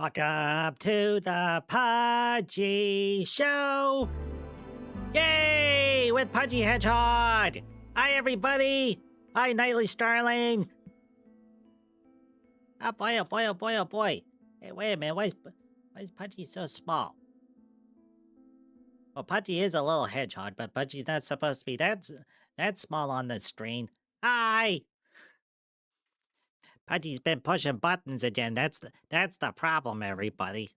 Welcome to the Pudgy Show! Yay! With Pudgy Hedgehog! Hi, everybody! Hi, Nightly Starling! Oh boy, oh boy, oh boy, oh boy! Hey, wait a minute, why is Pudgy so small? Well, Pudgy is a little hedgehog, but Pudgy's not supposed to be that small on the screen. Hi! Pudgy's been pushing buttons again. That's the problem, everybody.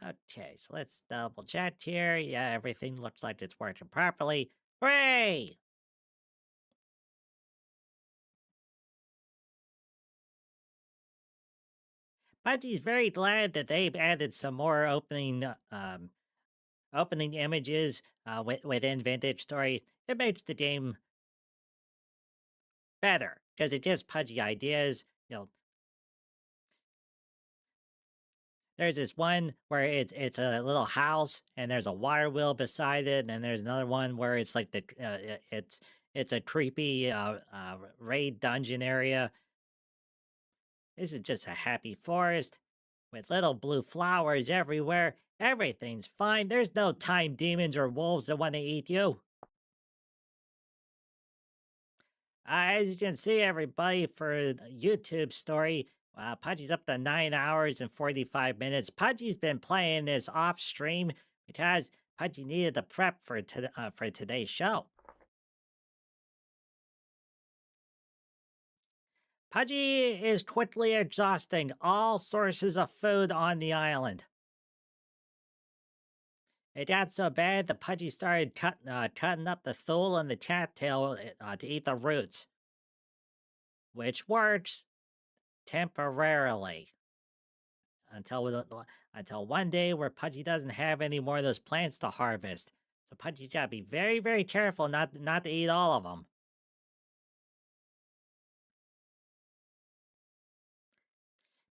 Okay, so let's double check here. Yeah, everything looks like it's working properly. Hooray! Bungie's very glad that they've added some more opening images within Vintage Story. It makes the game better because it gives Pudgy ideas. There's this one where it's a little house and there's a water wheel beside it, and there's another one where it's like it's a creepy raid dungeon area. This is just a happy forest with little blue flowers everywhere. Everything's fine. There's no time demons or wolves that want to eat you. As you can see, everybody, for the YouTube story, Pudgy's up to 9 hours and 45 minutes. Pudgy's been playing this off stream because Pudgy needed to prep for today's show. Pudgy is quickly exhausting all sources of food on the island. It got so bad that Pudgy started cutting up the thule and the cattail to eat the roots, which works temporarily until one day where Pudgy doesn't have any more of those plants to harvest. So Pudgy's got to be very, very careful not to eat all of them.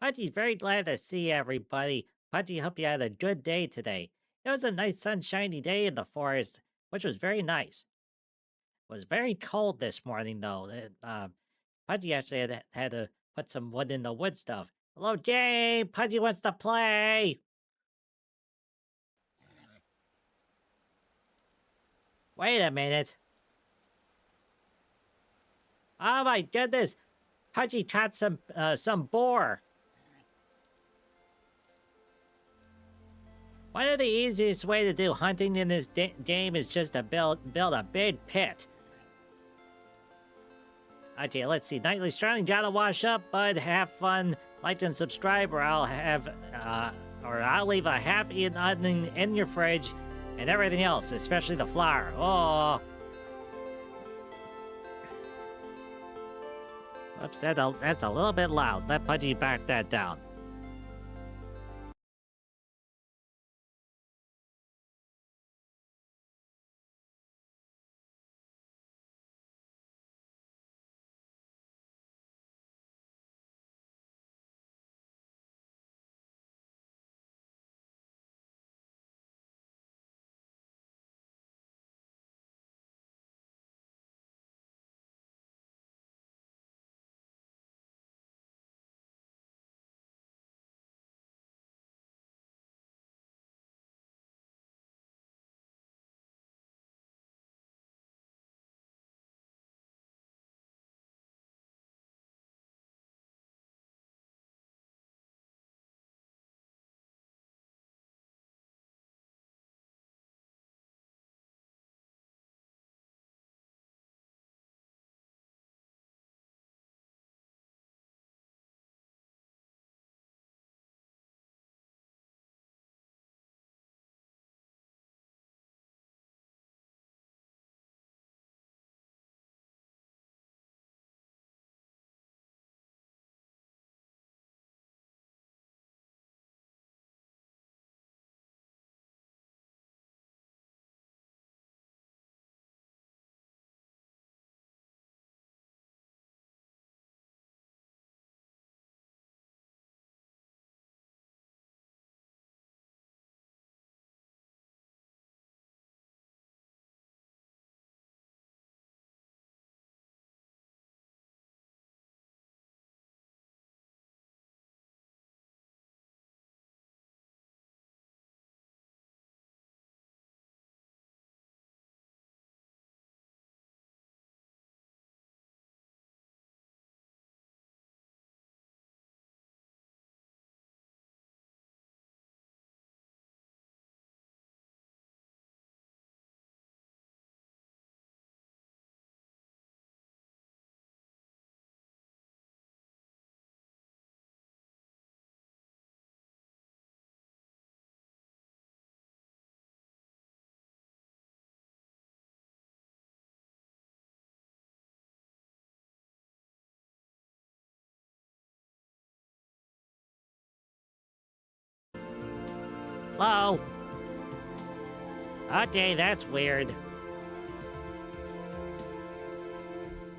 Pudgy's very glad to see everybody. Pudgy, hope you had a good day today. It was a nice sunshiny day in the forest, which was very nice. It was very cold this morning, though. Pudgy actually had to put some wood in the wood stuff. Hello, Jay! Pudgy wants to play! Wait a minute. Oh my goodness! Pudgy caught some boar. One of the easiest way to do hunting in this game is just to build a big pit. Okay, let's see. Nightly Starling, gotta wash up, bud. Have fun. Like and subscribe, or I'll leave a half-eaten onion in your fridge, and everything else, especially the flour. Oh. Oops, that's a little bit loud. Let Pudgy back that down. Hello? Okay, that's weird.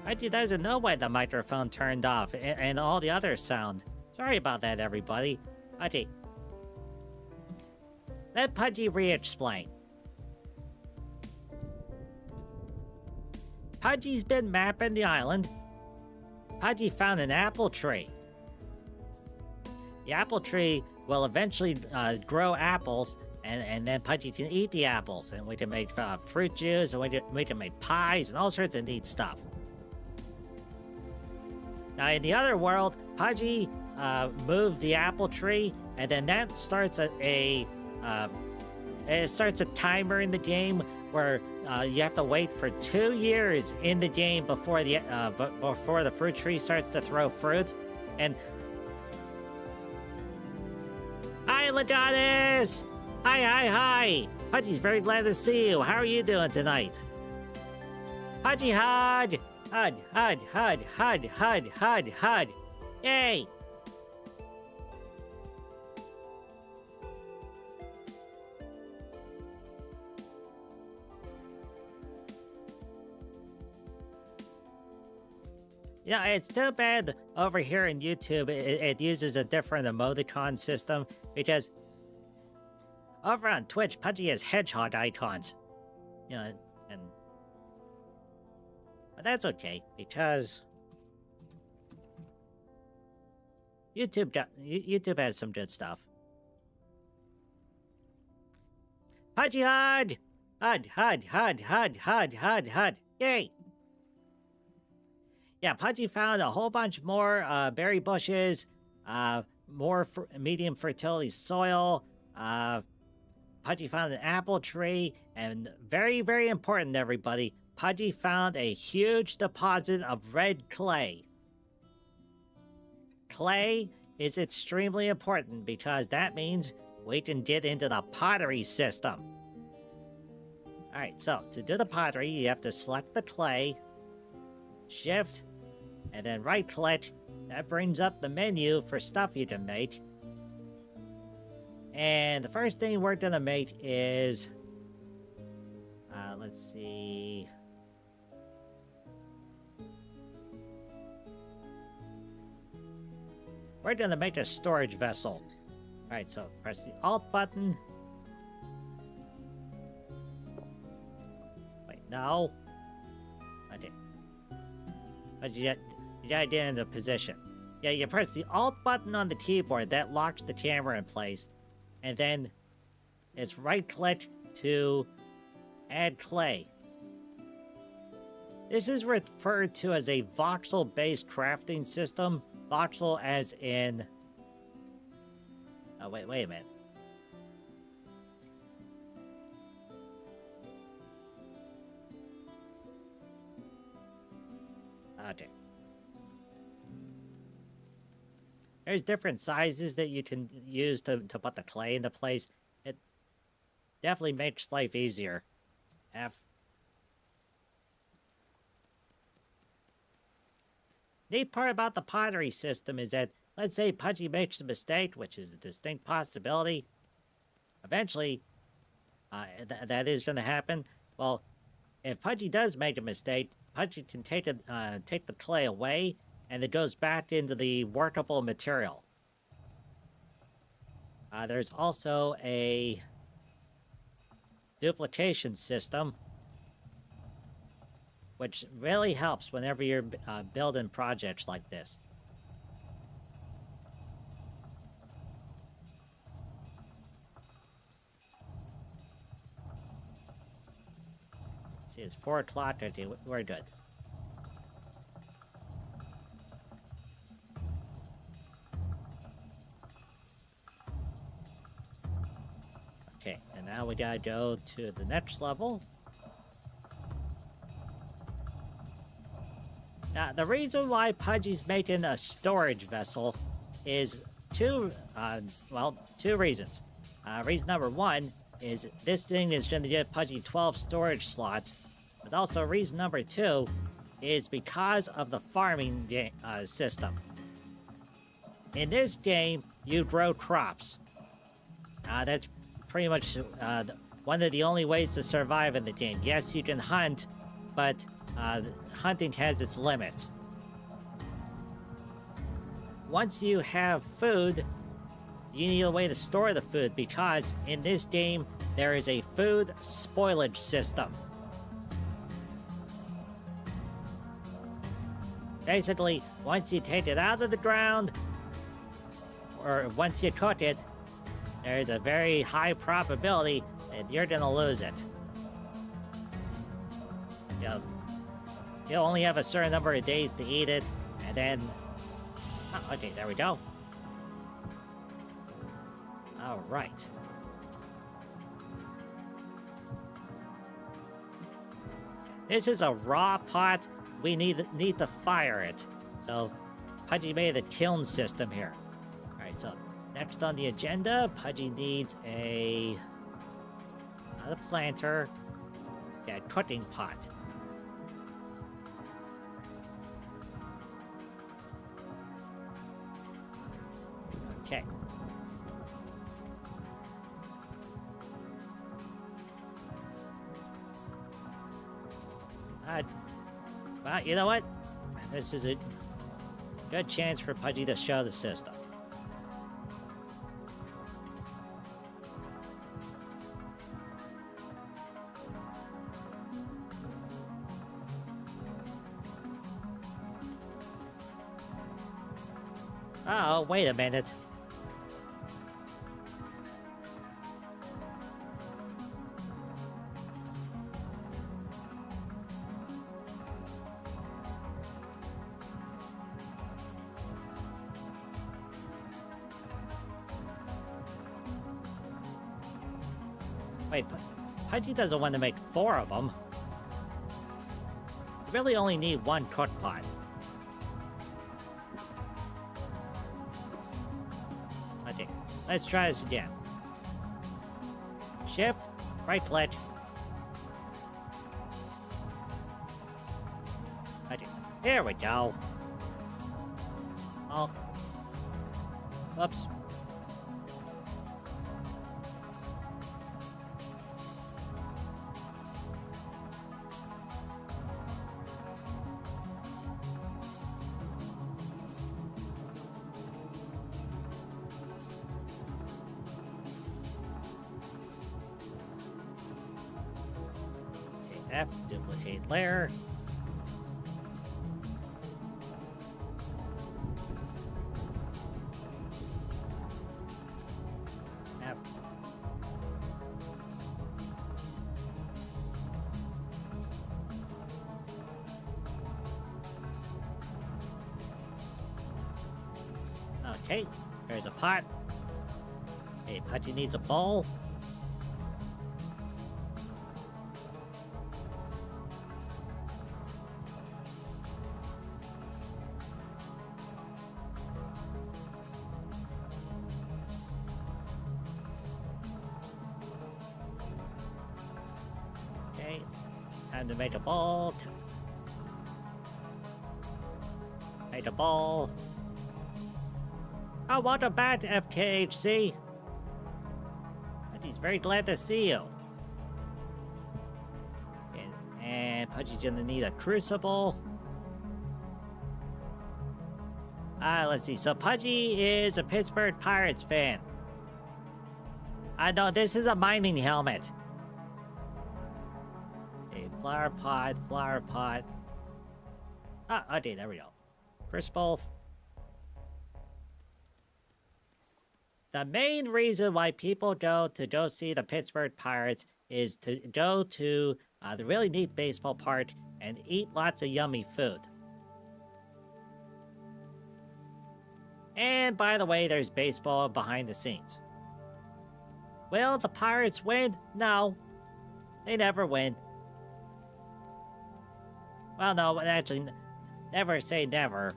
Pudgy doesn't know why the microphone turned off and all the other sound. Sorry about that, everybody. Pudgy. Let Pudgy re-explain. Pudgy's been mapping the island. Pudgy found an apple tree. The apple tree will eventually grow apples, and then Pudgy can eat the apples, and we can make fruit juice, and we can make pies, and all sorts of neat stuff. Now, in the other world, Pudgy moved the apple tree, and then that starts it starts a timer in the game where you have to wait for 2 years in the game before the fruit tree starts to throw fruit. And hi, Legatus! Hi! Pudgy's very glad to see you. How are you doing tonight? Pudgy Hud! Hud! Yay! Yeah, it's too bad over here in YouTube it uses a different emoticon system, because over on Twitch, Pudgy has hedgehog icons. You know, but that's okay, because YouTube has some good stuff. Pudgy Hud! Hud! Yay! Yeah, Pudgy found a whole bunch more berry bushes, more medium fertility soil. Pudgy found an apple tree, and very, very important, everybody, Pudgy found a huge deposit of red clay. Clay is extremely important because that means we can get into the pottery system. Alright, so to do the pottery, you have to select the clay, shift, and then right-click. That brings up the menu for stuff you can make. And the first thing we're gonna make is... let's see... We're gonna make a storage vessel. Alright, so press the Alt button. Wait, no. Okay. But you gotta get into position. Yeah, you press the Alt button on the keyboard, that locks the camera in place. And then it's right-click to add clay. This is referred to as a voxel-based crafting system. Voxel as in... Oh, wait a minute. Okay. There's different sizes that you can use to put the clay into place. It definitely makes life easier. Neat part about the pottery system is that, let's say Pudgy makes a mistake, which is a distinct possibility. Eventually, that is going to happen. Well, if Pudgy does make a mistake, Pudgy can take the clay away, and it goes back into the workable material. There's also a duplication system, which really helps whenever you're building projects like this. Let's see, it's 4 o'clock. Okay, we're good. Okay, and now we gotta go to the next level. Now, the reason why Pudgy's making a storage vessel is two reasons. Reason number one is this thing is going to give Pudgy 12 storage slots, but also reason number two is because of the farming system. In this game, you grow crops. That's pretty much one of the only ways to survive in the game. Yes, you can hunt, but hunting has its limits. Once you have food, you need a way to store the food because in this game, there is a food spoilage system. Basically, once you take it out of the ground, or once you cook it, there is a very high probability that you're gonna lose it. You'll only have a certain number of days to eat it, and then... Oh, okay, there we go. Alright. This is a raw pot. We need to fire it. So, Pudgy made a kiln system here. Alright, so next on the agenda, Pudgy needs not a planter, a cooking pot. Okay. Well, you know what? This is a good chance for Pudgy to show the system. Oh, wait a minute. Wait, Pudgy doesn't want to make 4 of them. You really only need 1 cook pot. Okay, let's try this again. Shift, right click. Okay, here we go. Oh. Whoops. F, duplicate layer. F. Okay, there's a pot. Hey, Pudgy needs a bowl. Okay, time to make a ball. Make a ball. Oh, welcome back, FKHC. Pudgy's very glad to see you. And Pudgy's gonna need a crucible. Let's see. So Pudgy is a Pittsburgh Pirates fan. I know this is a mining helmet. Okay, flower pot, flower pot. Okay, there we go. Crucible. The main reason why people go see the Pittsburgh Pirates is to go to the really neat baseball park and eat lots of yummy food. And by the way, there's baseball behind the scenes. Will the Pirates win? No. They never win. Well, no, actually, never say never.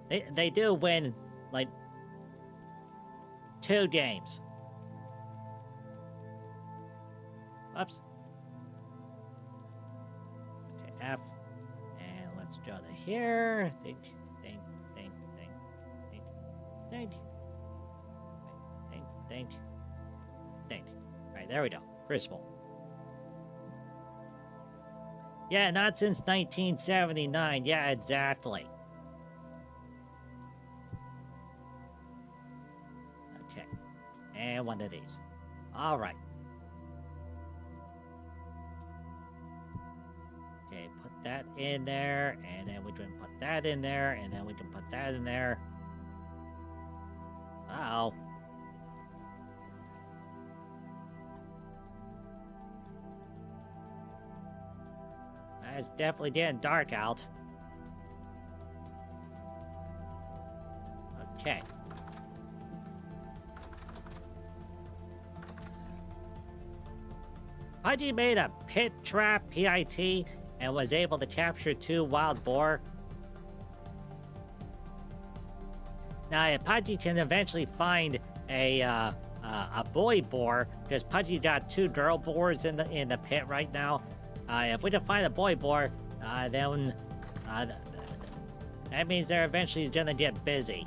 They do win, like, 2 games. Oops. Okay, F. And let's go to here. Think. Alright, there we go. Crucible. Yeah, not since 1979. Yeah, exactly. Okay. And one of these. Alright. Okay, put that in there, and then we can put that in there, and then we can put that in there. Uh-oh. It's definitely getting dark out. Okay. Pudgy made a pit trap, PIT, and was able to capture 2 wild boar. Now, if Pudgy can eventually find a boy boar, because Pudgy got 2 girl boars in the pit right now. If we can find a boy boar, then that means they're eventually gonna get busy.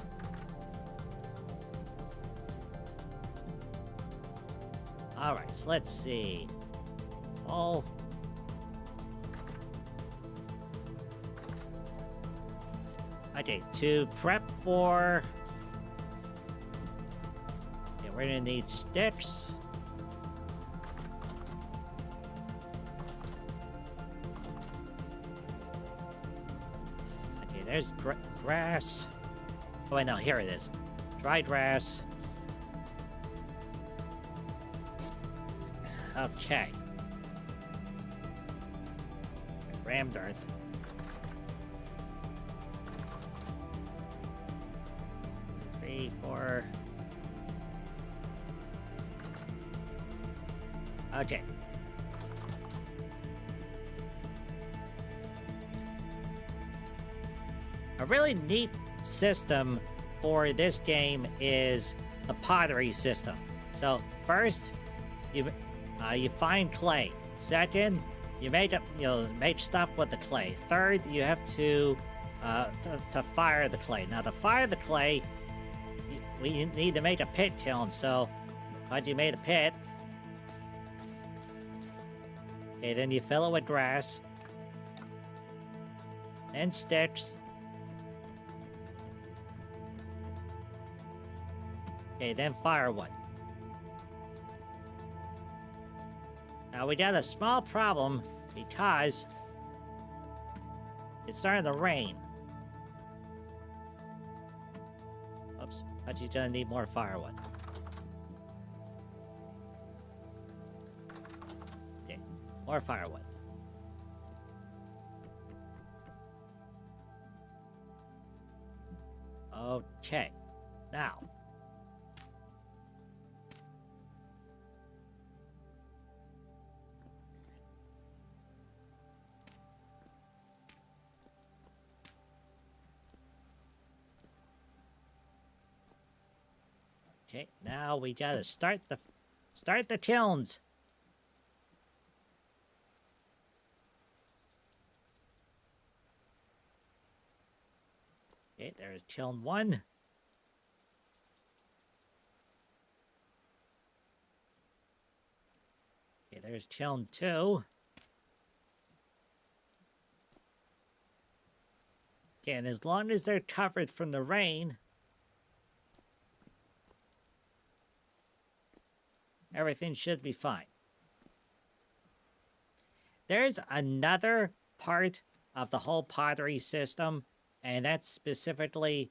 Alright, so let's see. Oh. Okay, to prep for... Okay, we're gonna need sticks. Okay, there's grass. Oh, wait, no, here it is. Dry grass. Okay. Rammed earth. Three, 4. Okay. A really neat system for this game is the pottery system. So first, you find clay. Second, you make stuff with the clay. Third, you have to fire the clay. Now to fire the clay, we need to make a pit kiln. So Pudgy made a pit. Okay, then you fill it with grass and sticks. Okay, then firewood. Now we got a small problem because it's starting to rain. Oops, Pudgy's gonna need more firewood. Okay, more firewood. Okay, now. Okay, now we gotta start the kilns. Okay, there's kiln 1. Okay, there's kiln 2. Okay, and as long as they're covered from the rain, everything should be fine. There's another part of the whole pottery system, and that's specifically...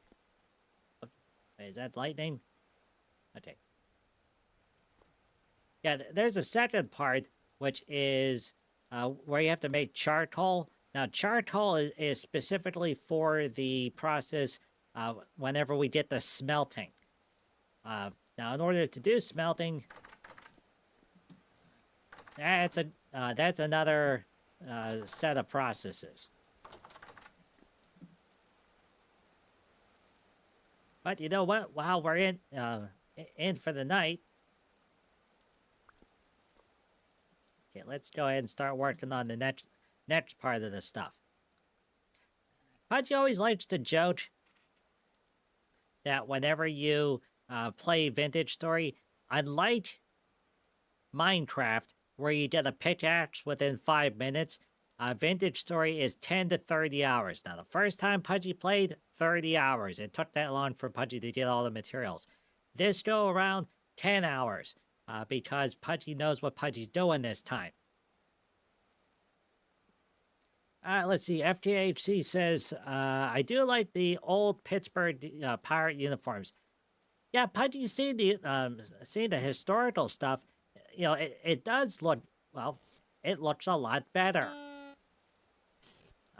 Is that lightning? Okay. Yeah, there's a second part, which is where you have to make charcoal. Now, charcoal is specifically for the process whenever we get the smelting. Now, in order to do smelting... That's another set of processes. But you know what? While we're in for the night, okay, let's go ahead and start working on the next part of the stuff. Pudgy always likes to joke that whenever you play Vintage Story, unlike Minecraft, where you get a pickaxe within 5 minutes, Vintage Story is 10 to 30 hours. Now, the first time Pudgy played, 30 hours. It took that long for Pudgy to get all the materials. This go around, 10 hours, because Pudgy knows what Pudgy's doing this time. Let's see. FTHC says, I do like the old Pittsburgh pirate uniforms. Yeah, Pudgy's seen the historical stuff. You know, it does look, well, it looks a lot better.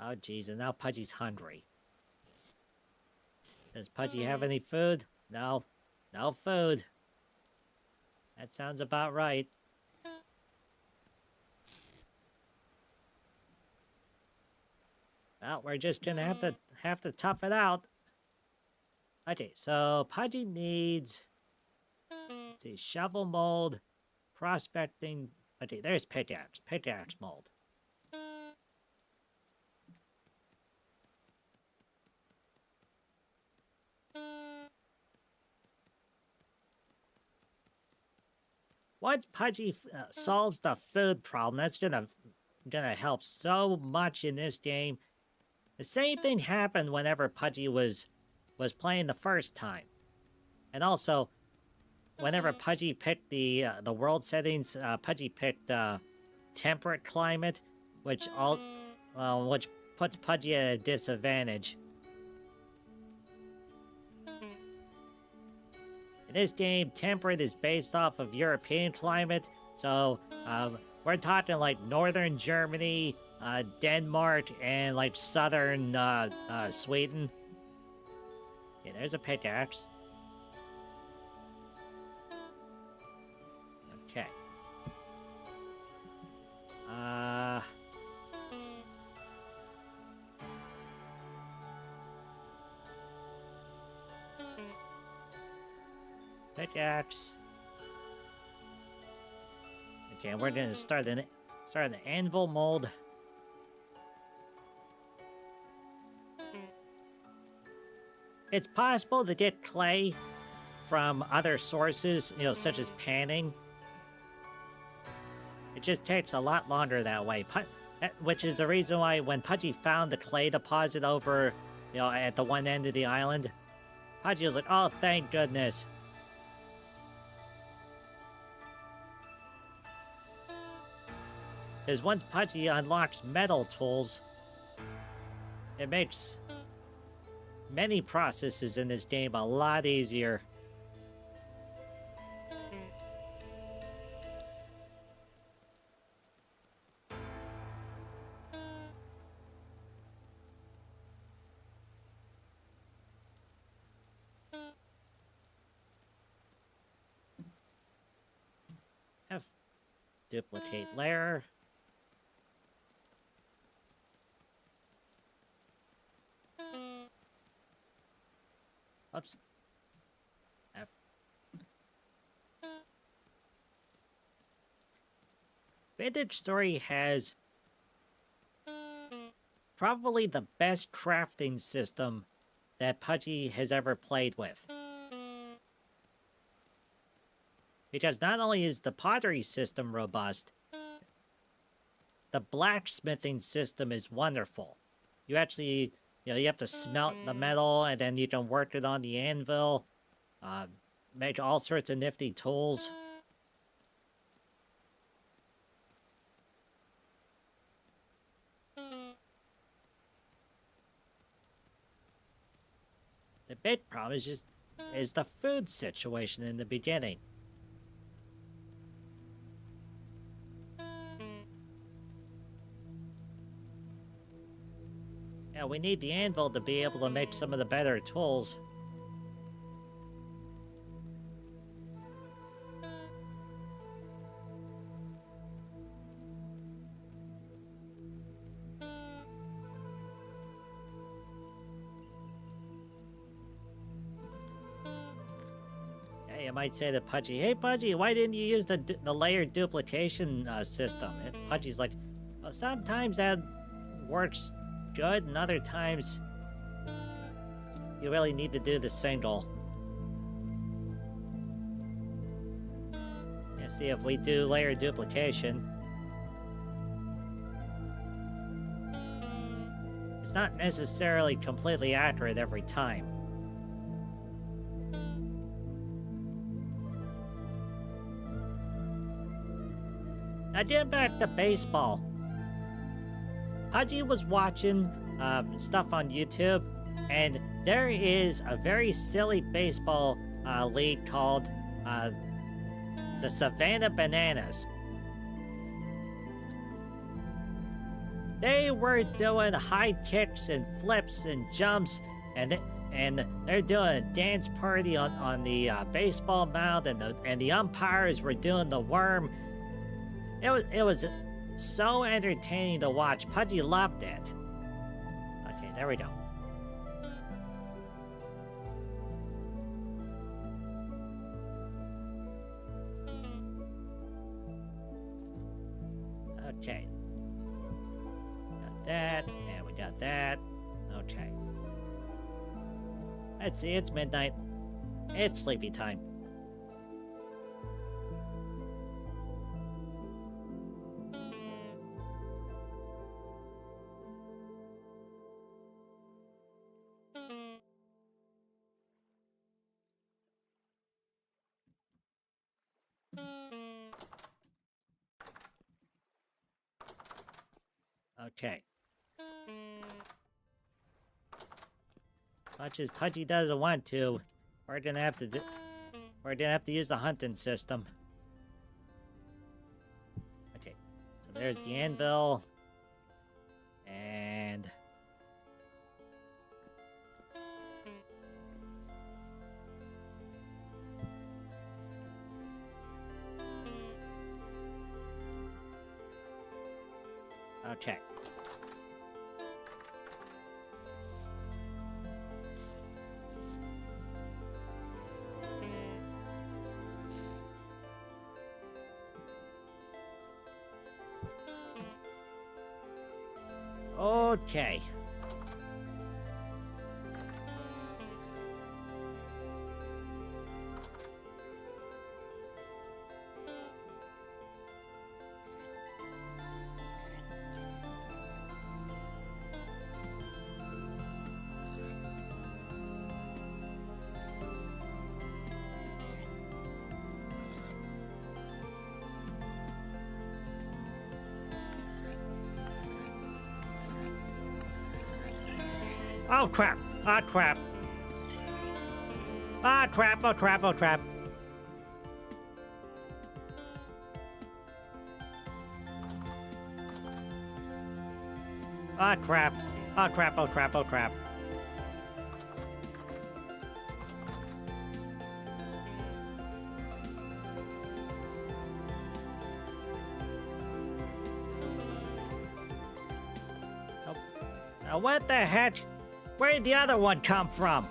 Oh, geez, and now Pudgy's hungry. Does Pudgy have any food? No. No food. That sounds about right. Well, we're just gonna have to tough it out. Okay, so Pudgy needs, let's see, shovel mold, prospecting. Okay, there's pickaxe mold. Once Pudgy solves the food problem, that's gonna help so much in this game. The same thing happened whenever Pudgy was playing the first time, and also whenever Pudgy picked the world settings, Pudgy picked temperate climate, which puts Pudgy at a disadvantage. In this game, temperate is based off of European climate, so we're talking like northern Germany, Denmark, and like southern Sweden. Okay, there's a pickaxe. Okay. Pickaxe. Okay, we're gonna start an anvil mold. It's possible to get clay from other sources, you know, such as panning. It just takes a lot longer that way, which is the reason why when Pudgy found the clay deposit over, you know, at the one end of the island, Pudgy was like, oh, thank goodness. Because once Pudgy unlocks metal tools, it makes many processes in this game a lot easier. F. Duplicate layer. Oops. F. Vintage Story has probably the best crafting system that Pudgy has ever played with. Because not only is the pottery system robust, the blacksmithing system is wonderful. You actually, you know, you have to smelt the metal, and then you can work it on the anvil, make all sorts of nifty tools. The big problem is the food situation in the beginning. Yeah, we need the anvil to be able to make some of the better tools. Yeah, you might say to Pudgy, hey Pudgy, why didn't you use the layered duplication system? And Pudgy's like, well, sometimes that works good, and other times you really need to do the single. Yeah, See if we do layer duplication. It's not necessarily completely accurate every time. Now getting back to baseball. Pudgy was watching stuff on YouTube, and there is a very silly baseball league called the Savannah Bananas. They were doing high kicks and flips and jumps, and they're doing a dance party on the baseball mound, and the umpires were doing the worm. It was so entertaining to watch. Pudgy loved it. Okay, there we go. Okay. Got that, and we got that. Okay. Let's see, it's midnight. It's sleepy time. Okay. Much as Pudgy doesn't want to, we're gonna have to use the hunting system. Okay, so there's the anvil, and okay. Okay. Oh crap! Oh crap! Ah crap! Oh crap! Oh crap! Ah crap! Oh crap! Oh crap! Oh crap! Oh. Now what the heck? Where did the other one come from?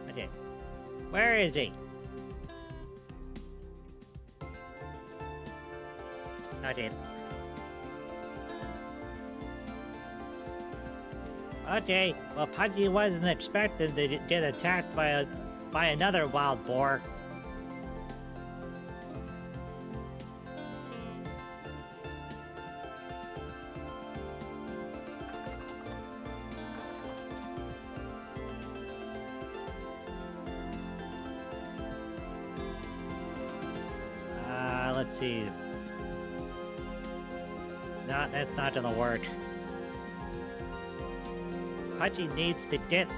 Okay. Where is he? Okay. Okay, well, Pudgy wasn't expecting to get attacked by another wild boar. Let's see. No, that's not gonna work. Pudgy needs to get...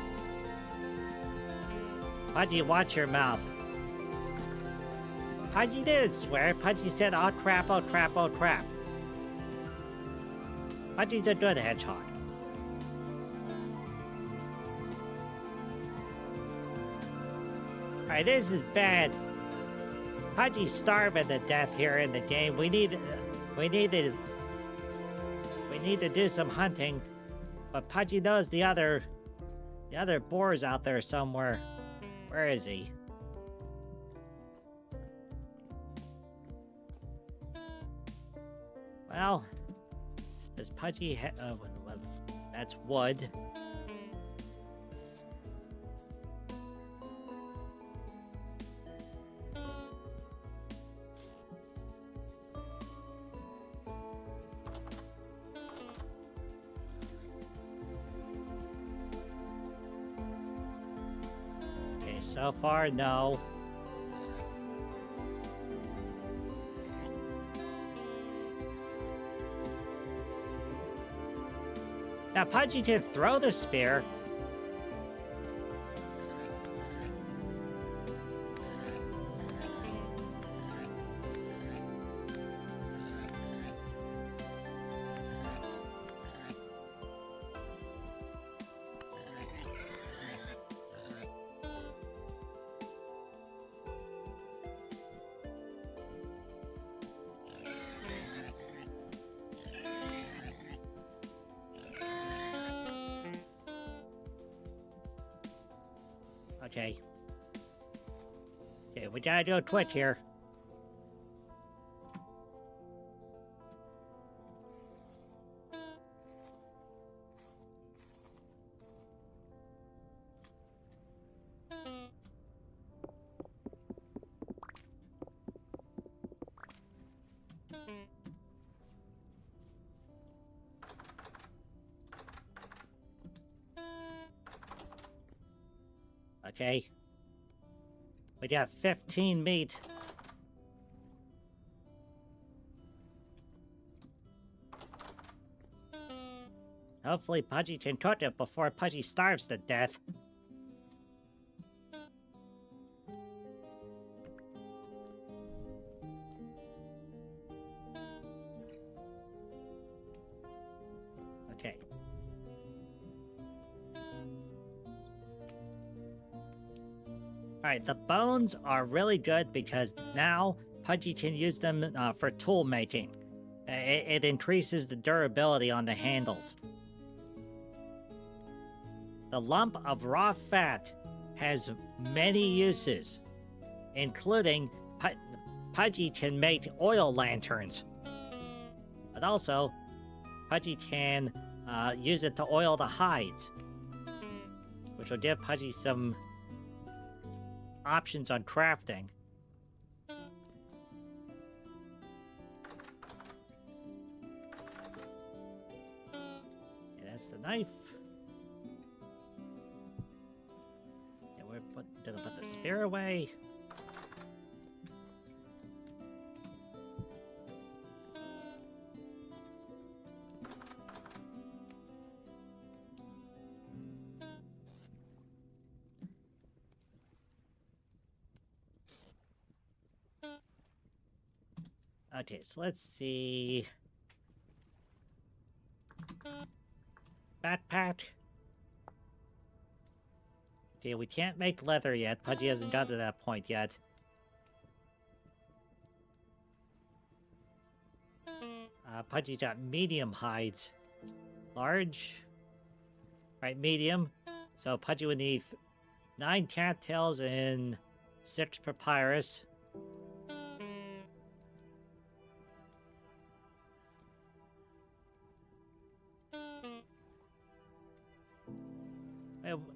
Pudgy, watch your mouth. Pudgy didn't swear. Pudgy said, oh crap, oh crap, oh crap. Pudgy's a good hedgehog. Alright, this is bad. Pudgy's starving to death here in the game. We need to do some hunting. But Pudgy knows the other boar's out there somewhere. Where is he? Well, this Pudgy well, that's wood. Okay, so far, no. Now, Pudgy can throw the spear. Okay. Okay, we gotta do a twitch here. Okay. We got 15 meat. Hopefully Pudgy can cook it before Pudgy starves to death. Okay. Alright, the bones are really good because now Pudgy can use them for tool making. It increases the durability on the handles. The lump of raw fat has many uses, including Pudgy can make oil lanterns. But also, Pudgy can use it to oil the hides, which will give Pudgy some options on crafting. And that's the knife. And we're gonna put the spear away. Okay, so let's see. Backpack. Okay, we can't make leather yet. Pudgy hasn't got to that point yet. Pudgy's got medium hides. Large. Right, medium. So Pudgy would need 9 cattails and 6 papyrus.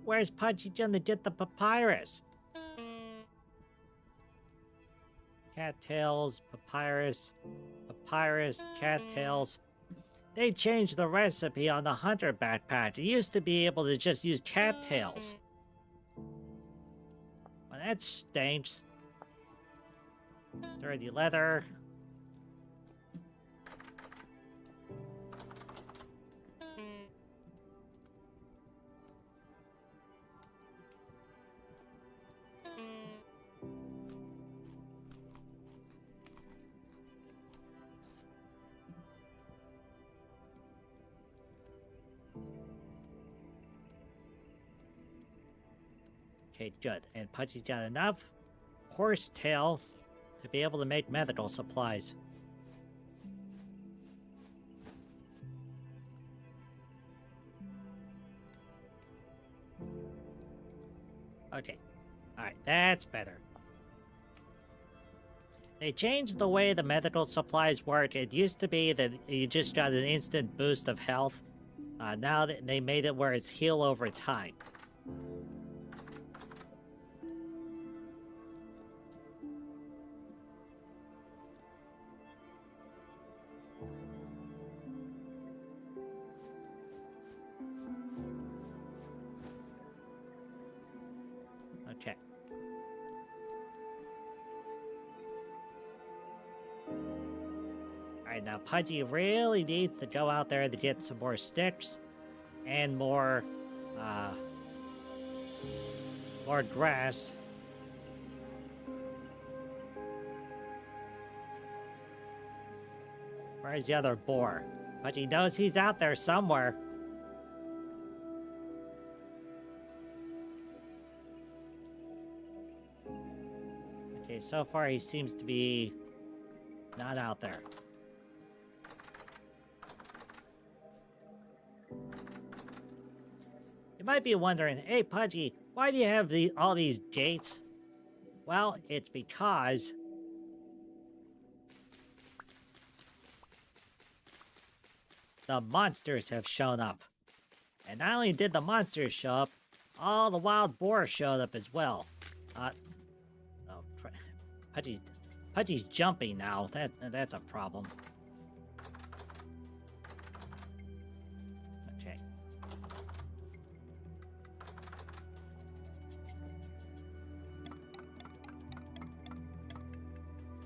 Where's Pudgy gonna get the papyrus? Cattails, papyrus, papyrus, cattails. They changed the recipe on the hunter backpack. You used to be able to just use cattails. Well, that stinks. Sturdy leather. Okay, good. And Pudgy's got enough horsetail to be able to make medical supplies. Okay. Alright, that's better. They changed the way the medical supplies work. It used to be that you just got an instant boost of health. Now they made it where it's heal over time. Okay. Alright, now Pudgy really needs to go out there to get some more sticks and more grass. Where's the other boar? Pudgy knows he's out there somewhere. Okay, so far he seems to be not out there. You might be wondering, hey Pudgy, why do you have all these gates? Well, it's because the monsters have shown up. And not only did the monsters show up, all the wild boars showed up as well. Pudgy's jumping now. That's a problem. Okay.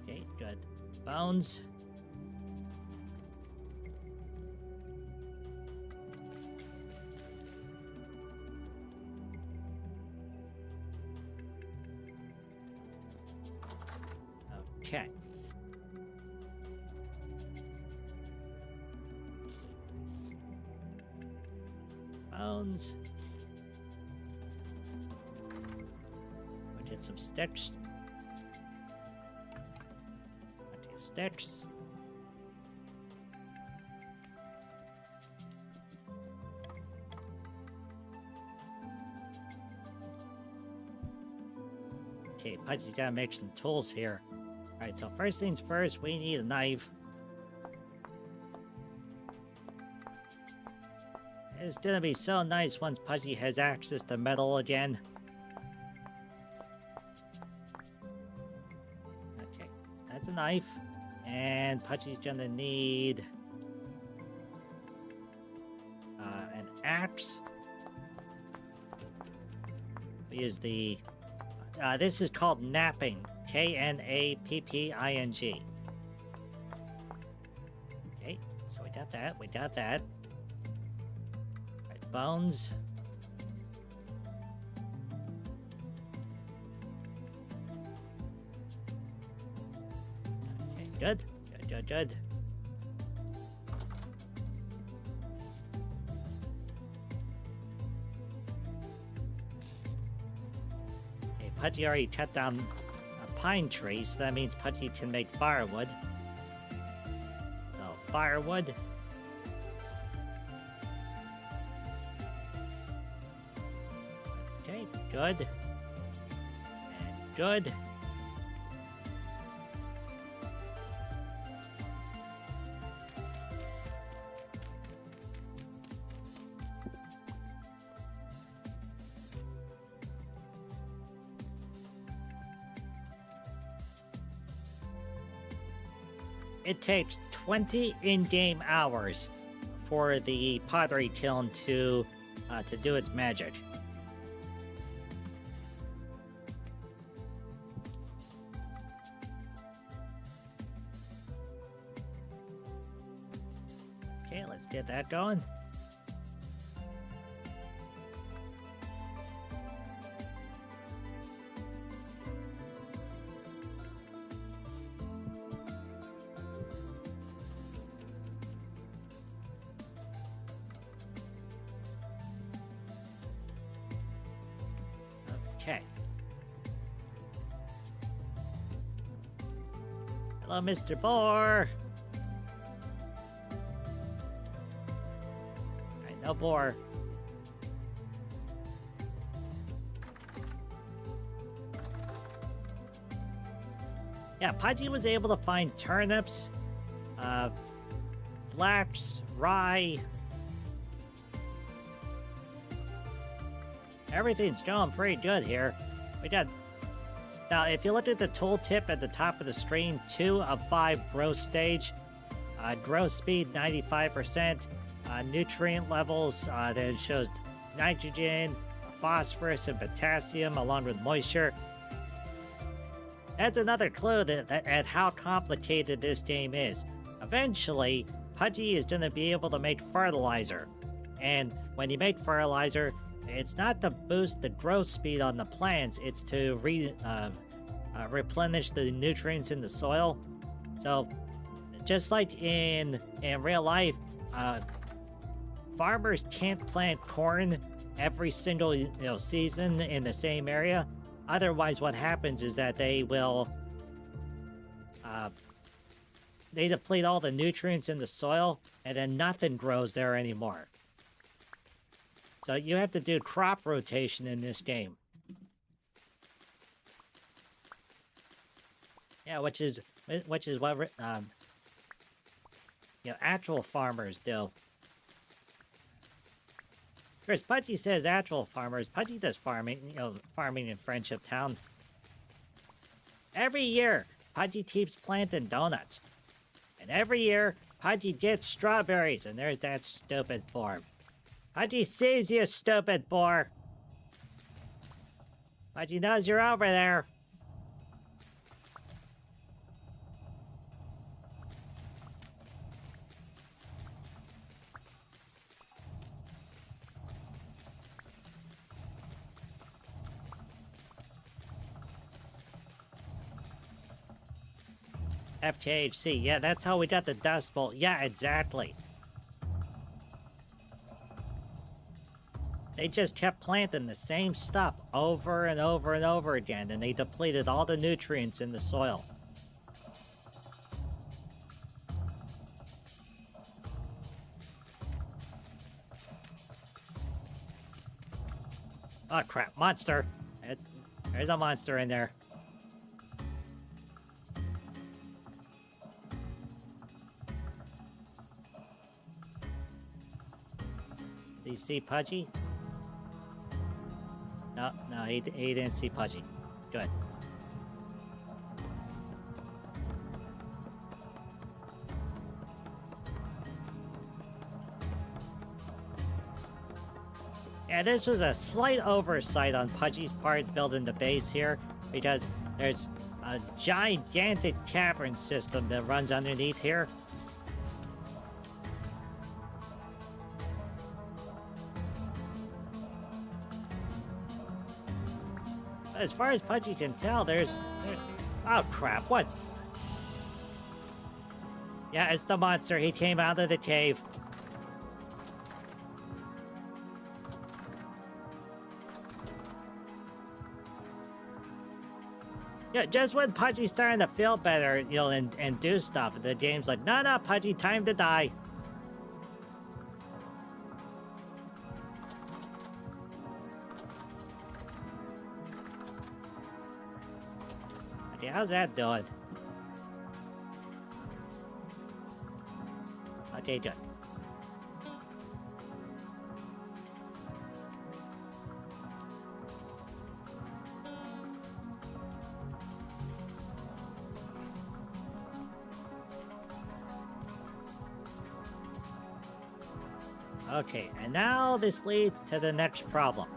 Okay, good. Bones. Okay. Bones. We'll get some sticks. Okay, sticks. Okay, Pudgy's gotta make some tools here. Alright, so first things first, we need a knife. It's gonna be so nice once Pudgy has access to metal again. Okay, that's a knife. And Pudgy's gonna need an axe. We use the... this is called knapping. Knapping. Okay, so we got that. Right, bones. Okay, good. Okay, Pudgy already cut down pine tree, so that means Pudgy can make firewood. So, firewood. Okay, good. And good. It takes 20 in-game hours for the pottery kiln to do its magic. Okay, let's get that going. Okay. Hello, Mr. Boar. Alright, no boar. Yeah, Pudgy was able to find turnips, flax, rye. Everything's going pretty good here. We got... Now, if you look at the tooltip at the top of the screen, 2 of 5 growth stage. Growth speed, 95%. Nutrient levels, that it shows nitrogen, phosphorus, and potassium, along with moisture. That's another clue at how complicated this game is. Eventually, Pudgy is going to be able to make fertilizer. And when you make fertilizer, it's not to boost the growth speed on the plants, it's to replenish the nutrients in the soil. So, just like in real life, farmers can't plant corn every single season in the same area. Otherwise, what happens is that they will they deplete all the nutrients in the soil, and then nothing grows there anymore. So you have to do crop rotation in this game. Yeah, which is what actual farmers do. Of course, Pudgy says actual farmers. Pudgy does farming, farming in Friendship Town. Every year, Pudgy keeps planting donuts. And every year, Pudgy gets strawberries, and there's that stupid boar. Pudgy sees you, stupid boar. Pudgy knows you're over there. FKHC, yeah, that's how we got the Dust Bowl. Yeah, exactly. They just kept planting the same stuff over and over and over again, and they depleted all the nutrients in the soil. Oh crap, monster! There's a monster in there. Did you see Pudgy? No, he didn't see Pudgy. Good. Yeah, this was a slight oversight on Pudgy's part building the base here, because there's a gigantic cavern system that runs underneath here. As far as Pudgy can tell, oh crap, what's... Yeah, it's the monster. He came out of the cave. Yeah, just when Pudgy's starting to feel better, and do stuff, the game's like, no, Pudgy, time to die. Okay, how's that doing? Okay, good. Okay, and now this leads to the next problem.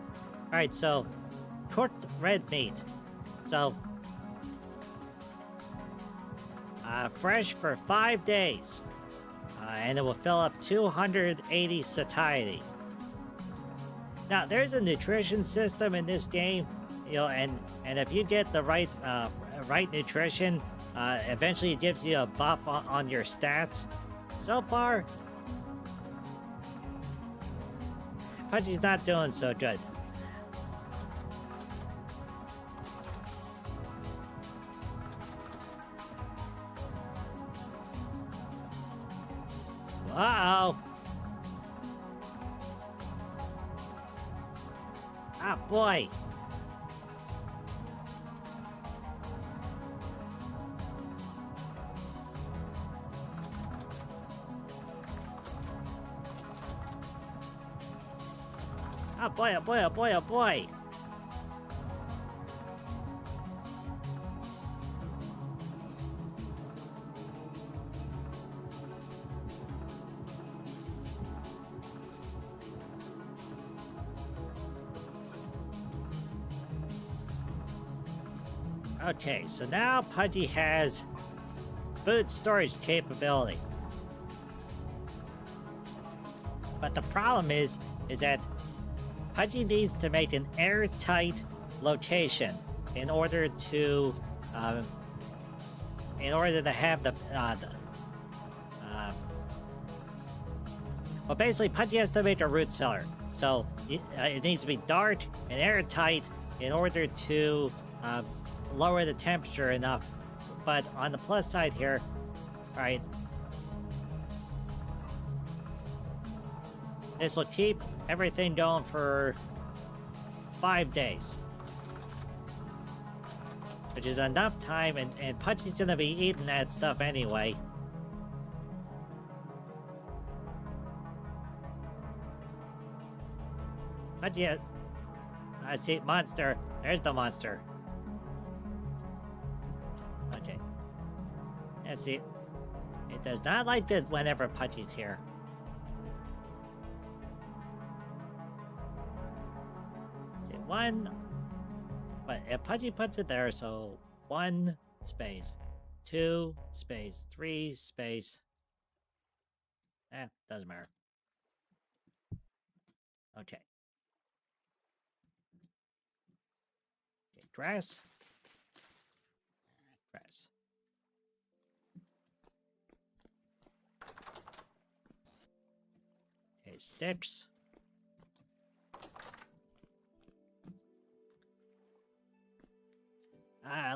Alright, so, cooked red meat. So, fresh for 5 days. And it will fill up 280 satiety. Now, there's a nutrition system in this game, and if you get the right nutrition, eventually it gives you a buff on your stats. So far, Pudgy's not doing so good. Uh-oh. Ah, boy. Oh boy, oh boy, oh boy, oh boy. Okay, so now Pudgy has food storage capability. But the problem is that Pudgy needs to make an airtight location in order to have well, basically, Pudgy has to make a root cellar. So it needs to be dark and airtight in order to lower the temperature enough. But on the plus side here, all right, this will keep everything going for 5 days. Which is enough time, and Pudgy's gonna be eating that stuff anyway. Pudgy, I see monster. There's the monster. Okay. Yeah, see, it does not like it whenever Pudgy's here. See, one. But if Pudgy puts it there, so 1 space, 2 space, 3 space. Doesn't matter. Okay. Okay, grass. Grass. Okay, sticks.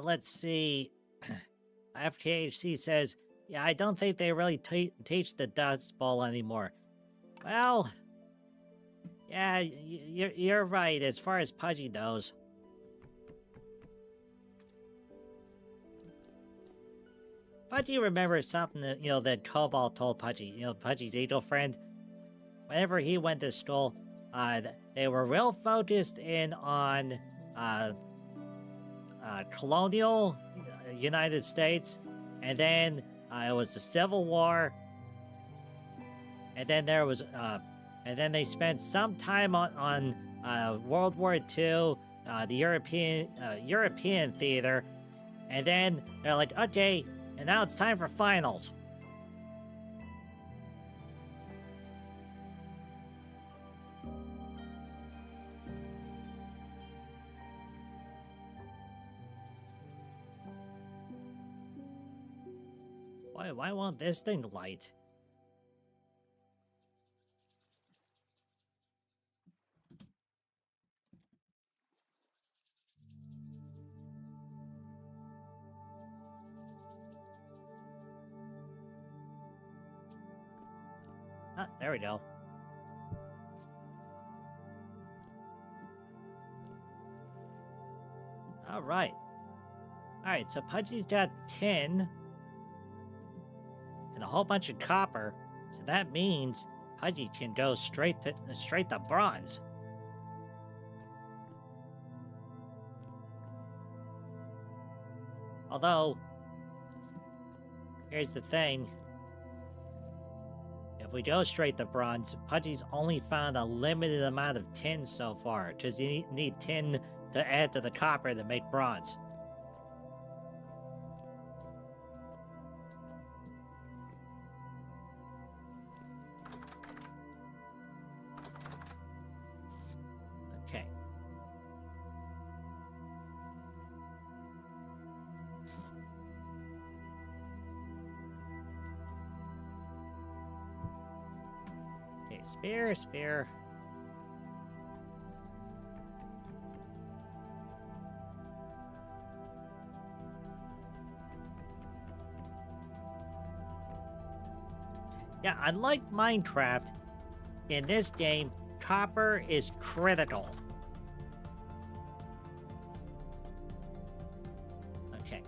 Let's see. FKHC says, yeah, I don't think they really teach the Dust Bowl anymore. Well, yeah, you're right as far as Pudgy knows. Pudgy remembers something that, that Cobalt told Pudgy, Pudgy's eagle friend. Whenever he went to school, they were real focused in on colonial United States, and then it was the Civil War, and then there was and then they spent some time on World War II, the European theater, and then they're like, okay, and now it's time for finals. Why won't this thing light? Ah, there we go. All right. All right, so Pudgy's got tin and a whole bunch of copper, so that means Pudgy can go straight to bronze. Although, here's the thing. If we go straight to bronze, Pudgy's only found a limited amount of tin so far, because you need tin to add to the copper to make bronze. Okay. Okay, spear. Yeah, unlike Minecraft, in this game, copper is critical. Okay.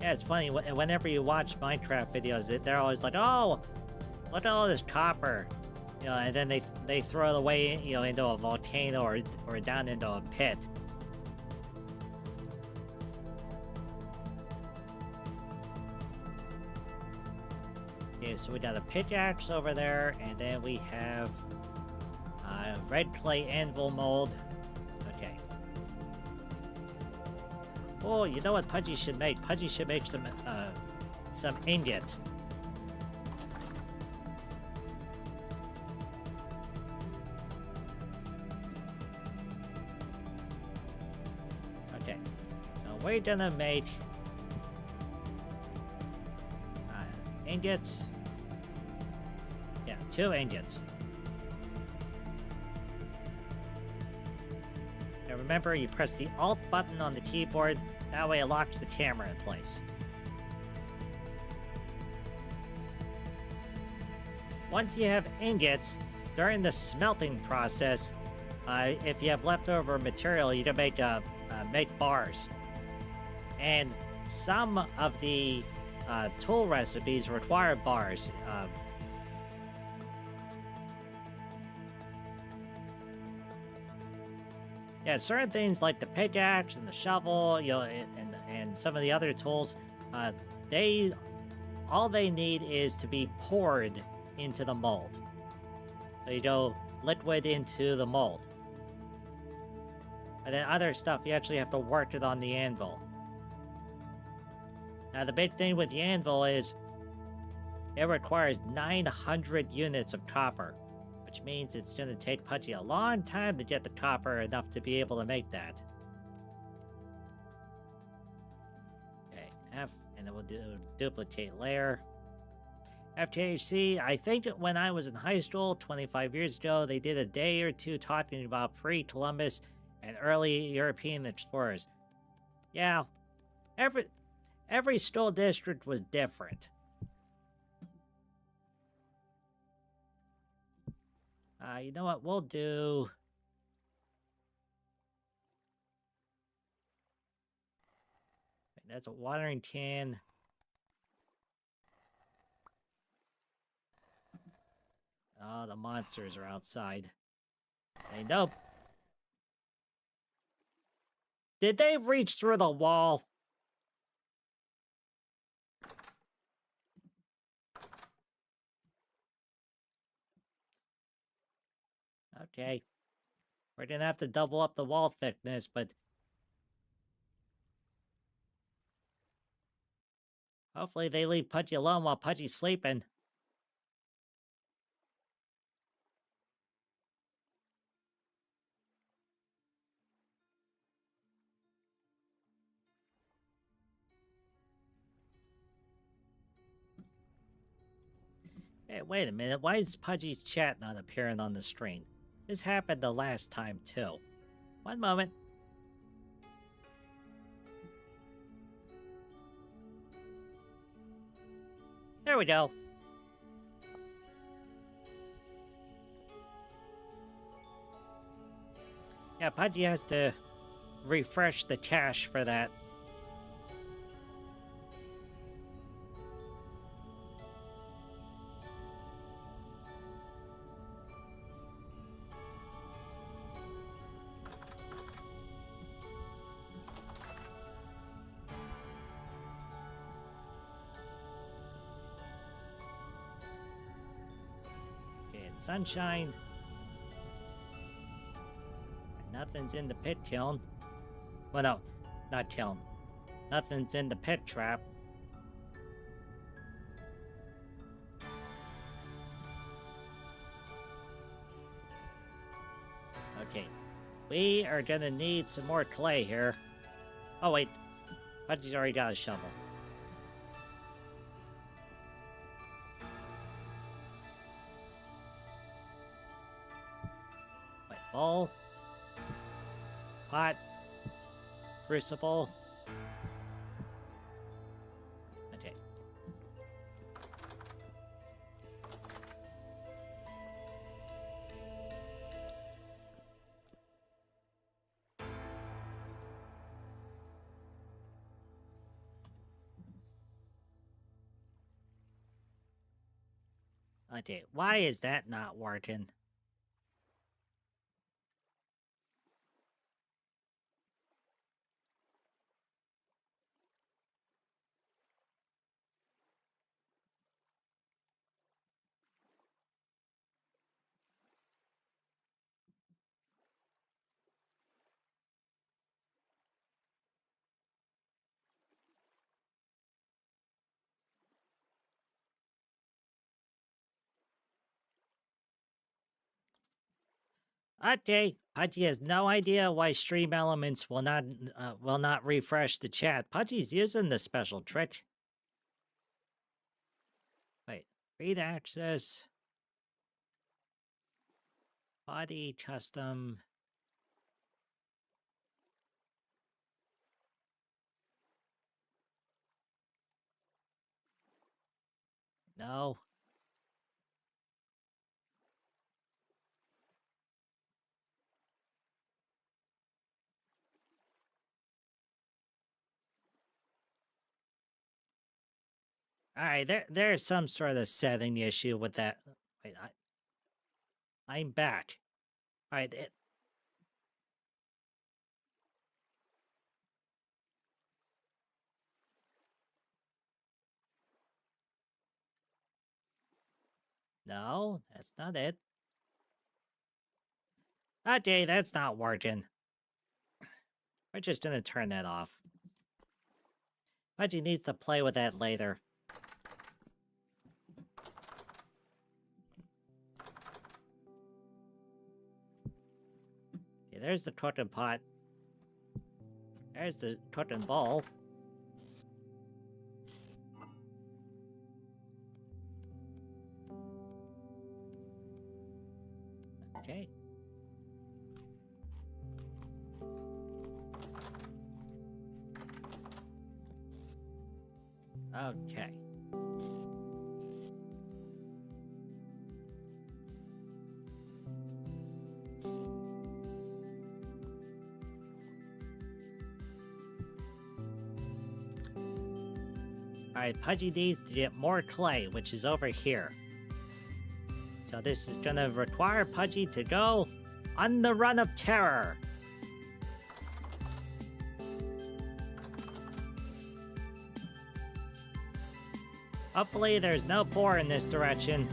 Yeah, it's funny. Whenever you watch Minecraft videos, they're always like, "Oh, look at all this copper," and then they throw it away, into a volcano or down into a pit. Okay, so we got a pickaxe over there, and then we have red clay anvil mold. Okay. Oh, you know what Pudgy should make? Pudgy should make some ingots. Okay, so we're gonna make ingots. Yeah, 2 ingots. Now remember, you press the Alt button on the keyboard. That way it locks the camera in place. Once you have ingots, during the smelting process, if you have leftover material, you can make bars. And some of the tool recipes require bars. Yeah, certain things like the pickaxe and the shovel, and some of the other tools, all they need is to be poured into the mold. So you go liquid into the mold. And then other stuff, you actually have to work it on the anvil. Now, the big thing with the anvil is it requires 900 units of copper, which means it's going to take Pudgy a long time to get the copper enough to be able to make that. Okay, F, and then we'll do duplicate layer. FTHC, I think when I was in high school 25 years ago, they did a day or two talking about pre-Columbus and early European explorers. Yeah, every school district was different. You know what we'll do? That's a watering can. Oh, the monsters are outside. Hey, nope. Did they reach through the wall? Okay. We're gonna have to double up the wall thickness, but hopefully they leave Pudgy alone while Pudgy's sleeping. Hey, wait a minute. Why is Pudgy's chat not appearing on the screen? This happened the last time, too. One moment. There we go. Yeah, Pudgy has to refresh the cache for that. Okay, and sunshine. Nothing's in the pit kiln. Well, no, not kiln. Nothing's in the pit trap. Okay, we are gonna need some more clay here. Oh wait, Pudgy's already got a shovel. Wait, bowl. Pot. Crucible. Okay. Okay, why is that not working? Okay, Pudgy has no idea why Stream Elements will not refresh the chat. Pudgy's using the special trick. Wait, read access, body custom. No. All right, there's some sort of setting issue with that. Wait, I'm back. All right, no, that's not it. Okay, that's not working. We're just gonna turn that off. Pudgy needs to play with that later. Okay, there's the cooking pot. There's the cooking bowl. Okay. Okay. Alright, Pudgy needs to get more clay, which is over here. So this is gonna require Pudgy to go on the run of terror. Hopefully there's no boar in this direction.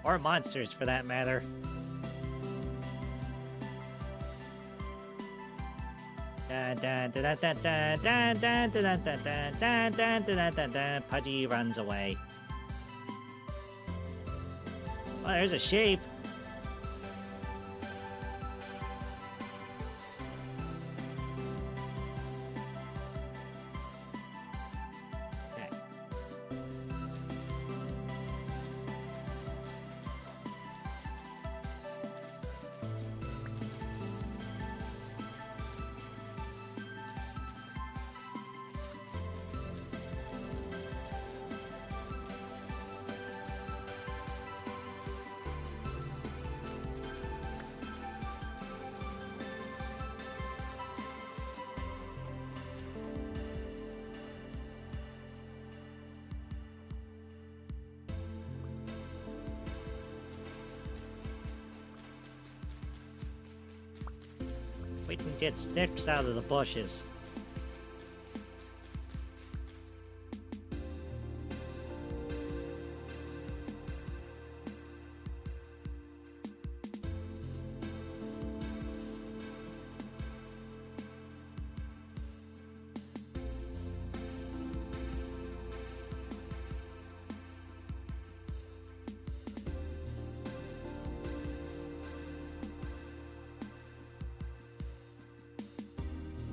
Or monsters, for that matter. Pudgy runs away. Oh, there's a sheep. Okay. We can get sticks out of the bushes.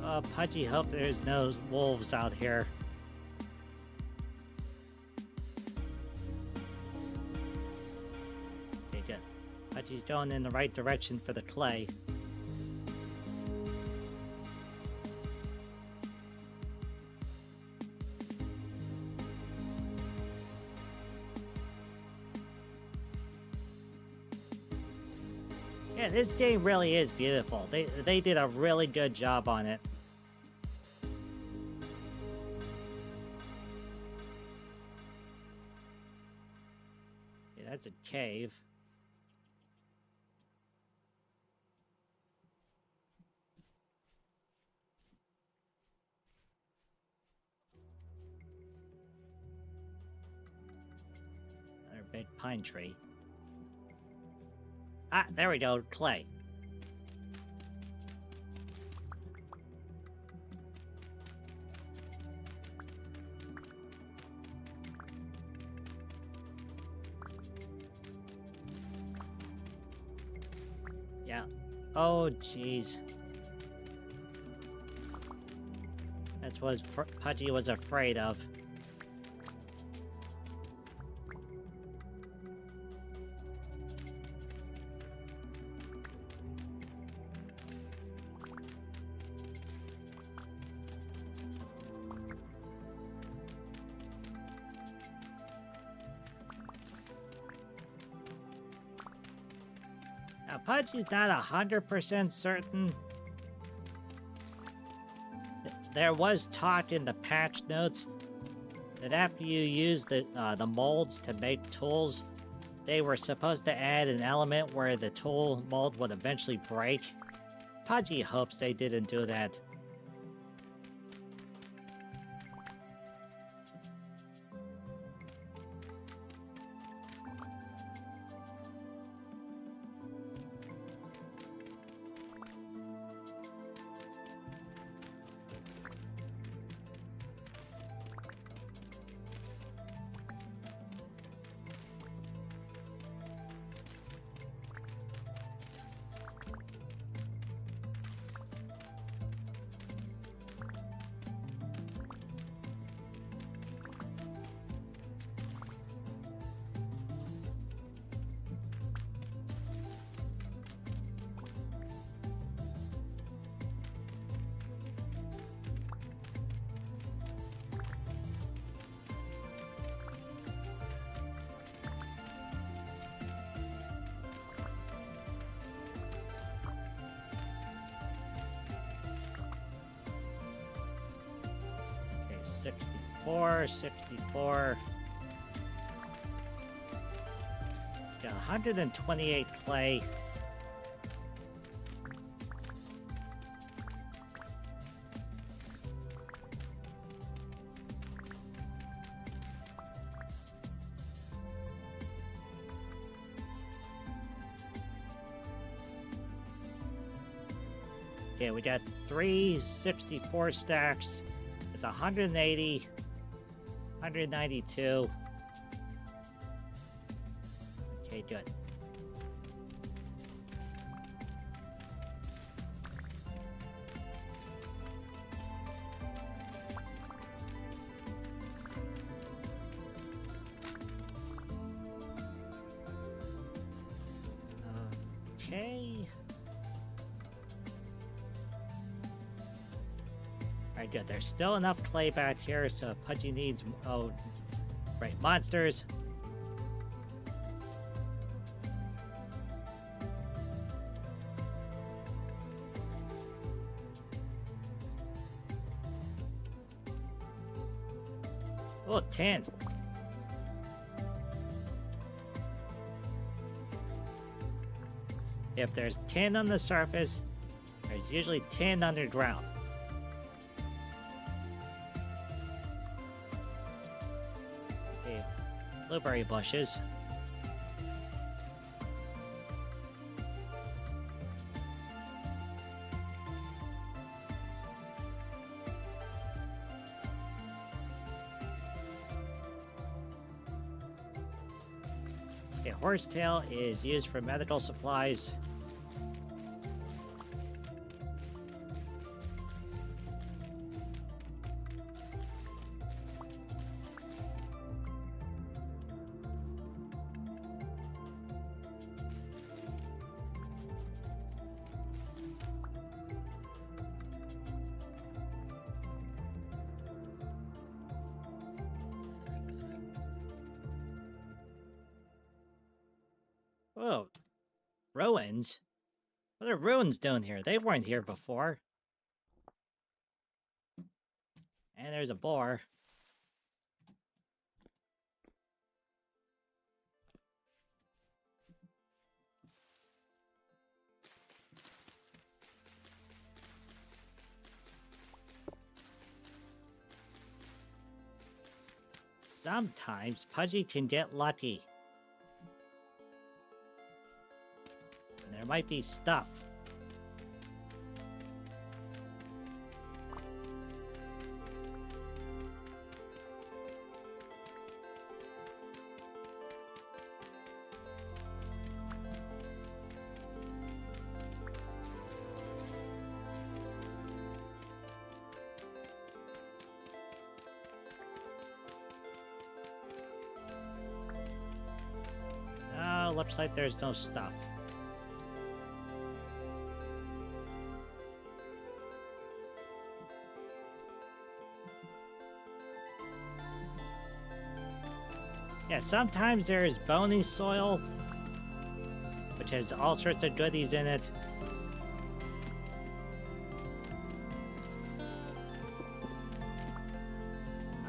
Oh, Pudgy, hope there's no wolves out here. Okay, good. Pudgy's going in the right direction for the clay. Yeah, this game really is beautiful. They did a really good job on it. That's a cave. Another big pine tree. Ah, there we go, clay. Yeah. Oh, jeez. That's what Pudgy was afraid of. Now, Pudgy's not 100% certain. There was talk in the patch notes that after you use the molds to make tools, they were supposed to add an element where the tool mold would eventually break. Pudgy hopes they didn't do that. Okay, 64. Got 128 clay. Okay, we got 364 stacks. It's 180, 192. Okay, good. Okay. Alright, good. There's still enough clay back here, so Pudgy needs... Oh, right. Monsters. Oh, 10. If there's 10 on the surface, there's usually 10 underground. Okay, blueberry bushes. Okay, horsetail is used for medical supplies. Whoa, ruins? What are ruins doing here? They weren't here before. And there's a boar. Sometimes Pudgy can get lucky. And there might be stuff. Oh, looks like there's no stuff. Yeah, sometimes there is bony soil, which has all sorts of goodies in it.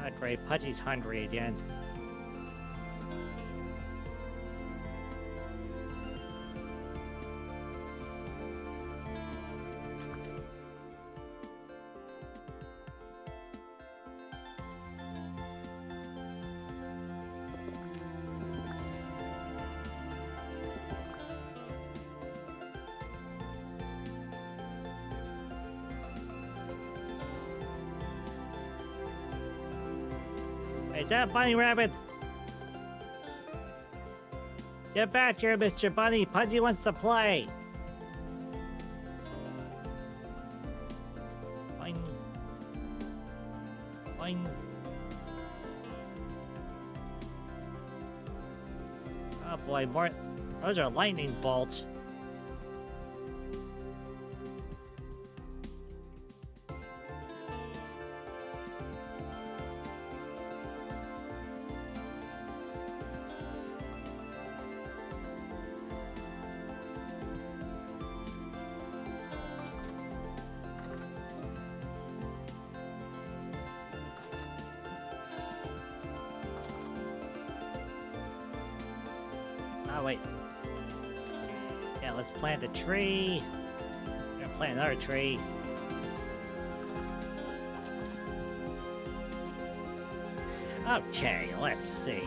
Ah, great. Pudgy's hungry again. Is that Bunny Rabbit? Get back here, Mr. Bunny. Pudgy wants to play. Boing. Boing. Oh boy, more. Those are lightning bolts. Oh, wait. Yeah, let's plant a tree. We're gonna plant another tree. Okay, let's see.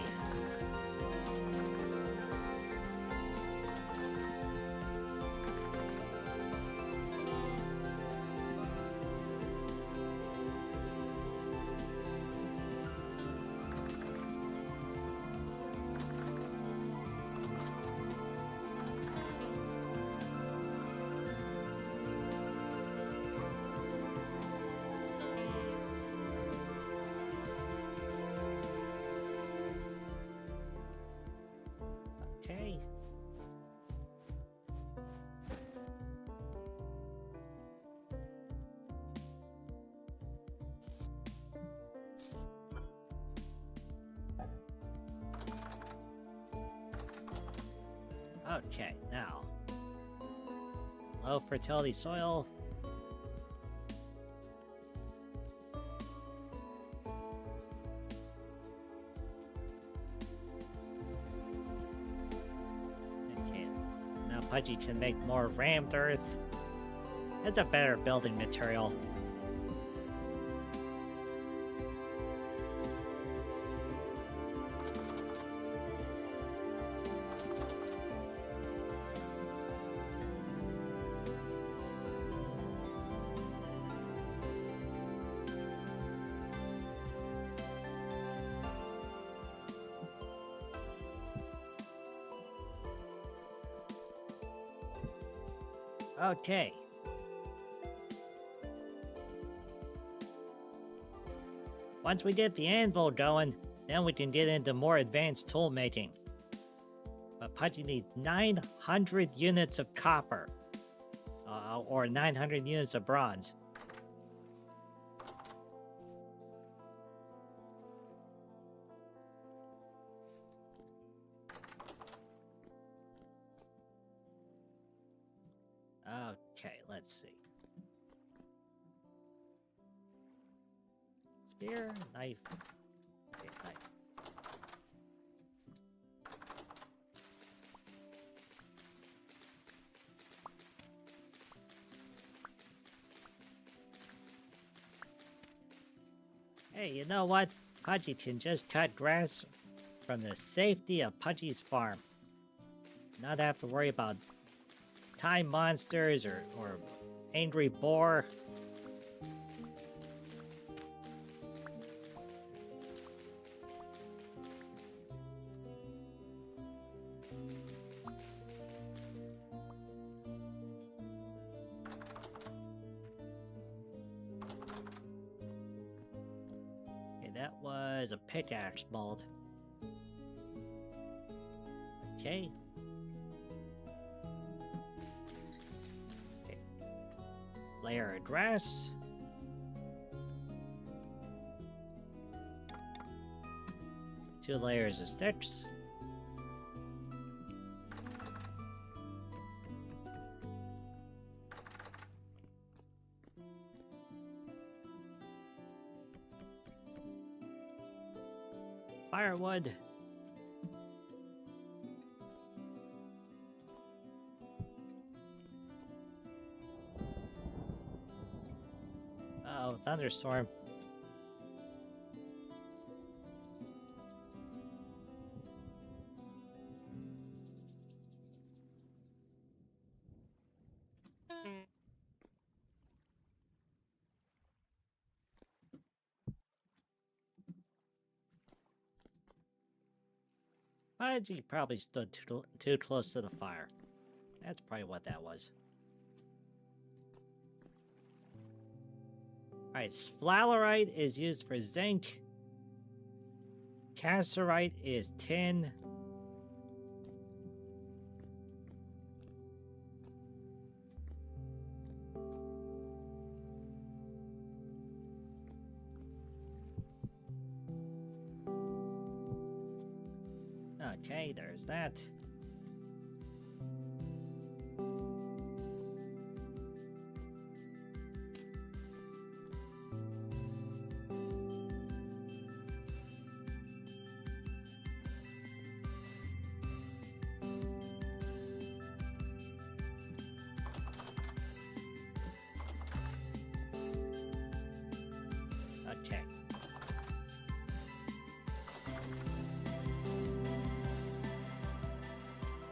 Okay. Okay, now. Low fertility soil. Okay, now Pudgy can make more rammed earth. It's a better building material. Okay. Once we get the anvil going, then we can get into more advanced tool making. But Pudgy needs 900 units of copper. Or 900 units of bronze. Okay, let's see. Spear, knife. Okay, knife. Hey, you know what? Pudgy can just cut grass from the safety of Pudgy's farm. Not have to worry about time monsters or angry boar. Okay, that was a pickaxe mold. Okay. Layer of grass. Two layers of sticks. Firewood. Oh, thunderstorm. Pudgy probably stood too close to the fire. That's probably what that was. Alright, sphalerite is used for zinc. Cassiterite is tin. Okay, there's that. Okay.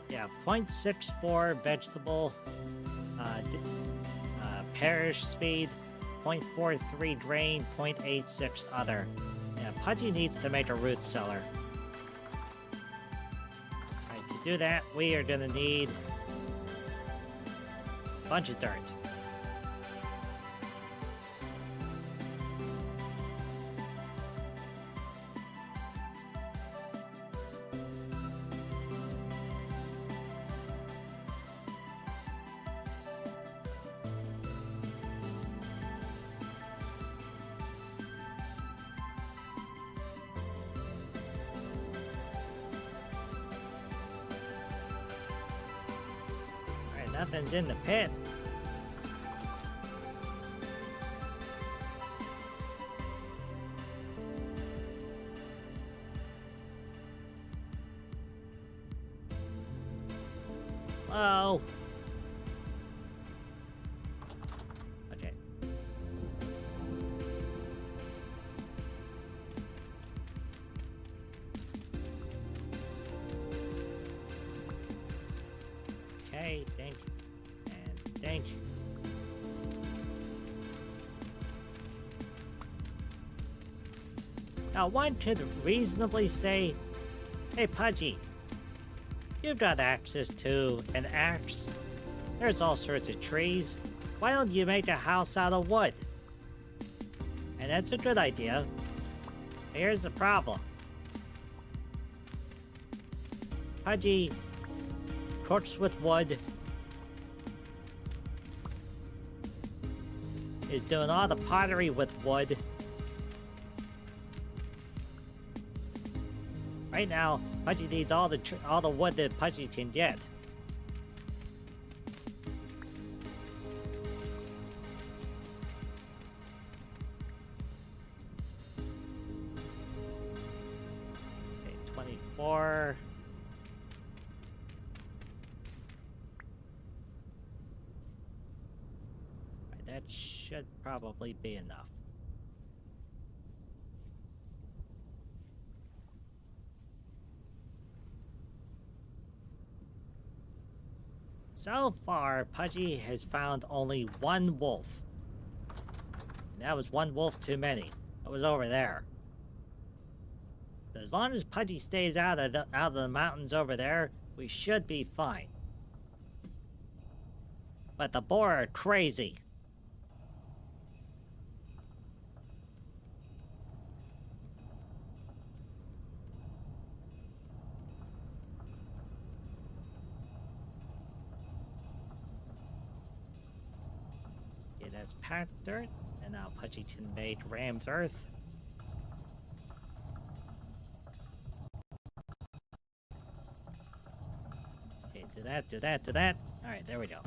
Yeah, 0.64 vegetable, perish speed, 0.43 drain, 0.86 other. Yeah, Pudgy needs to make a root cellar. Alright, to do that, we are gonna need a bunch of dirt. Nothing's in the pit. Hello? Okay. Okay, thank you. Thank you. Now, one could reasonably say, hey, Pudgy, you've got access to an axe. There's all sorts of trees. Why don't you make a house out of wood? And that's a good idea. Here's the problem. Pudgy cooks with wood. Is doing all the pottery with wood. Right now, Pudgy needs all the wood that Pudgy can get. Okay, 24. That should probably be enough. So far, Pudgy has found only one wolf. And that was one wolf too many. It was over there. As long as Pudgy stays out of the mountains over there, we should be fine. But the boar are crazy. Okay, that's packed dirt, and now Pudgy can make rammed earth. Okay, do that, do that, do that. Alright, there we go.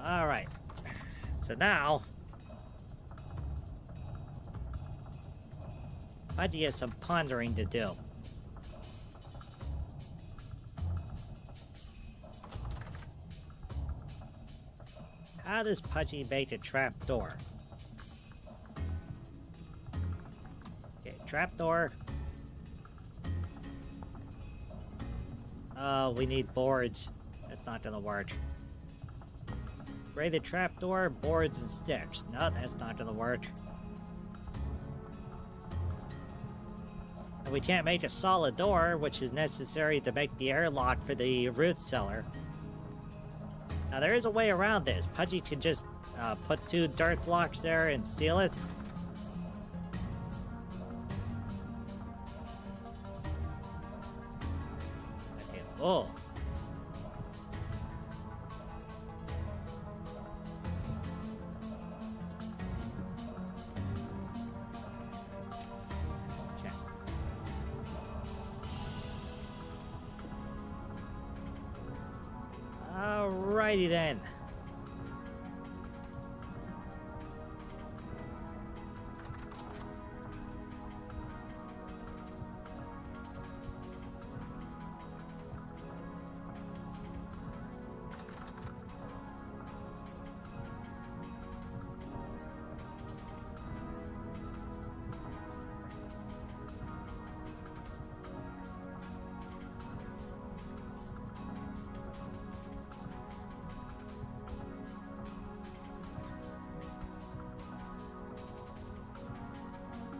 Alright. So now... Pudgy has some pondering to do. How does Pudgy make a trapdoor? Okay, trapdoor. Oh, we need boards. That's not gonna work. Braided trapdoor, boards, and sticks. No, that's not gonna work. And we can't make a solid door, which is necessary to make the airlock for the root cellar. Now, there is a way around this. Pudgy can just put 2 dirt blocks there and seal it. Okay. Oh. Okay. Alrighty then.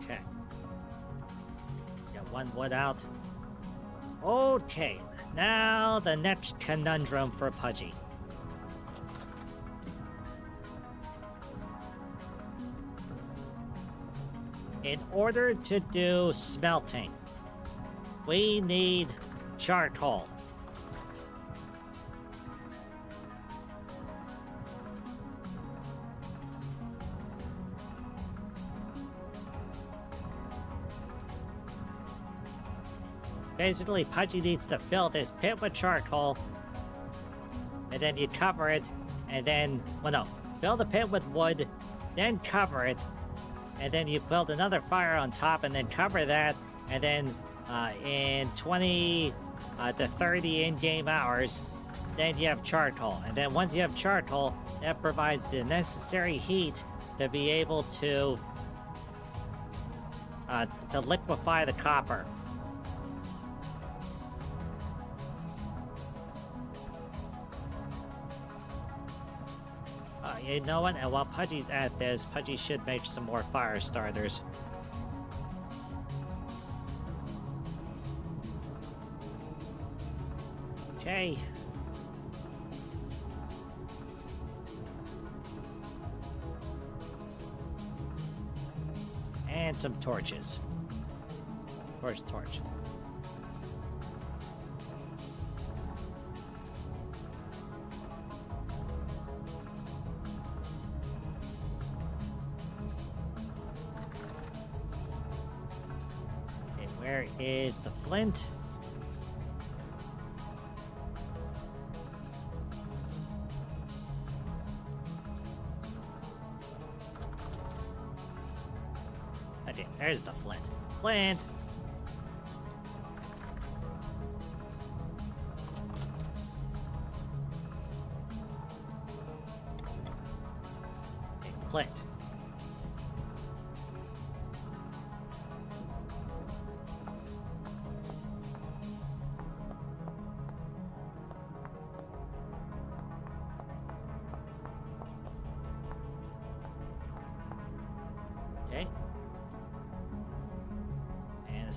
Okay. Got 1 wood out. Okay, now the next conundrum for Pudgy. In order to do smelting, we need charcoal. Basically, Pudgy needs to fill this pit with charcoal, and then you cover it, and then, well, no, fill the pit with wood, then cover it, and then you build another fire on top, and then cover that, and then in 20 to 30 in-game hours, then you have charcoal. And then once you have charcoal, that provides the necessary heat to be able to liquefy the copper. You know what? And while Pudgy's at this, Pudgy should make some more fire starters. Okay. And some torches. Where's torch? Where is the flint? Okay, there's the flint. Flint! Okay, flint.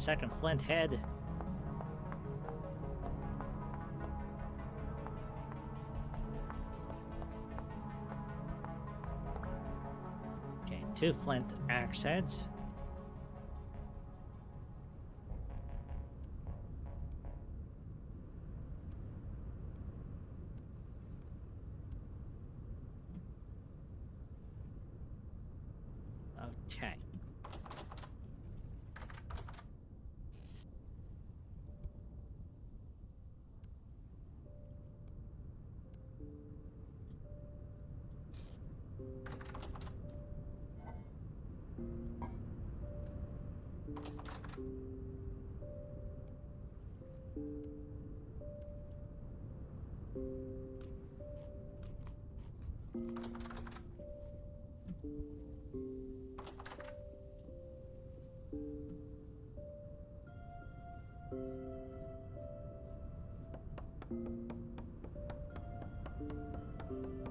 second flint head. Okay, 2 flint axe heads. Okay.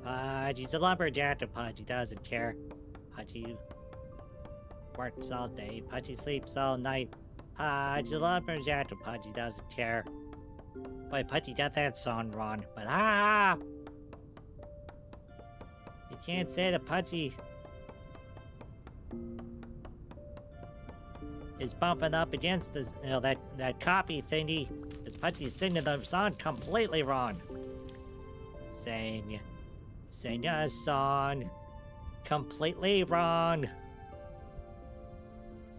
Pudgy's a lumberjack, and Pudgy doesn't care. Pudgy works all day, Pudgy sleeps all night. Pudgy's a lumberjack, and Pudgy doesn't care. Wait, Pudgy got that song wrong, but you can't say that Pudgy is bumping up against this, that copy thingy, because Pudgy's singing the song completely wrong. Sing a song completely wrong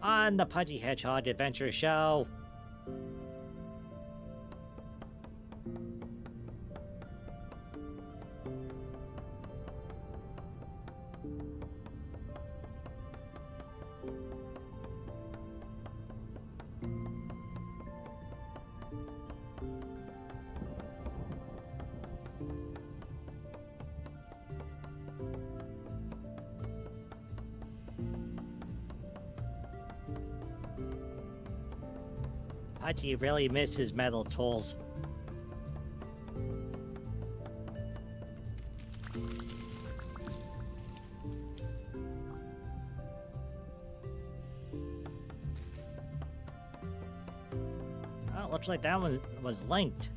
on the Pudgy Hedgehog Adventure Show. Pudgy really misses metal tools. Oh, it looks like that one was linked.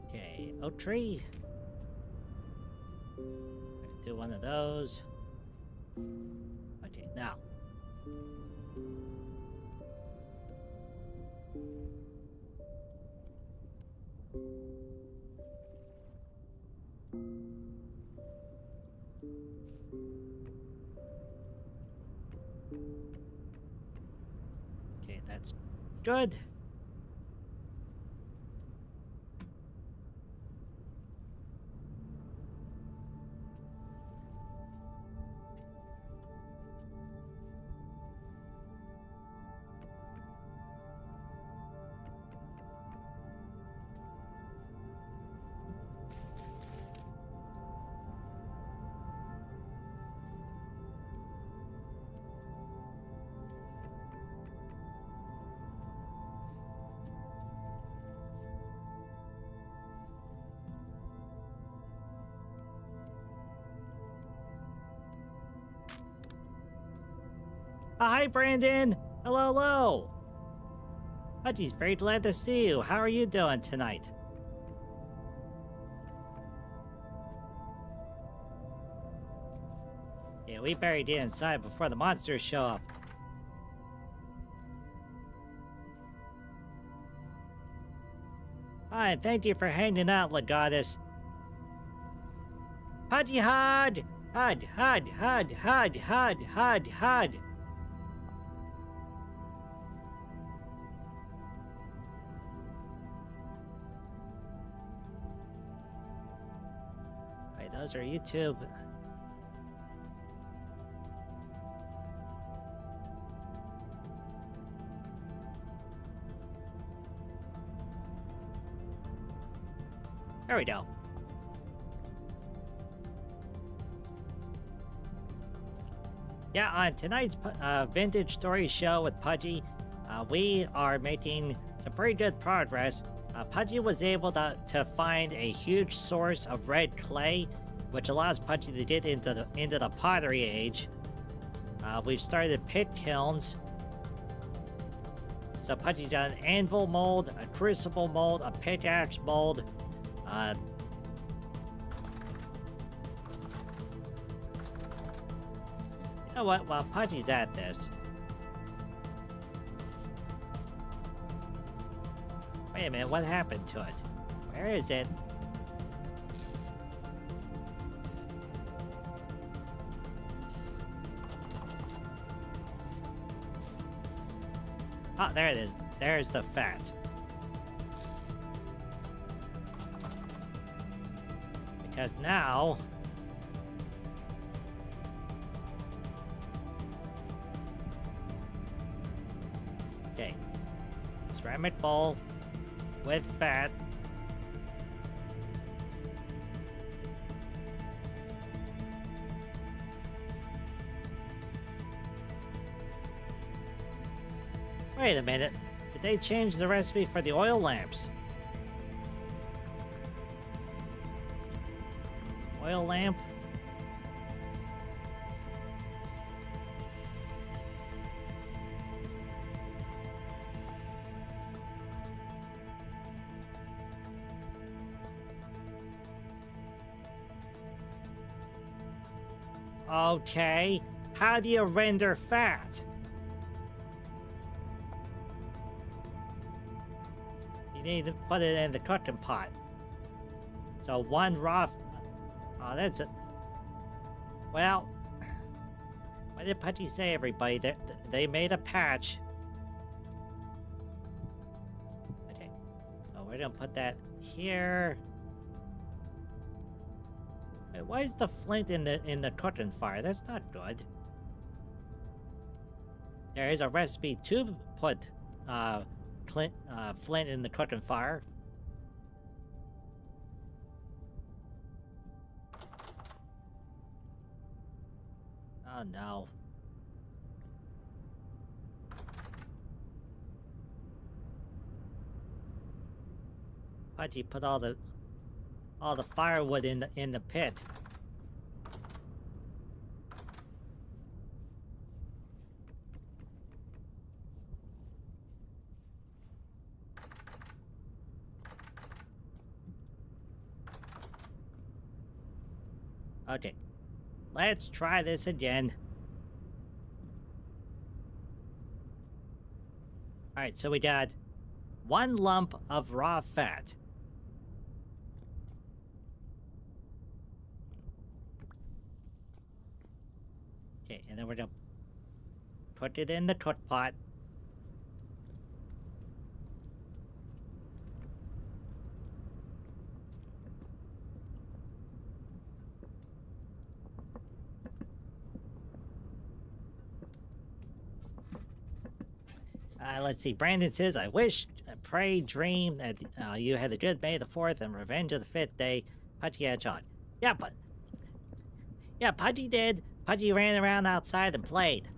Okay, oak tree. Do one of those. Okay, now. Okay, that's good. Hi, Brandon! Hello, hello! Pudgy's very glad to see you. How are you doing tonight? Yeah, we buried you inside before the monsters show up. Hi, and thank you for hanging out, Legatus. Pudgy Hud! Hud, Hud, Hud, Hud, Hud, Hud, Hud! Wait, those are YouTube. There we go. Yeah, on tonight's Vintage Story show with Pudgy, we are making some pretty good progress. Pudgy was able to find a huge source of red clay, which allows Pudgy to get into the pottery age. We've started pit kilns. So Pudgy's got an anvil mold, a crucible mold, a pickaxe mold. You know what? While Pudgy's at this... Wait a minute, what happened to it? Where is it? Oh, there it is. There's the fat. Because now... Okay. Ceramic bowl with fat. Wait a minute. Did they change the recipe for the oil lamps? Oil lamp? Okay. How do you render fat? You need to put it in the cooking pot. So one raw... Oh, that's it. Well... What did Pudgy say, everybody? They made a patch. Okay. So we're gonna put that here. Wait, why is the flint in the cooking fire? That's not good. There is a recipe to put flint in the cooking fire. Oh no. Pudgy put all the firewood in the pit. Okay. Let's try this again. Alright, so we got one lump of raw fat. Okay, and then we're gonna put it in the cook pot. Let's see. Brandon says, I wish, pray, dream that you had a good May the 4th and revenge of the 5th day. Pudgy Hedgehog. Yeah, but... Yeah, Pudgy did. Pudgy ran around outside and played.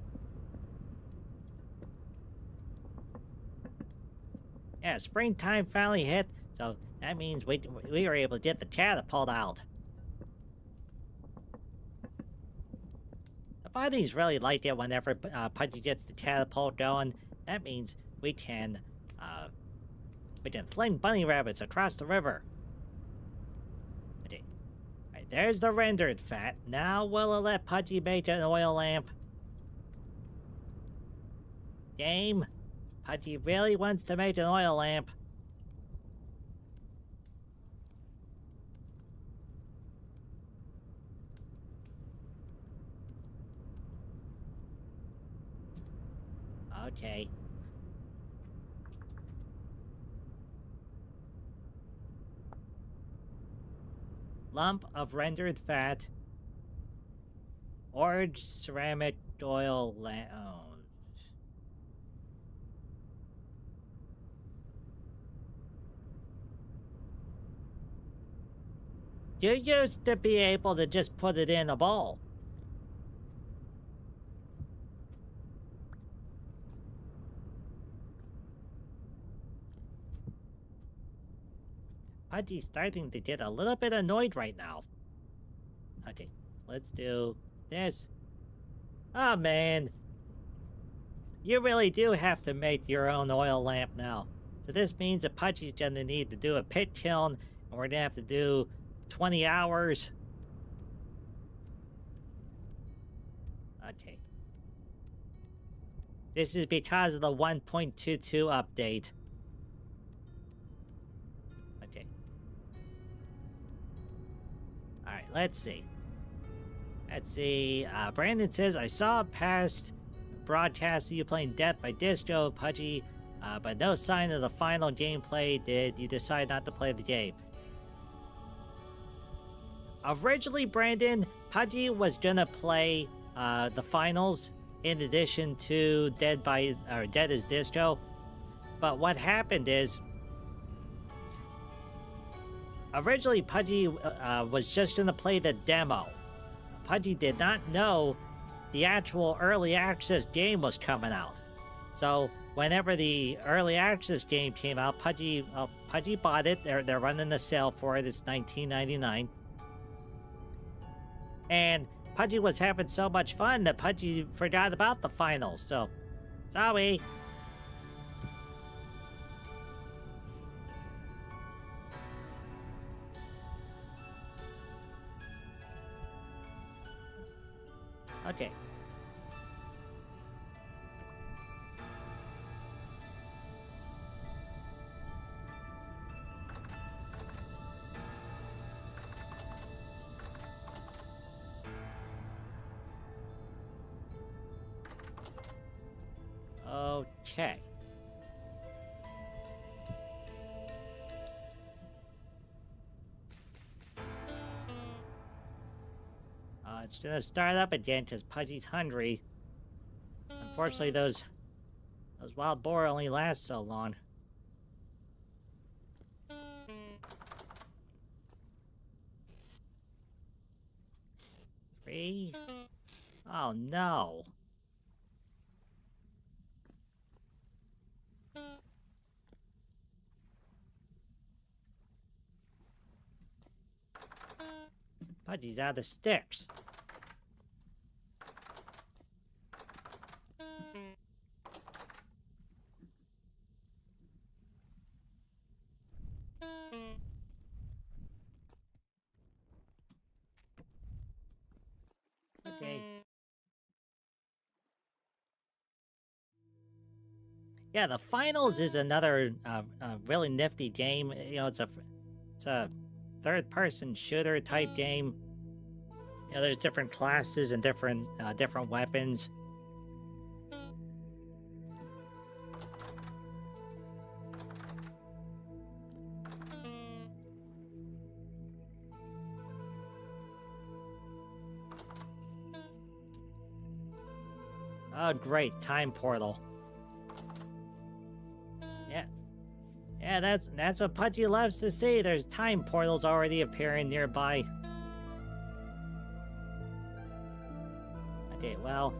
Yeah, springtime finally hit, so that means we were able to get the catapult out. The bunnies really like it whenever Pudgy gets the catapult going. That means we can fling bunny rabbits across the river. Okay. Alright, there's the rendered fat. Now we'll let Pudgy make an oil lamp. Game. Pudgy really wants to make an oil lamp. Okay. Lump of rendered fat. Orange ceramic oil lamp. Oh. You used to be able to just put it in a bowl. Pudgy's starting to get a little bit annoyed right now. Okay, let's do this. Oh, man. You really do have to make your own oil lamp now. So this means that Pudgy's gonna need to do a pit kiln, and we're gonna have to do 20 hours. Okay. This is because of the 1.22 update. Okay. Alright, let's see. Let's see. Brandon says, I saw past broadcast of you playing Death by Disco, Pudgy, but no sign of the final gameplay. Did you decide not to play the game? Originally, Brandon, Pudgy was gonna play the finals in addition to Dead as Disco. But what happened is, originally Pudgy was just gonna play the demo. Pudgy did not know the actual early access game was coming out. So whenever the early access game came out, Pudgy bought it. They're running a sale for it. It's $19.99. And Pudgy was having so much fun that Pudgy forgot about the finals. So, sorry. Okay. Okay. It's gonna start up again because Pudgy's hungry. Unfortunately, those wild boar only last so long. Three. Oh no. Pudgy's out of sticks. Okay. Yeah, the finals is another really nifty game. You know, it's a third-person shooter type game. You know, there's different classes and different weapons. Oh, great, time portal. Yeah, that's what Pudgy loves to see. There's time portals already appearing nearby. Okay, well.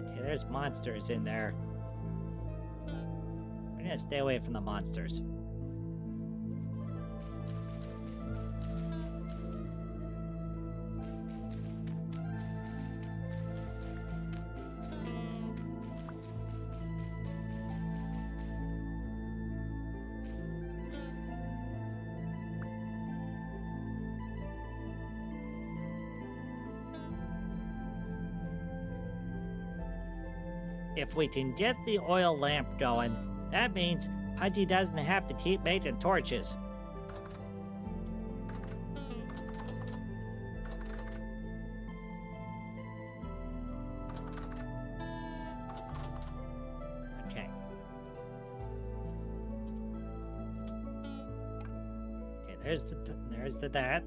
Okay, there's monsters in there. We're gonna stay away from the monsters. If we can get the oil lamp going, that means Pudgy doesn't have to keep making torches. Okay. Okay, there's the that.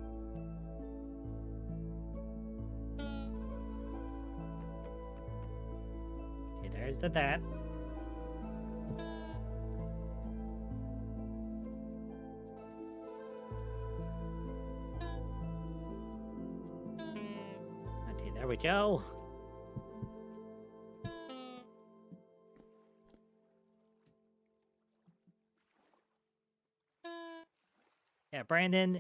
than that. Okay, there we go. Yeah, Brandon,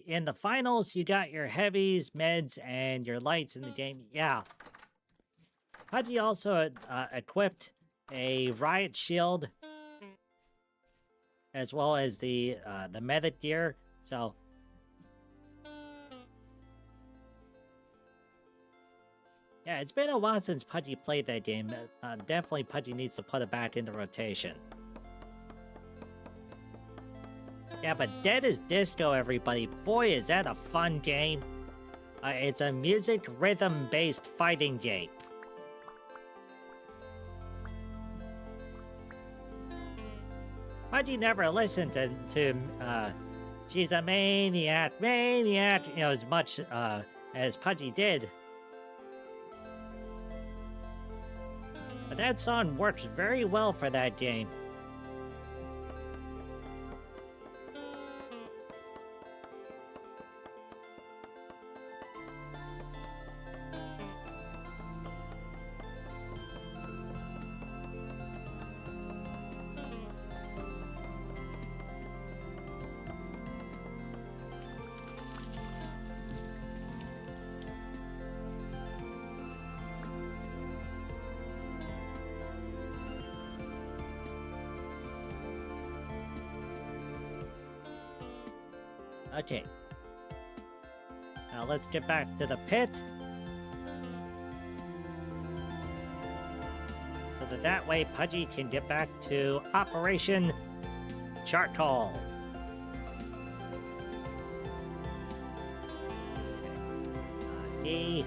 in the finals, you got your heavies, meds, and your lights in the game. Yeah. Pudgy also equipped a riot shield, as well as the medic gear. So, yeah, it's been a while since Pudgy played that game. Definitely, Pudgy needs to put it back into rotation. Yeah, but Dead is Disco, everybody. Boy, is that a fun game. It's a music rhythm-based fighting game. Pudgy never listened to She's a Maniac, Maniac, you know, as much as Pudgy did. But that song works very well for that game. Okay. Now let's get back to the pit. So that way Pudgy can get back to Operation Charcoal. D.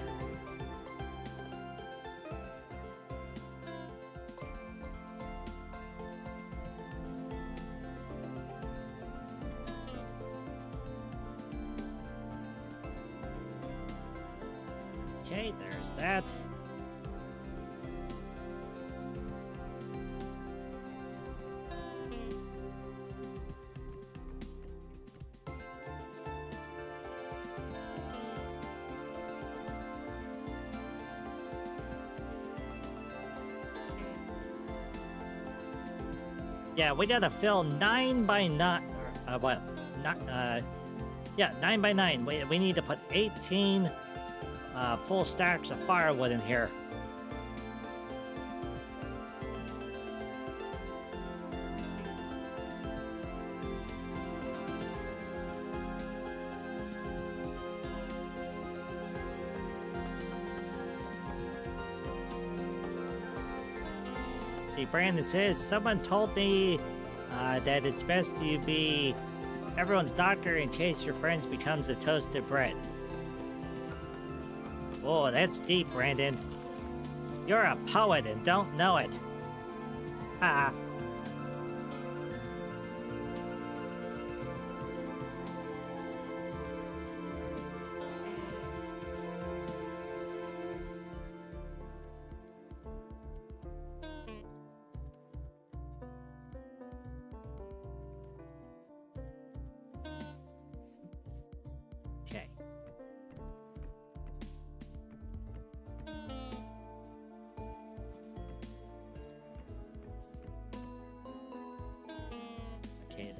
Okay, there's that. Yeah, we gotta fill 9 by 9. What? Not, yeah, 9 by 9. We need to put 18 full stacks of firewood in here. See, Brandon says, someone told me that it's best to be everyone's doctor in case your friends becomes the toasted bread. Oh, that's deep, Brandon. You're a poet and don't know it. Ha. Okay. Okay.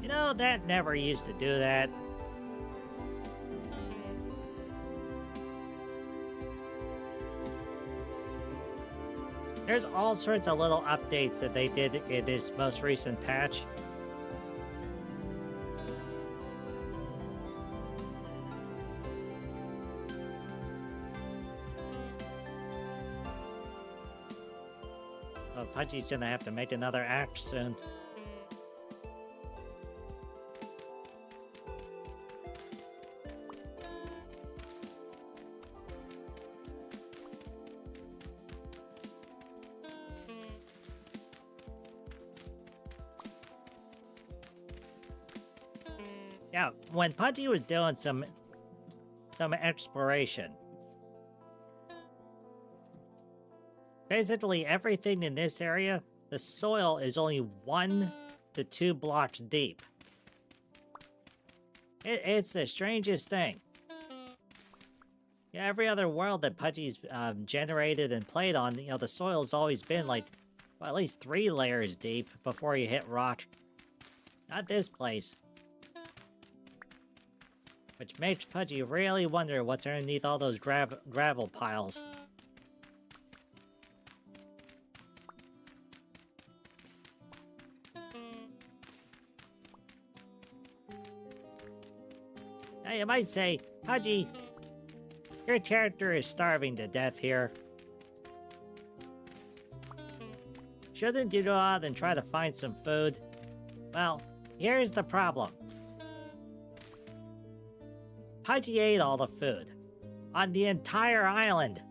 You know, that never used to do that. There's all sorts of little updates that they did in this most recent patch. Oh, Pudgy's gonna have to make another act soon. Yeah, when Pudgy was doing some exploration, basically everything in this area, the soil is only 1 to 2 blocks deep. It's the strangest thing. Yeah, every other world that Pudgy's generated and played on, the soil's always been like, well, at least 3 layers deep before you hit rock. Not this place. Which makes Pudgy really wonder what's underneath all those gravel piles. Now you might say, Pudgy, your character is starving to death here. Shouldn't you go out and try to find some food? Well, here's the problem. Pudgy ate all the food. On the entire island.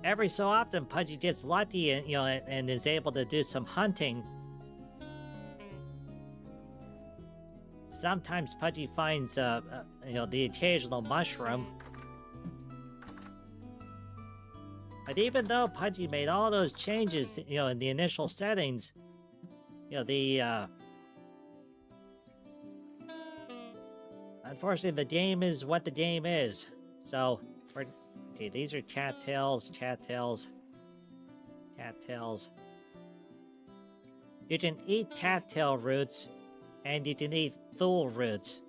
Every so often, Pudgy gets lucky and, and is able to do some hunting. Sometimes Pudgy finds, the occasional mushroom. But even though Pudgy made all those changes, in the initial settings, unfortunately, the game is what the game is. So, okay, these are cattails. You can eat cattail roots, and you can eat thule roots.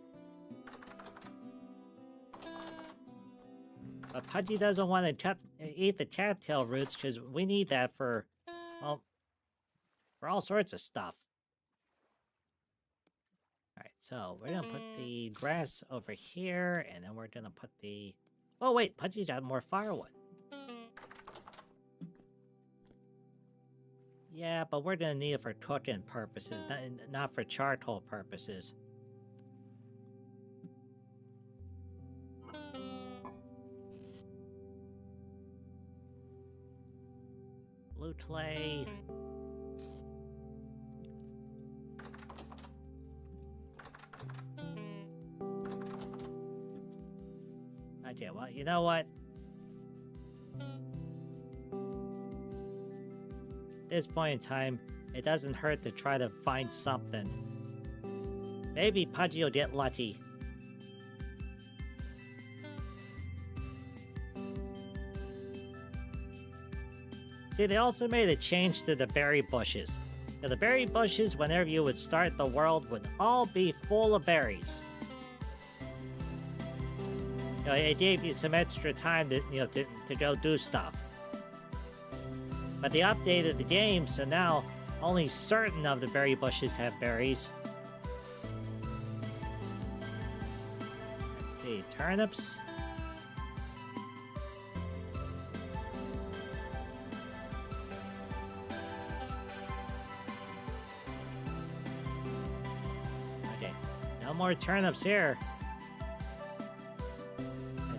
But Pudgy doesn't want to eat the cattail roots because we need that for all sorts of stuff. Alright, so we're gonna put the grass over here, and then we're gonna put the... Oh wait, Pudgy's got more firewood. Yeah, but we're gonna need it for cooking purposes, not for charcoal purposes. Blue clay. Okay, well, you know what? At this point in time, it doesn't hurt to try to find something. Maybe Pudgy will get lucky. See, they also made a change to the berry bushes. Now, the berry bushes, whenever you would start the world, would all be full of berries. It gave you some extra time to, to go do stuff. But they updated the game, so now only certain of the berry bushes have berries. Let's see, turnips. Okay, no more turnips here.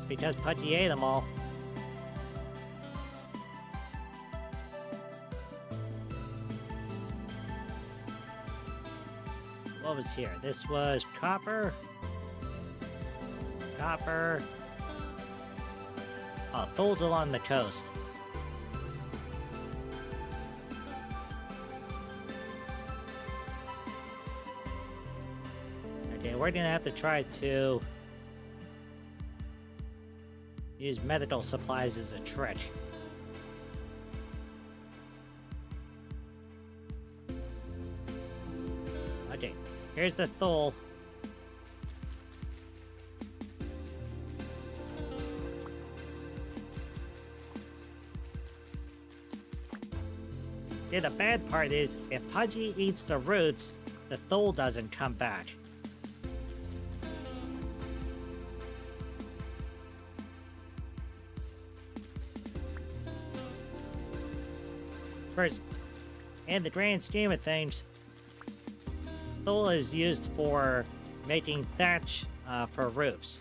Because Pudgy ate them all. What was here? This was copper. Copper. Oh, fools along the coast. Okay, we're gonna have to try to use medical supplies as a trick. Okay, here's the thule. Yeah, the bad part is, if Pudgy eats the roots, the thule doesn't come back. First, in the grand scheme of things, thule is used for making thatch for roofs.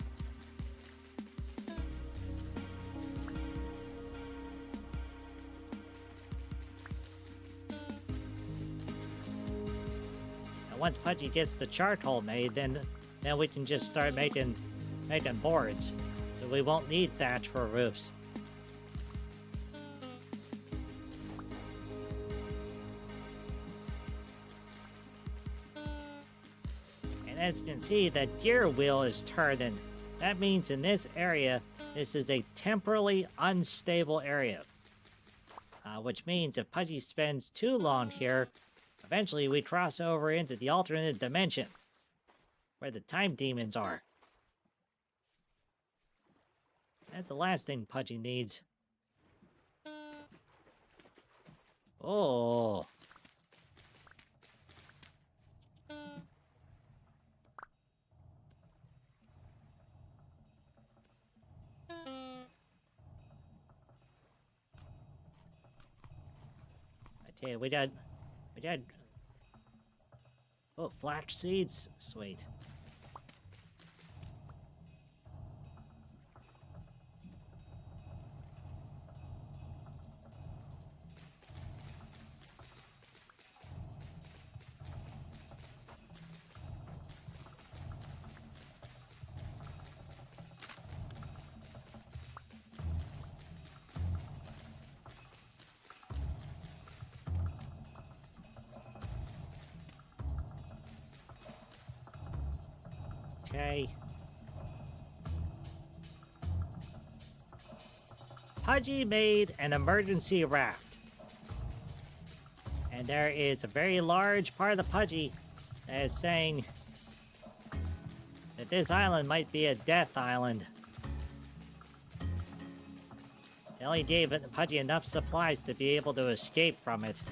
Once Pudgy gets the charcoal made, then we can just start making boards. So we won't need thatch for roofs. And as you can see, the gear wheel is turning. That means in this area, this is a temporally unstable area. Which means if Pudgy spends too long here, eventually we cross over into the alternate dimension, where the time demons are. That's the last thing Pudgy needs. Oh. Okay, we got... Oh, flax seeds? Sweet. Okay. Pudgy made an emergency raft. And there is a very large part of the Pudgy that is saying that this island might be a death island. They only gave Pudgy enough supplies to be able to escape from it.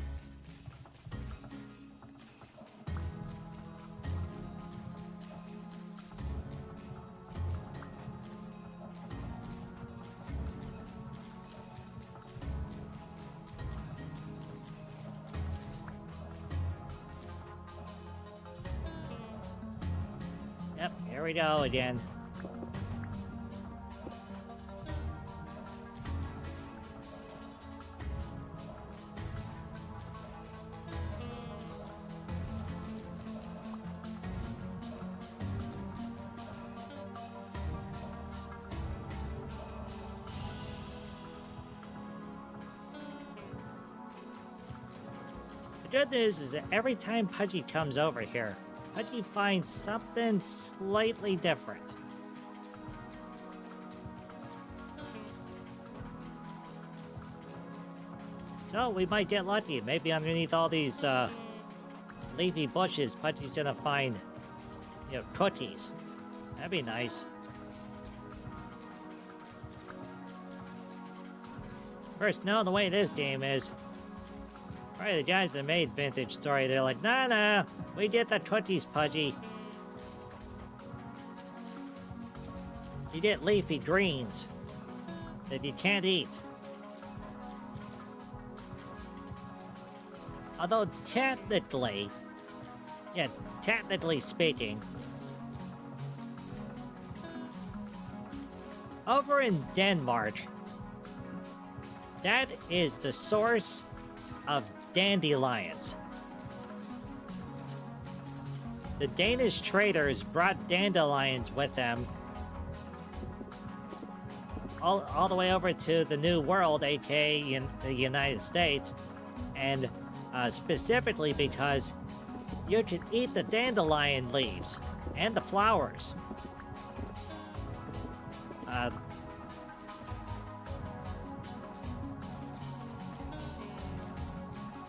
Yep, here we go again. The good news is that every time Pudgy comes over here, Pudgy finds something slightly different. So we might get lucky. Maybe underneath all these leafy bushes, Pudgy's gonna find, cookies. That'd be nice. First, the way this game is, probably the guys that made Vintage Story, they're like, nah, we get the cookies, Pudgy. You get leafy greens that you can't eat. Although technically speaking, over in Denmark, that is the source of dandelions. The Danish traders brought dandelions with them all the way over to the New World, aka in the United States, and specifically because you could eat the dandelion leaves and the flowers.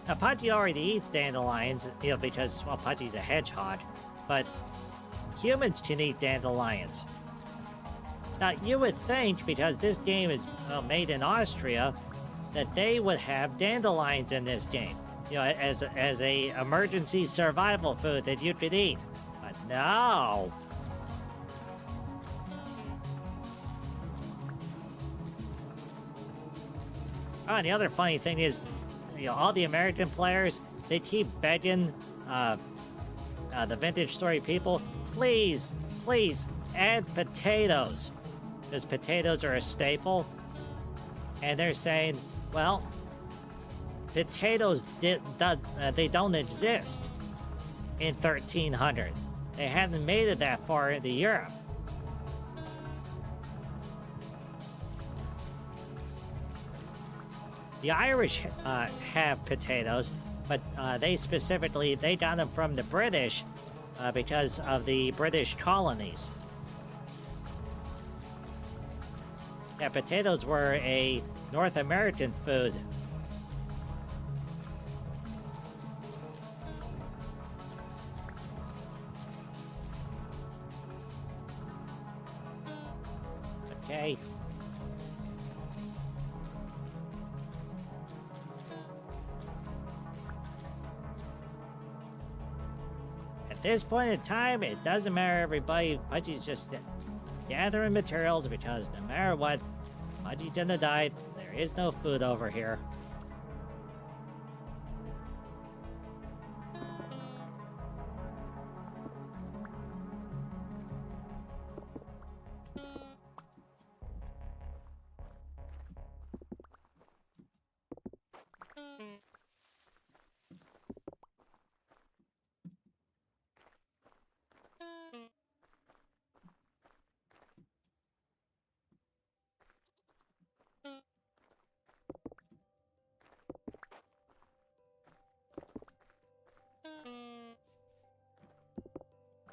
Now, Pudgy already eats dandelions, because, well, Pudgy's a hedgehog, but humans can eat dandelions. Now, you would think, because this game is made in Austria, that they would have dandelions in this game, as a emergency survival food that you could eat. But no! Oh, and the other funny thing is, all the American players, they keep begging the Vintage Story people, please add potatoes, because potatoes are a staple. And they're saying, well, potatoes they don't exist. in 1300. They hadn't made it that far into Europe. The Irish have potatoes, but they got them from the British because of the British colonies. Yeah, potatoes were a North American food. Okay. At this point in time, it doesn't matter, everybody. Pudgy's just gathering materials because no matter what, Pudgy's gonna die. There is no food over here.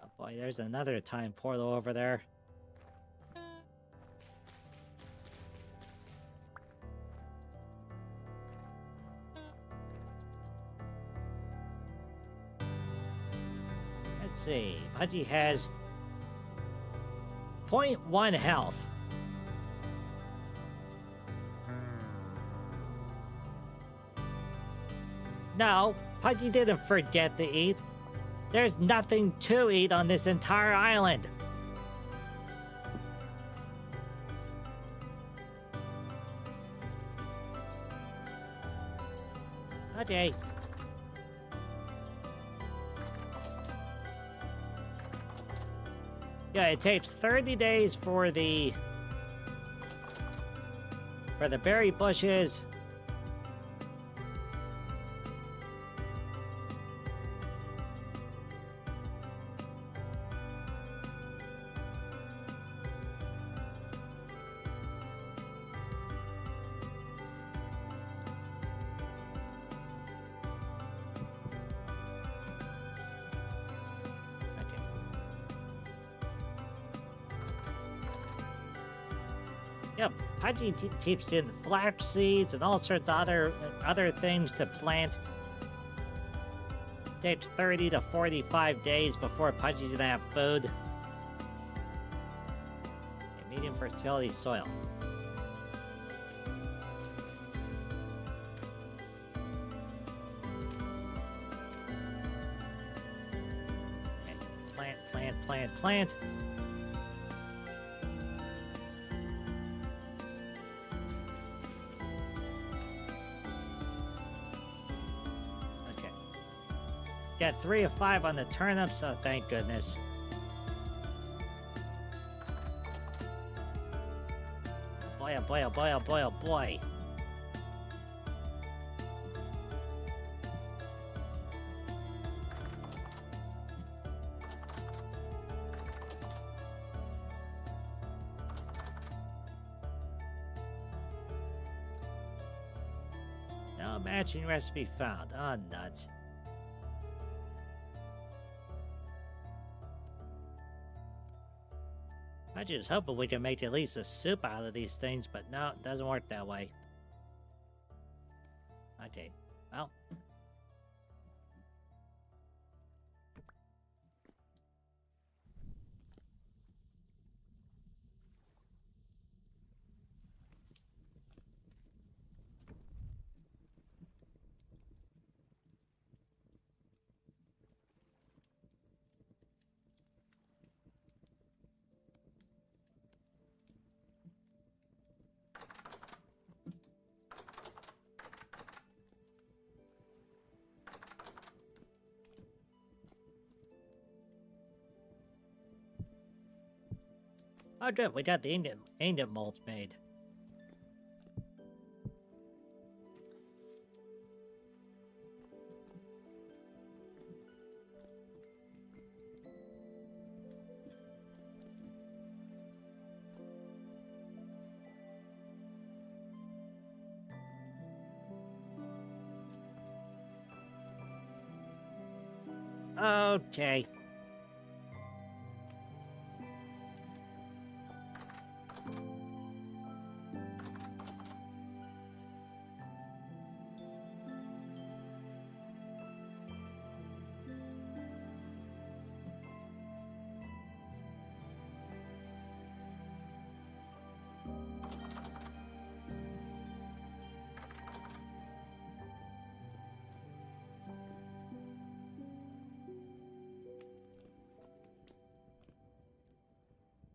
Oh boy, there's another time portal over there. Let's see. Pudgy has 0.1 health. No, Pudgy didn't forget to eat. There's nothing to eat on this entire island. Okay. Yeah, it takes 30 days for the berry bushes. Yep, Pudgy keeps getting flax seeds and all sorts of other things to plant. Takes 30 to 45 days before Pudgy's gonna have food. A medium fertility soil. Okay. Plant. Got 3 of 5 on the turnips, oh thank goodness. Boy, oh boy, oh boy, oh boy, oh boy. No matching recipe found. Oh, nuts. I just hoping we can make at least a soup out of these things, but no, it doesn't work that way. Okay, well. Oh, good. We got the ancient molds made. Okay.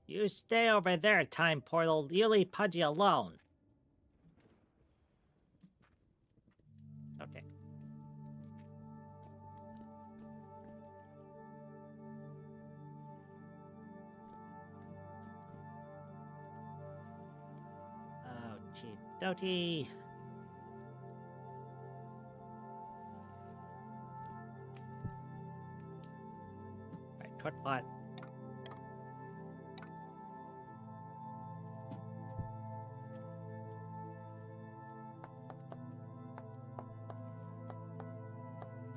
You stay over there, time portal. You leave Pudgy alone. Okay. Okie dokie. Right, Twitbot.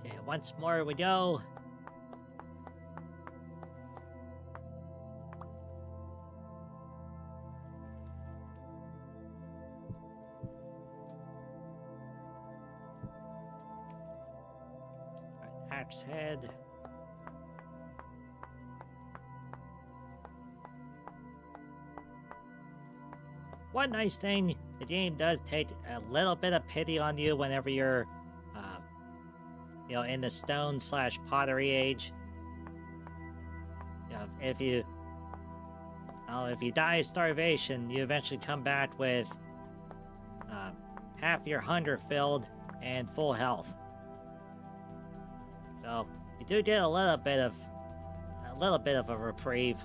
Okay, once more we go. Right, axe head. One nice thing, the game does take a little bit of pity on you whenever you're, in the stone/pottery age. If you die of starvation, you eventually come back with half your hunger filled and full health. So you do get a little bit of a reprieve.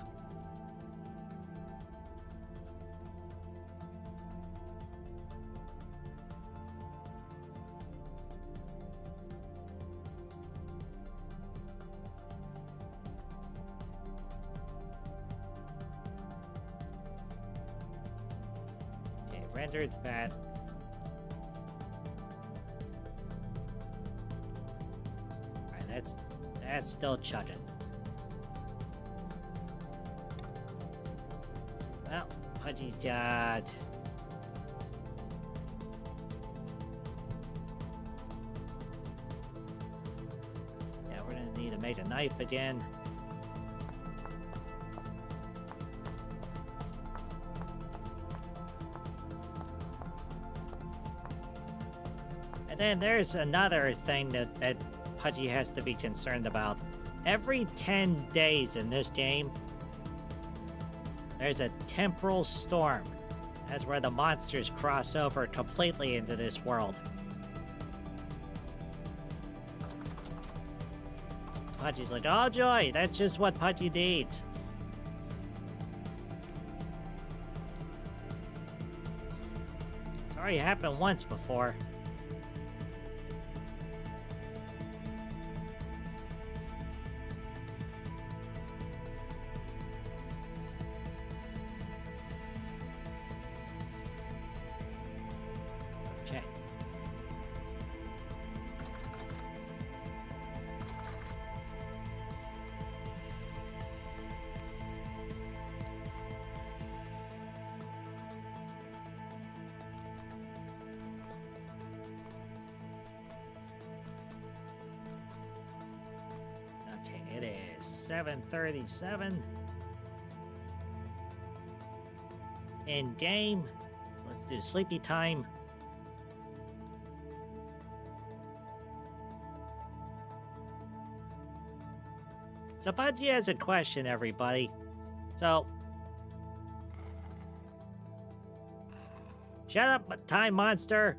Rendered fat. Alright, that's still chugging. Well, Pudgy's got... Yeah, we're gonna need to make a knife again. And then there's another thing that Pudgy has to be concerned about. Every 10 days in this game, there's a temporal storm. That's where the monsters cross over completely into this world. Pudgy's like, oh joy, that's just what Pudgy needs. It's already happened once before. It is 7:37. In game, let's do sleepy time. So Pudgy has a question, everybody. So, shut up, time monster.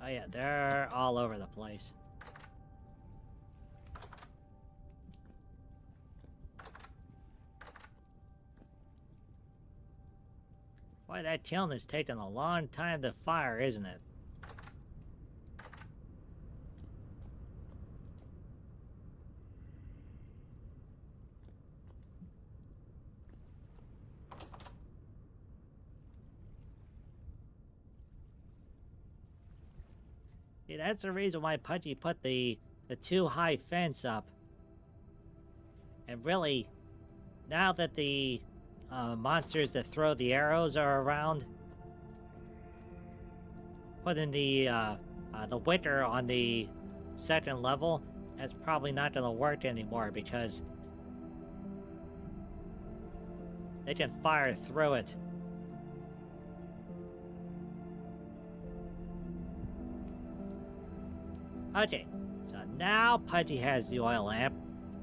Oh yeah, they're all over the place. Boy, that kiln is taking a long time to fire, isn't it? See, that's the reason why Pudgy put the too high fence up. And really, now that the monsters that throw the arrows are around, putting the winter on the second level, that's probably not going to work anymore because they can fire through it. Okay, so now Pudgy has the oil lamp.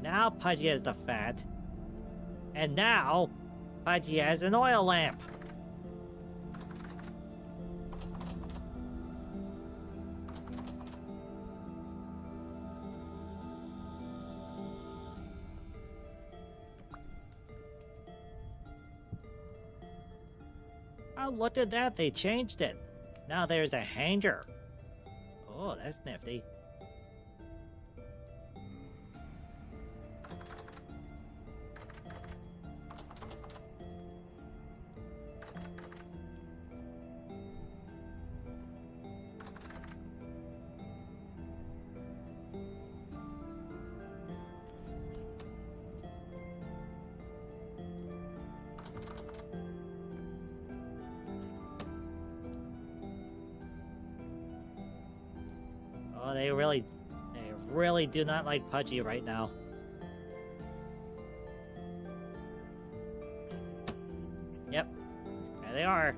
Now Pudgy has the fat. And now Pudgy has an oil lamp. Oh, look at that, they changed it. Now there's a hanger. Oh, that's nifty. Oh, they really do not like Pudgy right now. Yep, there they are.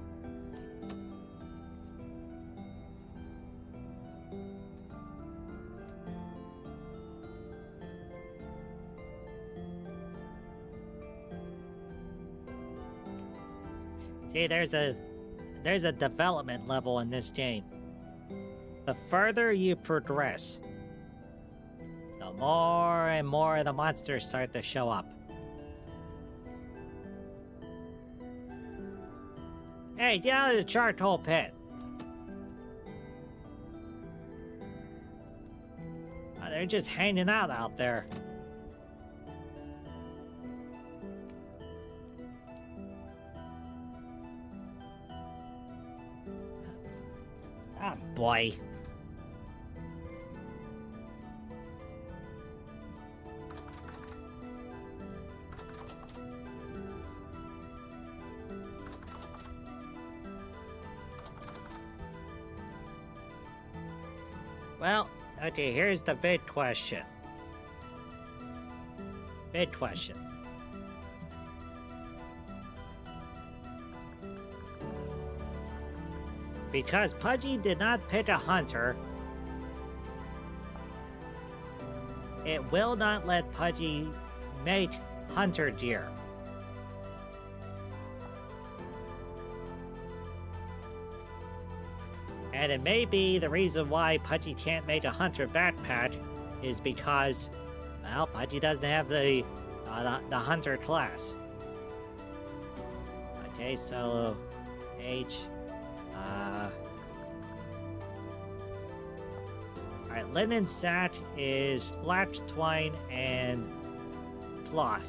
See, there's a development level in this game. The further you progress, the more and more the monsters start to show up. Hey, get out of the charcoal pit! They're just hanging out there. Ah, boy. Well, okay, here's the big question. Big question. Because Pudgy did not pick a hunter, it will not let Pudgy make hunter gear. And it may be the reason why Pudgy can't make a hunter backpack is because, well, Pudgy doesn't have the hunter class. Okay, so H. Alright, linen sack is flax twine and cloth.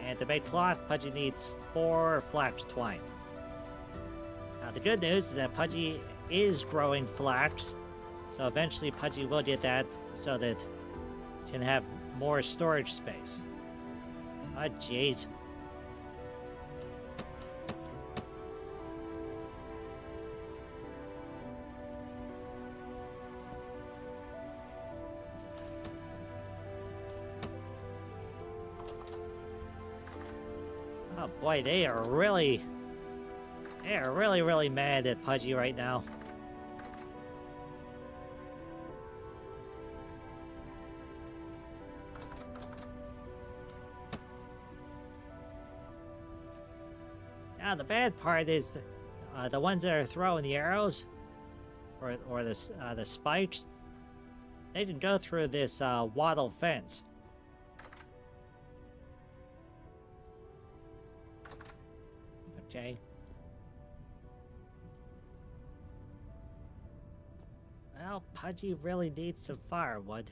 And to make cloth, Pudgy needs 4 flax twine. Now the good news is that Pudgy is growing flax, so eventually Pudgy will get that so that it can have more storage space. Oh, jeez. Oh boy, they are really mad at Pudgy right now. Now the bad part is the ones that are throwing the arrows or the spikes. They can go through this wattle fence. Okay. Well, Pudgy really needs some firewood.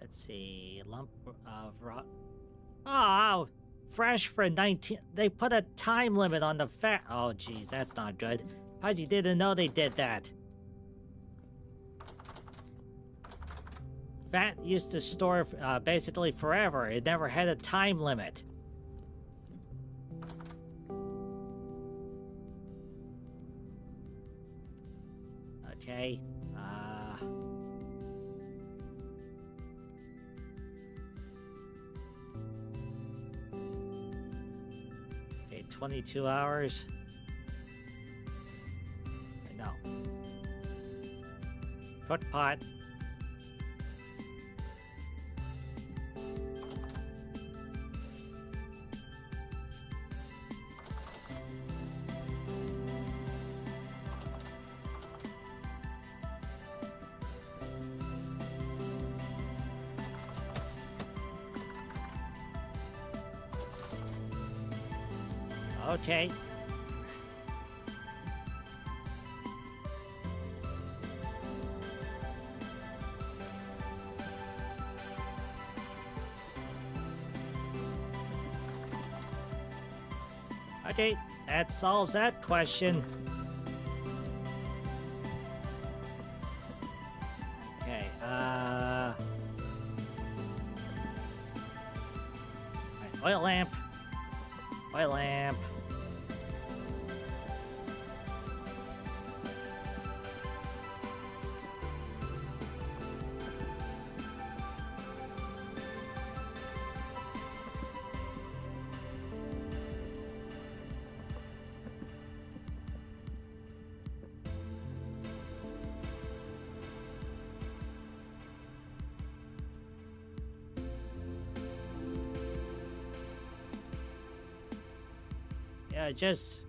Let's see. Lump of raw. Oh, fresh for 19. They put a time limit on the fat. Oh, geez, that's not good. Pudgy didn't know they did that. Fat used to store basically forever. It never had a time limit. Okay. Okay, 22 hours. No. Cook pot. Okay. Okay, that solves that question. Okay, right, oil lamp. Oil lamp. Yeah, just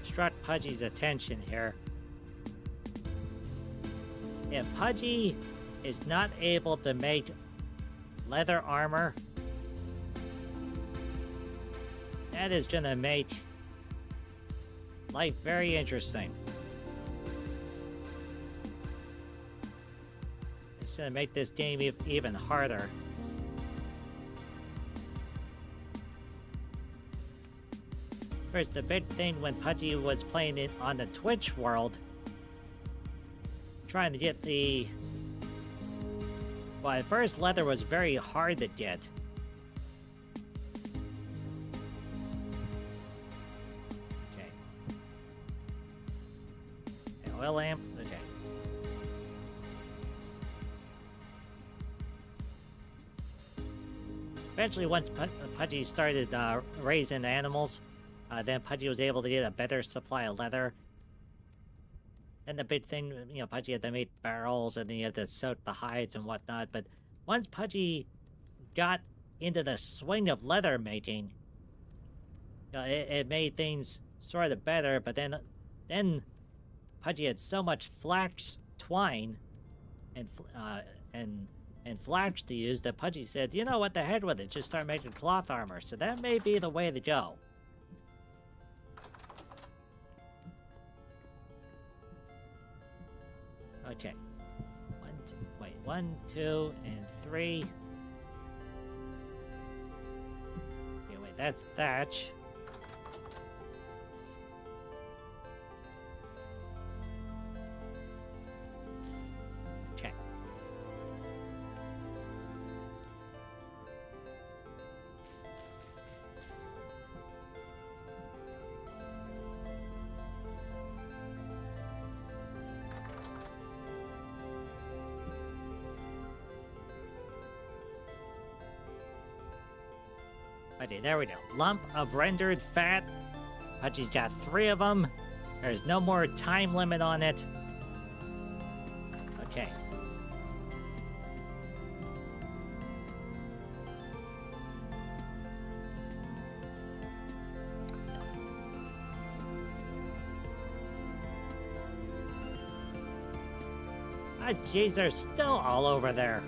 struck Pudgy's attention here. If Pudgy is not able to make leather armor, that is gonna make life very interesting. It's gonna make this game even harder. First, the big thing when Pudgy was playing it on the Twitch world, trying to get the... Well, at first, leather was very hard to get. Okay. An oil lamp? Okay. Eventually, once Pudgy started raising animals, then Pudgy was able to get a better supply of leather. And the big thing, you know, Pudgy had to make barrels and then he had to soak the hides and whatnot. But once Pudgy got into the swing of leather making, it made things sort of better. But then Pudgy had so much flax twine and flax to use that Pudgy said, you know what, the heck with it, just start making cloth armor. So that may be the way to go. Okay. 1, 2, and 3. Okay, wait, that's thatch. Okay. Okay, there we go. Lump of rendered fat. Pudgy's got 3 of them. There's no more time limit on it. Okay. Ah, jeez, they're still all over there.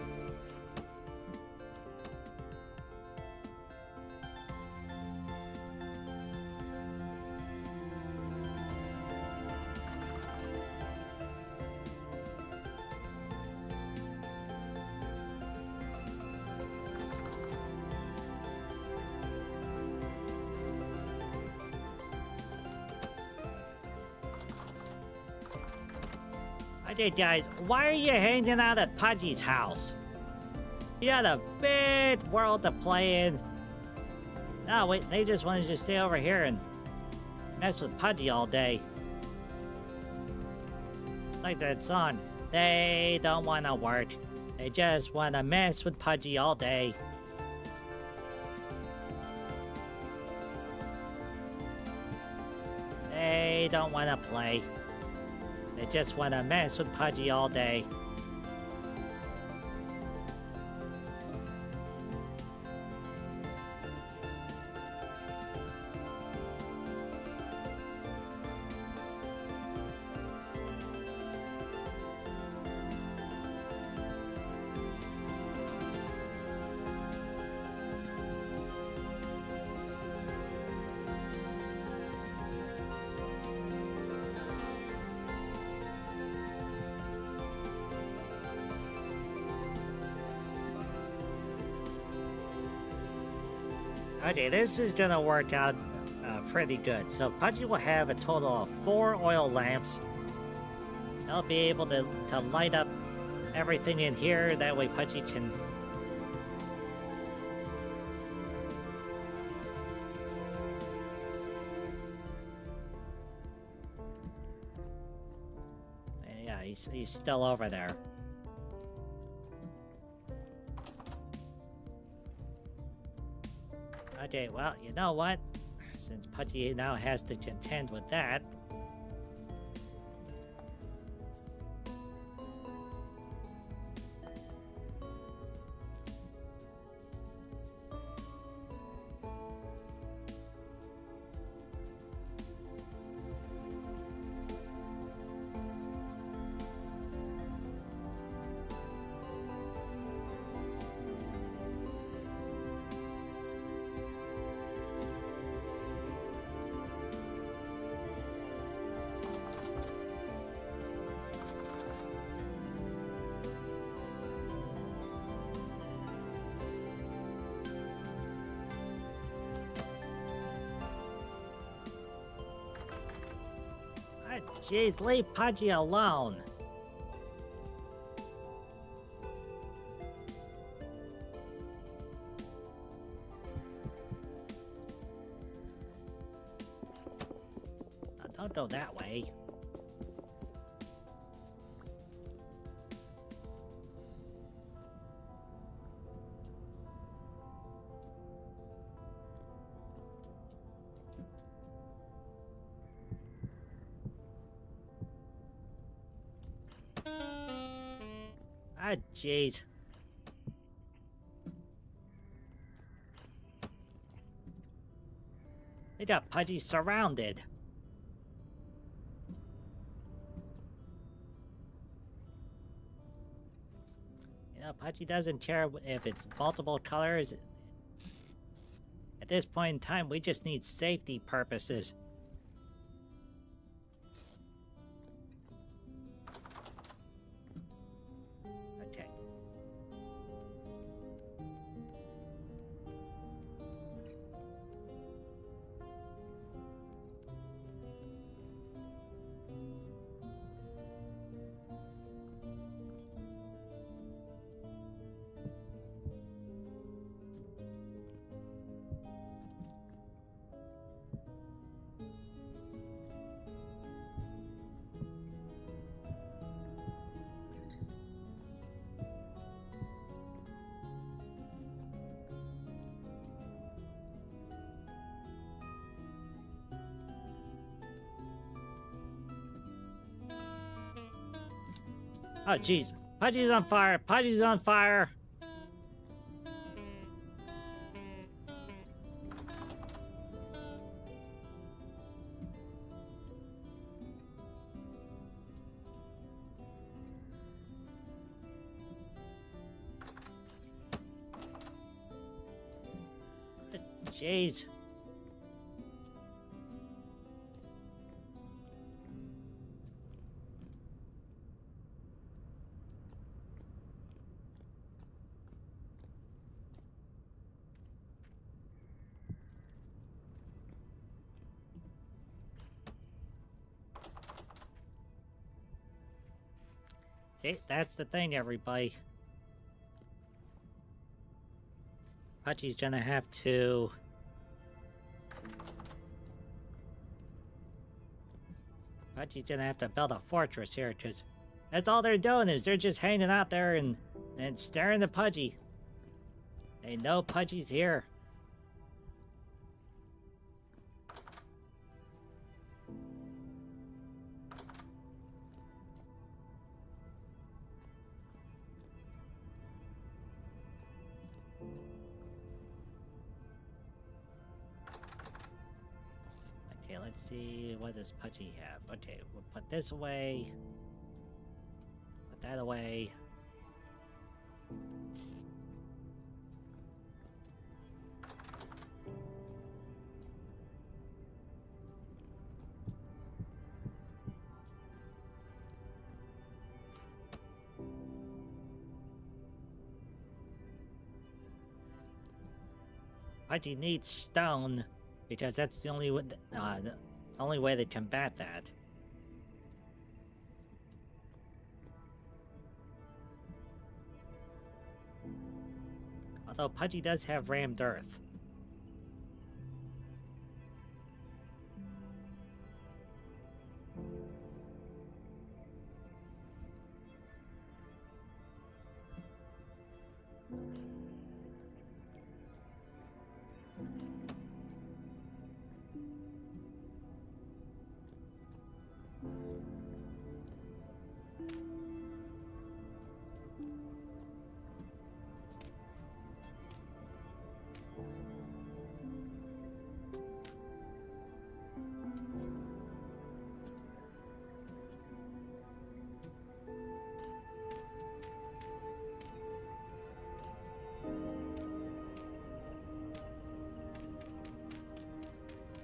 Okay, guys, why are you hanging out at Pudgy's house? You got a big world to play in. No, wait, they just wanted to stay over here and mess with Pudgy all day. It's like that song. They don't want to work. They just want to mess with Pudgy all day. They don't want to play. They just want to mess with Pudgy all day. Okay, this is gonna work out pretty good. So Pudgy will have a total of 4 oil lamps. They'll be able to light up everything in here. That way Pudgy can... Yeah, he's still over there. Okay, well, you know what? Since Pudgy now has to contend with that... Jeez, leave Pudgy alone. Don't go that way. Ah, jeez. They got Pudgy surrounded. You know, Pudgy doesn't care if it's multiple colors. At this point in time, we just need safety purposes. Okay. Oh, jeez. Pudgy's on fire. Pudgy's on fire. Jeez. See, that's the thing, everybody. Pudgy's gonna have to... Pudgy's gonna have to build a fortress here, because that's all they're doing is they're just hanging out there and staring at Pudgy. They know Pudgy's here. Okay, let's see, what does Pudgy have? Okay, we'll put this away. Put that away. Pudgy needs stone, because that's the only way to combat that. Although Pudgy does have rammed earth.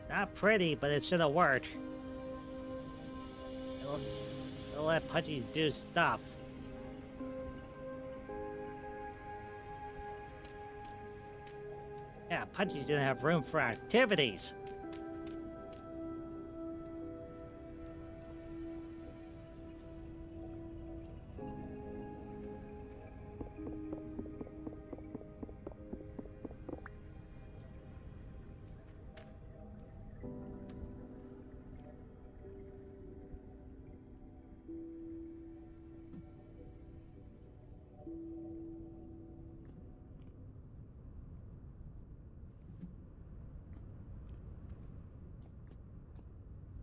Not pretty, but it should have worked. It'll let Pudgy do stuff. Yeah, Pudgy's gonna have room for activities.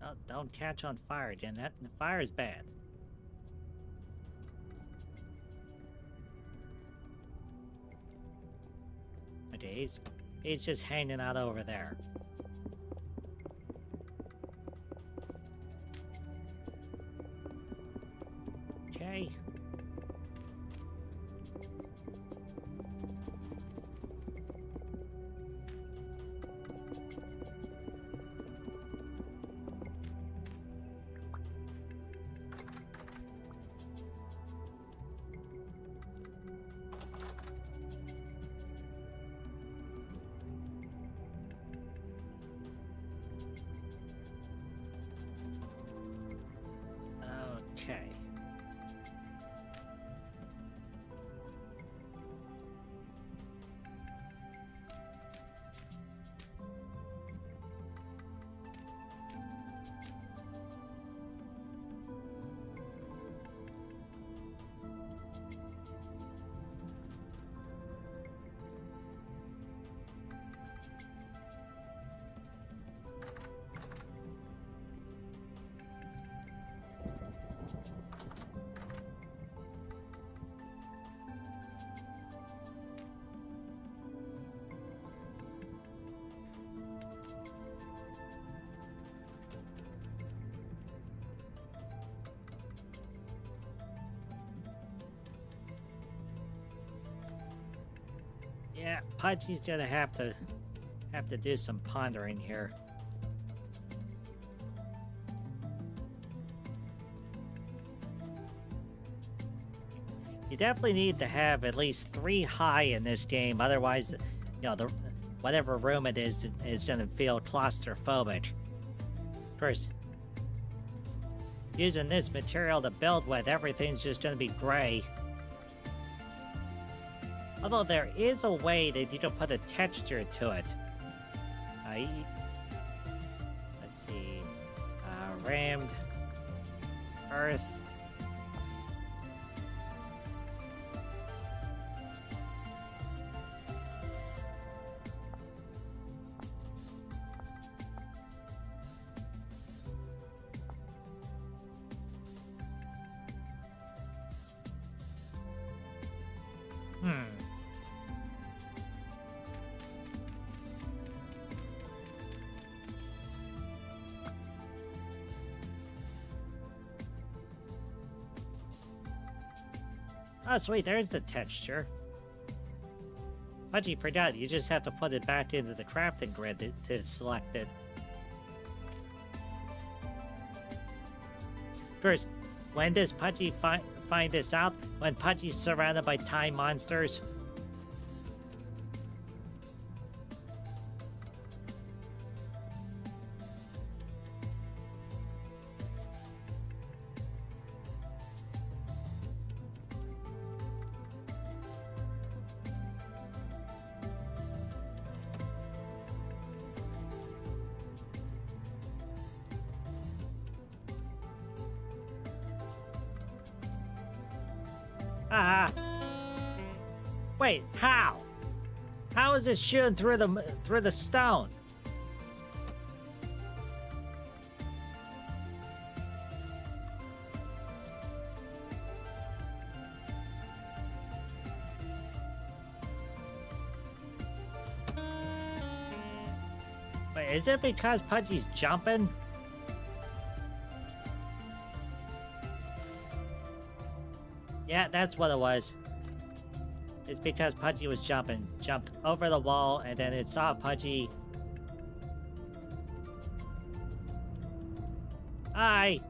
Oh, don't catch on fire again. The fire is bad. Okay, he's just hanging out over there. Okay. Okay. Yeah, Pudgy's gonna have to do some pondering here. You definitely need to have at least 3 high in this game, otherwise, you know, whatever room it is gonna feel claustrophobic. Of course, using this material to build with, everything's just gonna be gray. Although there is a way that you can put a texture to it. Let's see. Rammed earth. Oh, sweet, there's the texture. Pudgy forgot, you just have to put it back into the crafting grid to select it. First, when does Pudgy find this out? When Pudgy's surrounded by time monsters? Wait, how? How is it shooting through the stone? Wait, is it because Pudgy's jumping? Yeah, that's what it was. It's because Pudgy was jumped over the wall, and then it saw Pudgy. Hi!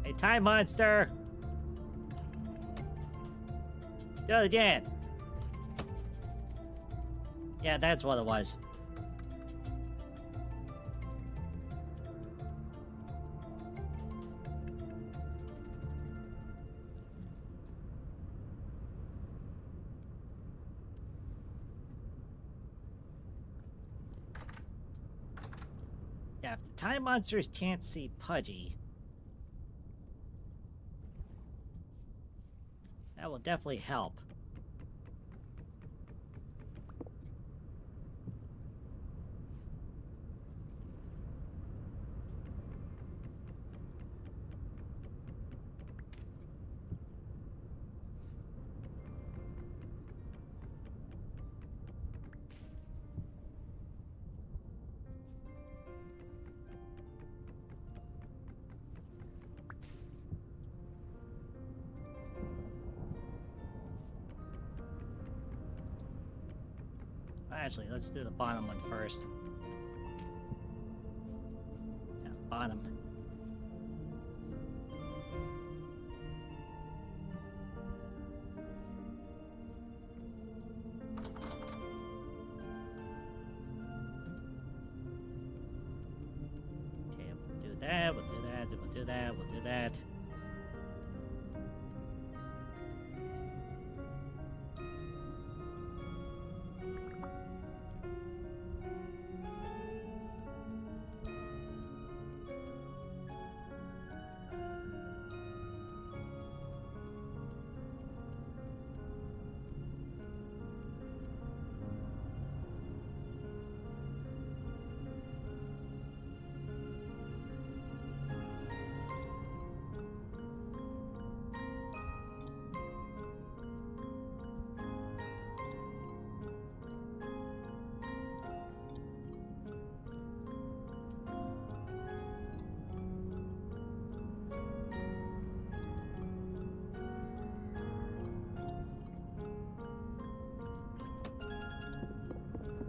Hey, time monster! Do it again! Yeah, that's what it was. Yeah, if the time monsters can't see Pudgy, that will definitely help. Actually, let's do the bottom one first. Yeah, bottom. Okay, we'll do that, we'll do that, we'll do that, we'll do that.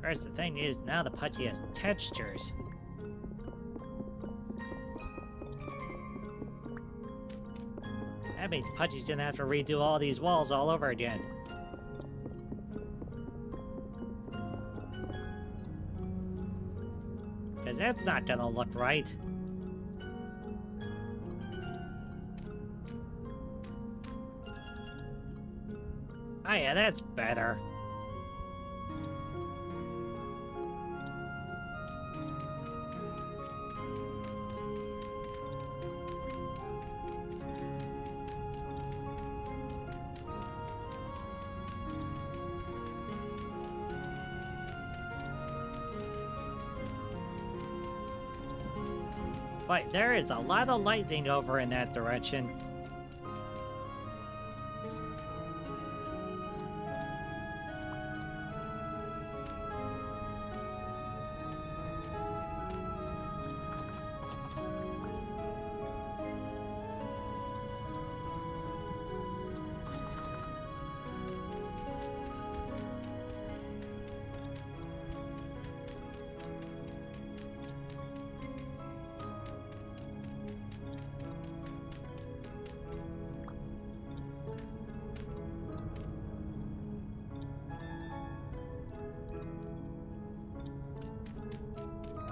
First, the thing is, now the Pudgy has textures. That means Pudgy's gonna have to redo all these walls all over again. Because that's not gonna look right. Oh yeah, that's better. But there is a lot of lightning over in that direction.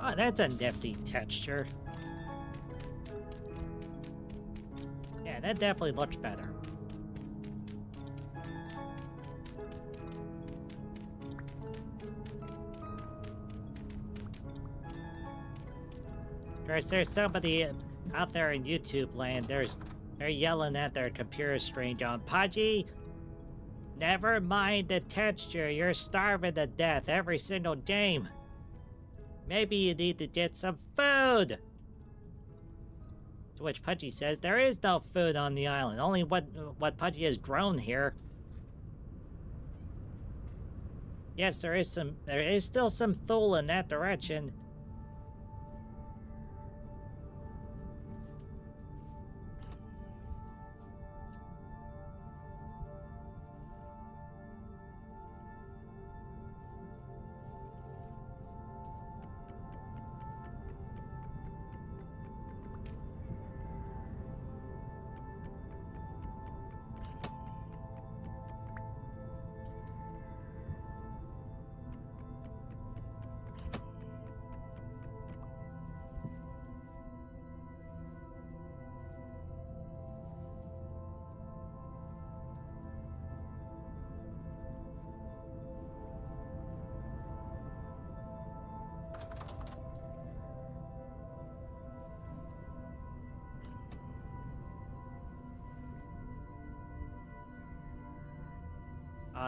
Oh, that's a nifty texture. Yeah, that definitely looks better. There's somebody out there in YouTube land. They're yelling at their computer screen, going, "Pudgy, never mind the texture. You're starving to death every single game. Maybe you need to get some food." To which Pudgy says, "There is no food on the island. Only what Pudgy has grown here." Yes, there is still some Thule in that direction.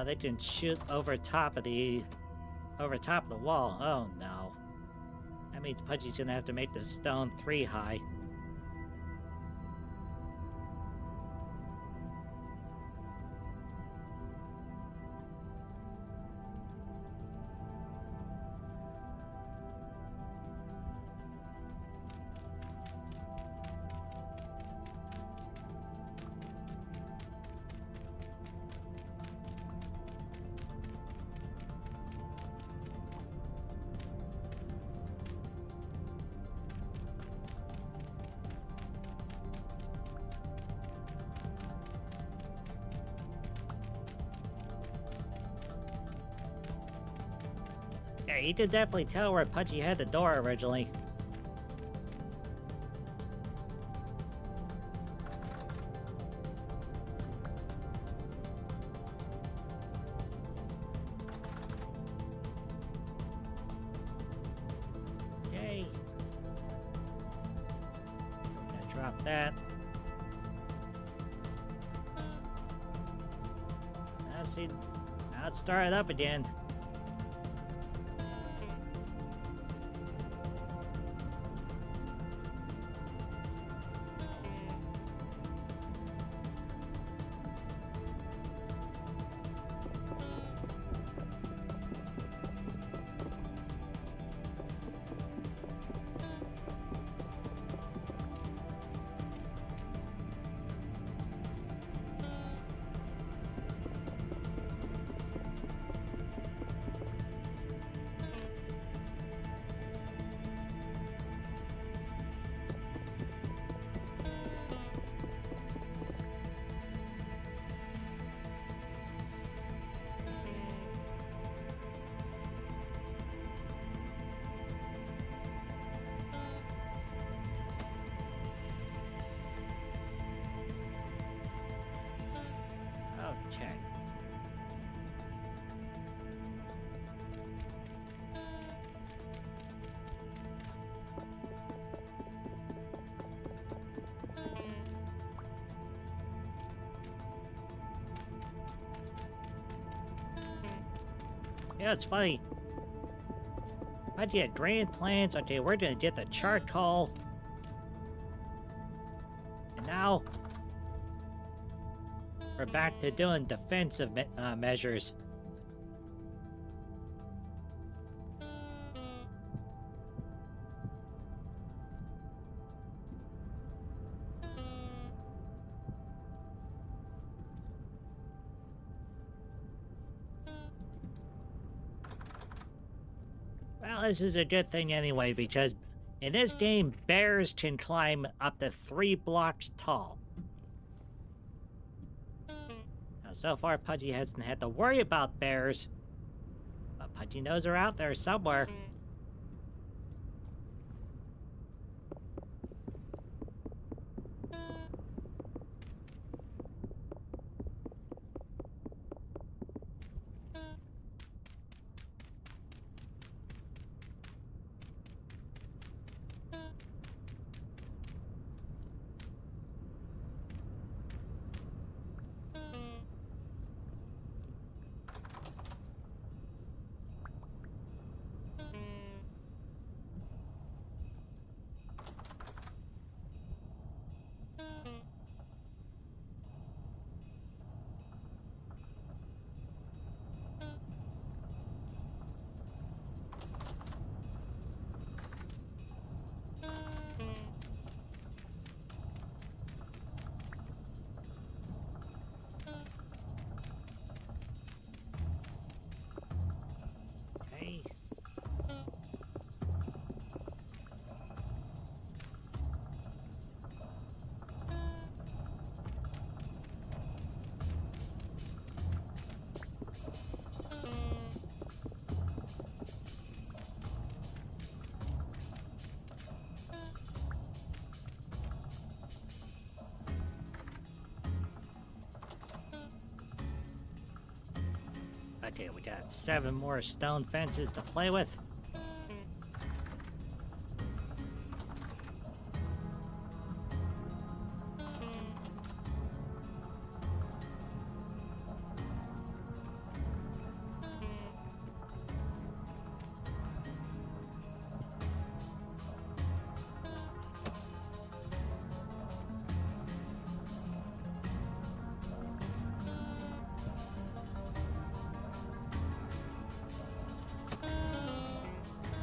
They can shoot over top of the wall. Oh no. That means Pudgy's gonna have to make the stone 3 high. Yeah, you could definitely tell where Pudgy had the door originally. Okay. Gonna drop that. Now let's start it up again. Okay. Yeah, it's funny. Pudgy had grand plans. Okay, we're gonna get the charcoal. And now, we're back to doing defensive measures. Well, this is a good thing anyway, because in this game, bears can climb up to 3 blocks tall. Now, so far, Pudgy hasn't had to worry about bears, but Pudgy knows they're out there somewhere. Okay. Okay, we got 7 more stone fences to play with.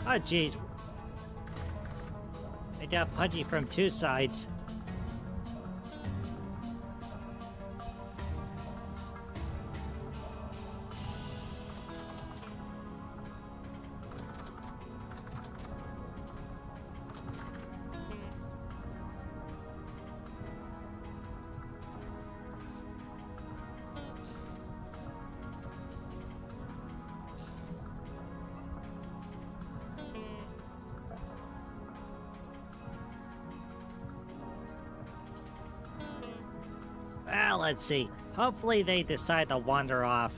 Oh, jeez. They got Pudgy from 2 sides. Well, let's see. Hopefully they decide to wander off.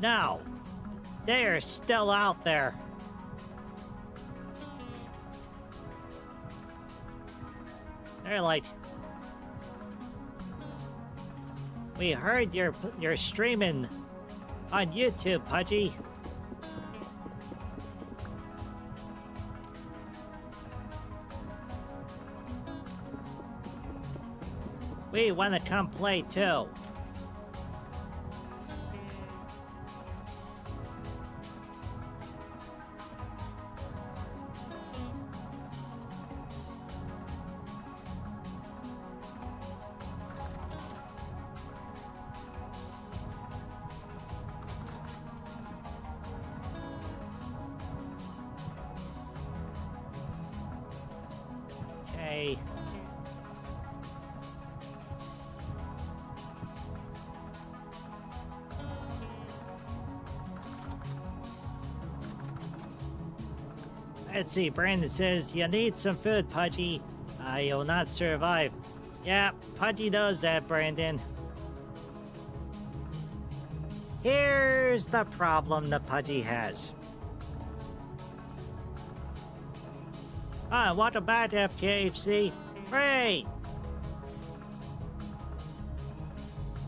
No, they are still out there. They're like, we heard you're streaming on YouTube, Pudgy. We want to come play too. Okay. Let's see, Brandon says, you need some food, Pudgy. You'll not survive. Yeah, Pudgy knows that, Brandon. Here's the problem that Pudgy has. Welcome back, FJHC. Great!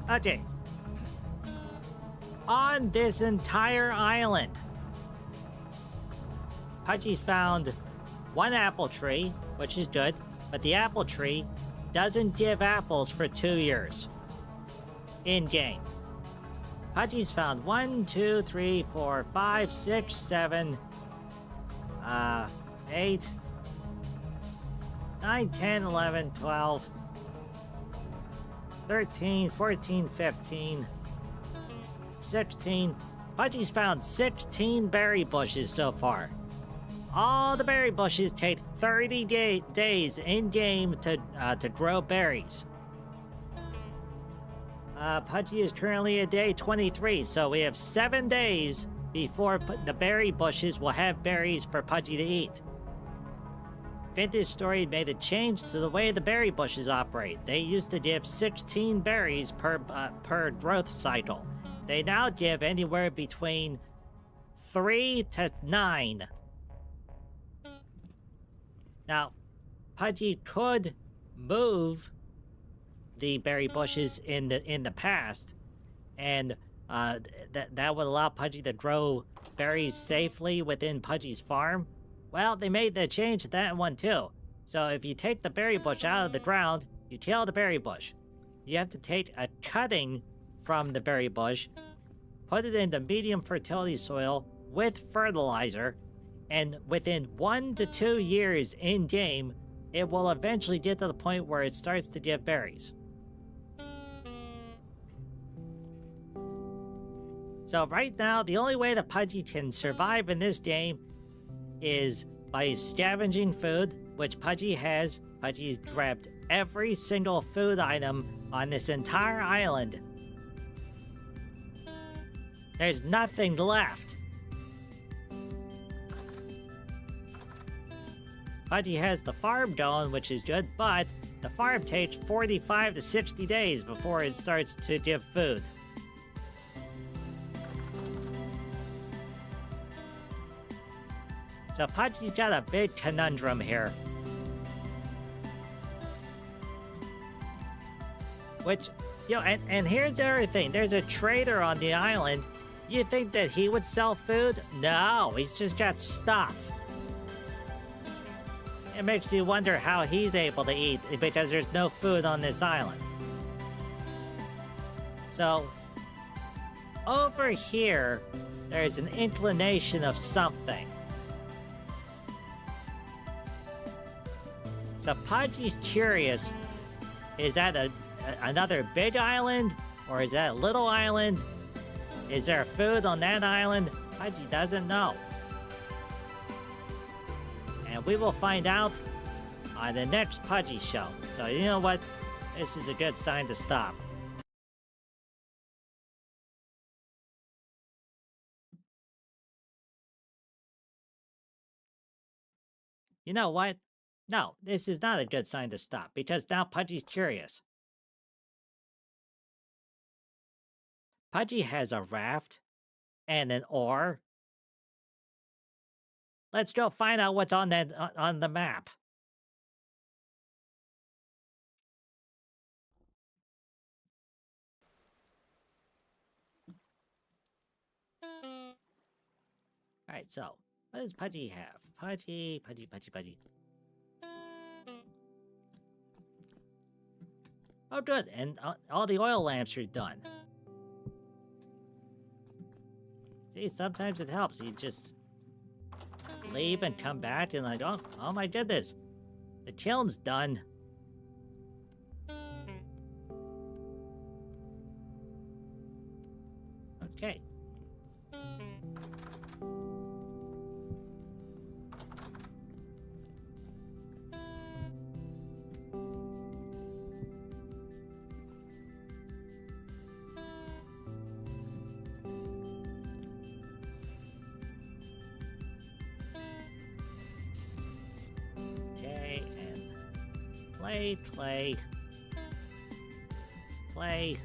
Okay. On this entire island, Pudgy's found one apple tree, which is good, but the apple tree doesn't give apples for 2 years. In-game. Pudgy's found 1, 2, 3, 4, 5, 6, 7, 8, 9, 10, 11, 12, 13, 14, 15, 16. Pudgy's found 16 berry bushes so far. All the berry bushes take 30 days in-game to grow berries. Pudgy is currently at day 23, so we have 7 days before the berry bushes will have berries for Pudgy to eat. Vintage Story made a change to the way the berry bushes operate. They used to give 16 berries per growth cycle. They now give anywhere between 3 to 9. Now, Pudgy could move the berry bushes in the past, and that would allow Pudgy to grow berries safely within Pudgy's farm. Well, they made the change to that one too. So if you take the berry bush out of the ground, you kill the berry bush. You have to take a cutting from the berry bush, put it into medium fertility soil with fertilizer, and within 1 to 2 years in-game, it will eventually get to the point where it starts to give berries. So right now, the only way that Pudgy can survive in this game is by scavenging food, which Pudgy has. Pudgy's grabbed every single food item on this entire island. There's nothing left. Pudgy has the farm going, which is good, but the farm takes 45 to 60 days before it starts to give food. So Pudgy's got a big conundrum here. Which, you know, and here's everything. There's a trader on the island. You think that he would sell food? No, he's just got stuff. It makes you wonder how he's able to eat, because there's no food on this island. So, over here, there's an inclination of something. So Pudgy's curious, is that another big island? Or is that a little island? Is there food on that island? Pudgy doesn't know. And we will find out on the next Pudgy show. So you know what? This is a good sign to stop. You know what? No, this is not a good sign to stop, because now Pudgy's curious. Pudgy has a raft and an oar. Let's go find out what's on the map. Alright, so what does Pudgy have? Pudgy. Oh, good, and all the oil lamps are done. See, sometimes it helps. You just leave and come back and like, oh my goodness, the kiln's done. Okay. Play, play. Play.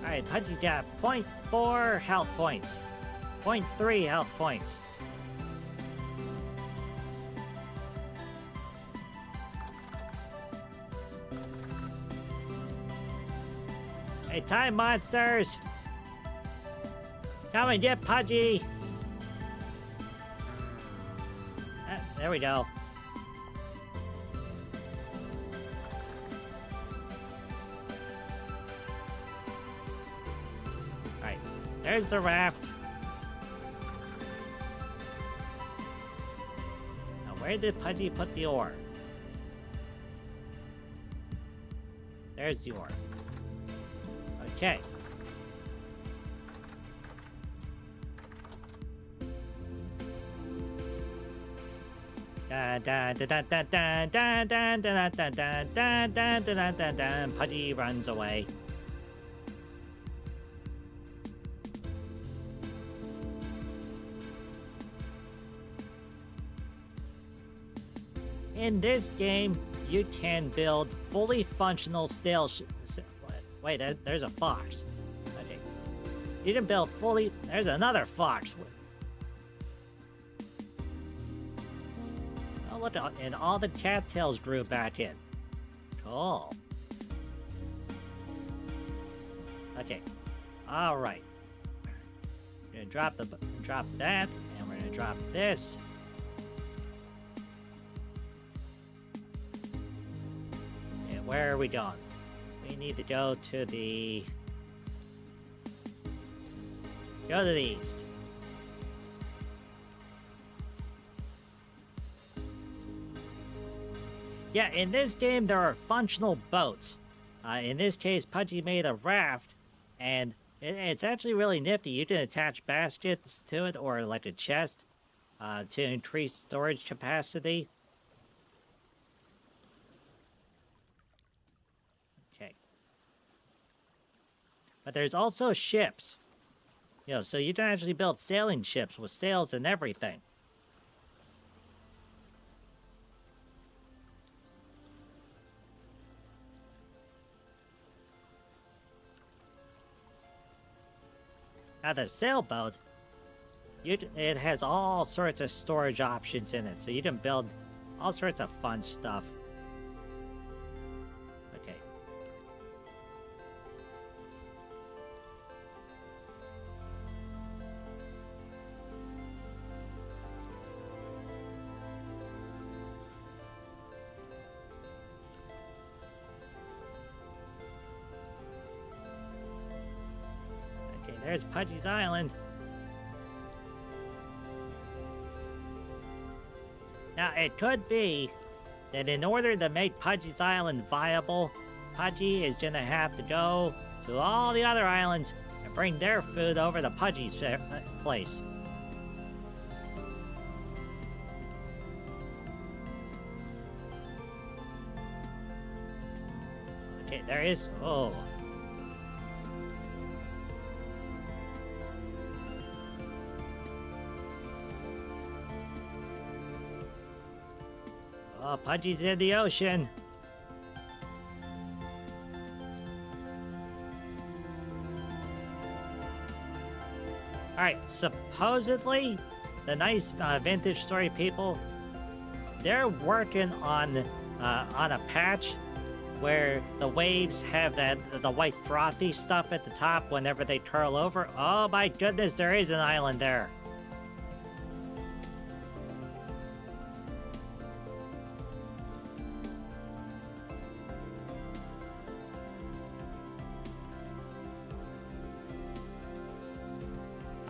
Alright, Pudgy's got 0.4 health points. 0.3 health points. Hey, time monsters! Come and get Pudgy! There we go. Alright, there's the raft. Now, where did Pudgy put the ore? There's the ore. Okay. Pudgy runs away. In this game, you can build fully functional wait, there's a fox. Okay. You can build fully... There's another fox. Oh, look, and all the cattails grew back in. Cool. Okay. All right. We're gonna drop that, and we're gonna drop this. And where are we going? We need to go to the... Go to the east. Yeah, in this game, there are functional boats. In this case, Pudgy made a raft, and it's actually really nifty. You can attach baskets to it, or like a chest, to increase storage capacity. Okay. But there's also ships. You know, so you can actually build sailing ships with sails and everything. Now the sailboat, it has all sorts of storage options in it, so you can build all sorts of fun stuff. Okay. There's Pudgy's Island. Now, it could be that in order to make Pudgy's Island viable, Pudgy is gonna have to go to all the other islands and bring their food over to Pudgy's place. Okay, there is... Oh. Oh, Pudgy's in the ocean. Alright, supposedly, the nice vintage story people, they're working on a patch where the waves have the white frothy stuff at the top whenever they curl over. Oh my goodness, there is an island there.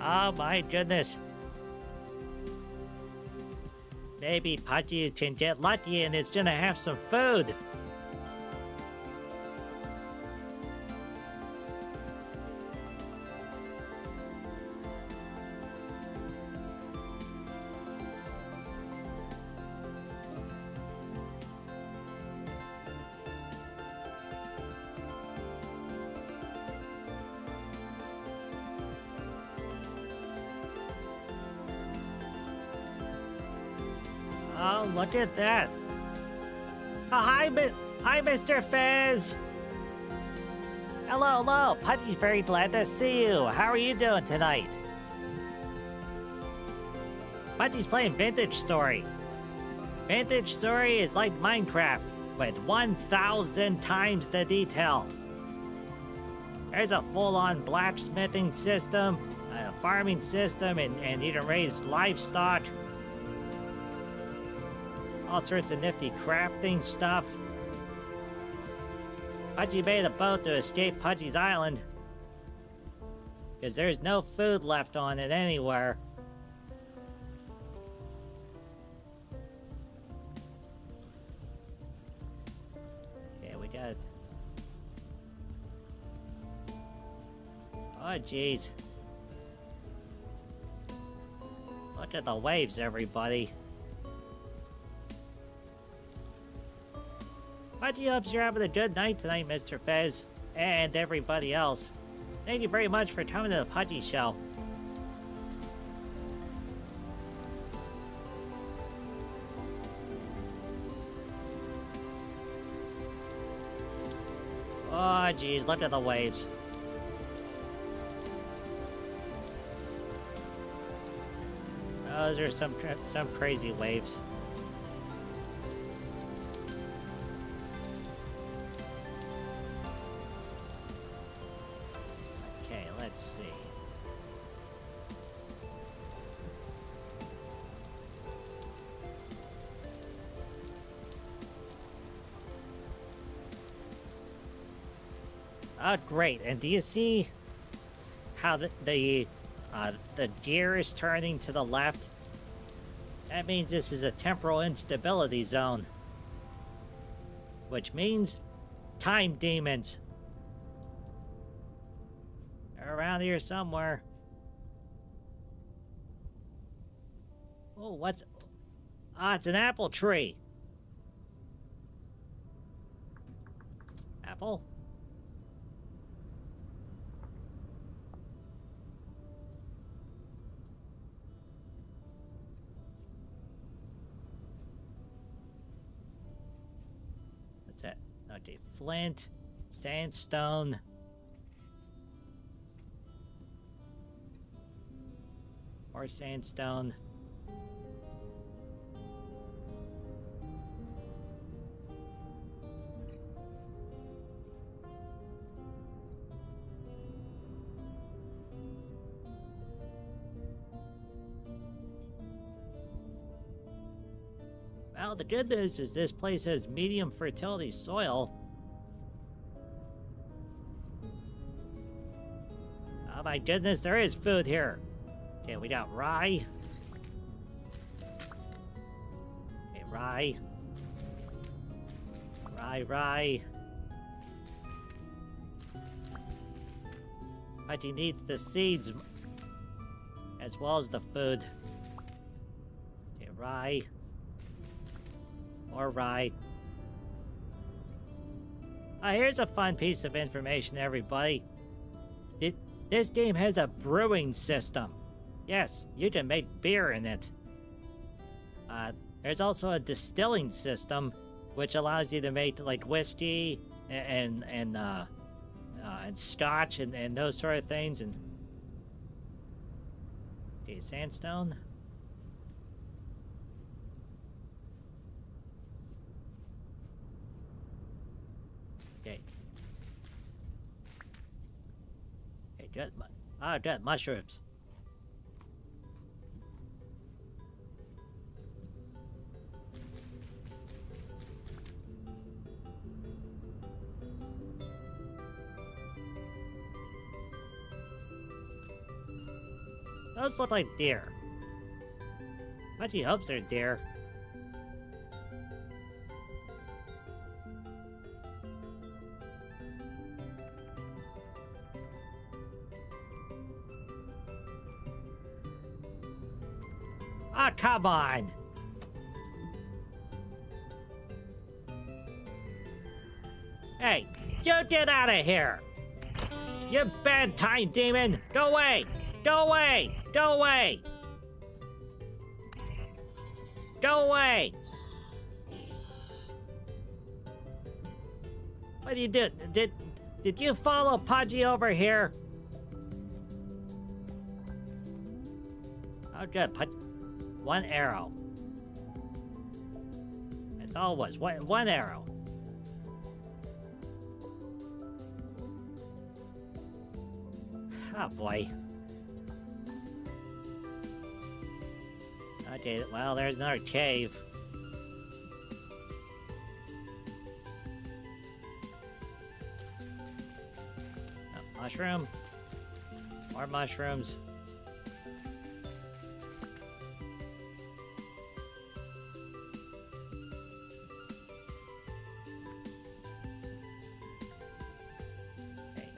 Oh my goodness. Maybe Pudgy can get lucky and it's gonna have some food. Oh, look at that. Oh, hi, Mr. Fizz. Hello. Pudgy's very glad to see you. How are you doing tonight? Pudgy's playing Vintage Story. Vintage Story is like Minecraft, with 1,000 times the detail. There's a full-on blacksmithing system, a farming system, and you can raise livestock. All sorts of nifty crafting stuff. Pudgy made a boat to escape Pudgy's Island, because there's no food left on it anywhere. Okay, we got... Oh, jeez. Look at the waves, everybody. Pudgy hopes you're having a good night tonight, Mr. Fez, and everybody else. Thank you very much for coming to the Pudgy Show. Oh, geez, look at the waves. Those are some crazy waves. Okay, let's see. Oh, great. And do you see how the gear is turning to the left? That means this is a temporal instability zone. Which means time demons. They're around here somewhere. Oh, what's... Ah, it's an apple tree. Apple? Okay, flint, sandstone. Or sandstone. Well, the good news is this place has medium fertility soil. Oh my goodness, there is food here. Okay, we got rye. Okay, rye. Rye. But he needs the seeds as well as the food. Okay, rye. More rye. Here's a fun piece of information, everybody. This game has a brewing system. Yes, you can make beer in it. There's also a distilling system, which allows you to make like whiskey and scotch and those sort of things. And okay, sandstone. Okay. Okay, good. Good. Mushrooms. Those look like deer. Pudgy hopes they're deer. Ah, oh, come on! Hey, you get out of here! You bad time demon! Go away! Go away! Go away! Go away! What do you do? Did you follow Pudgy over here? Oh, good. One arrow. That's all it was. One arrow. Oh, boy. Okay, well, there's another cave. Oh, mushroom. More mushrooms. Okay.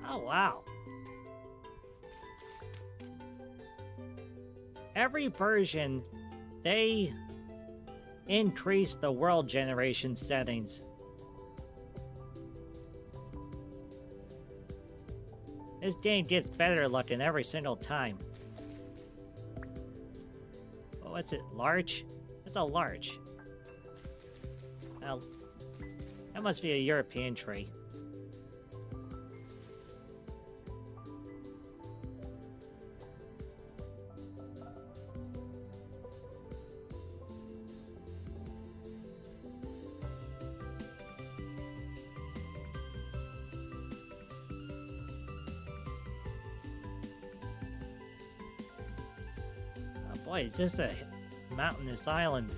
Oh, wow. Every version, they increase the world generation settings. This game gets better looking every single time. Oh, what's it? Larch? It's a larch. Now, that must be a European tree. Boy, is this a mountainous island?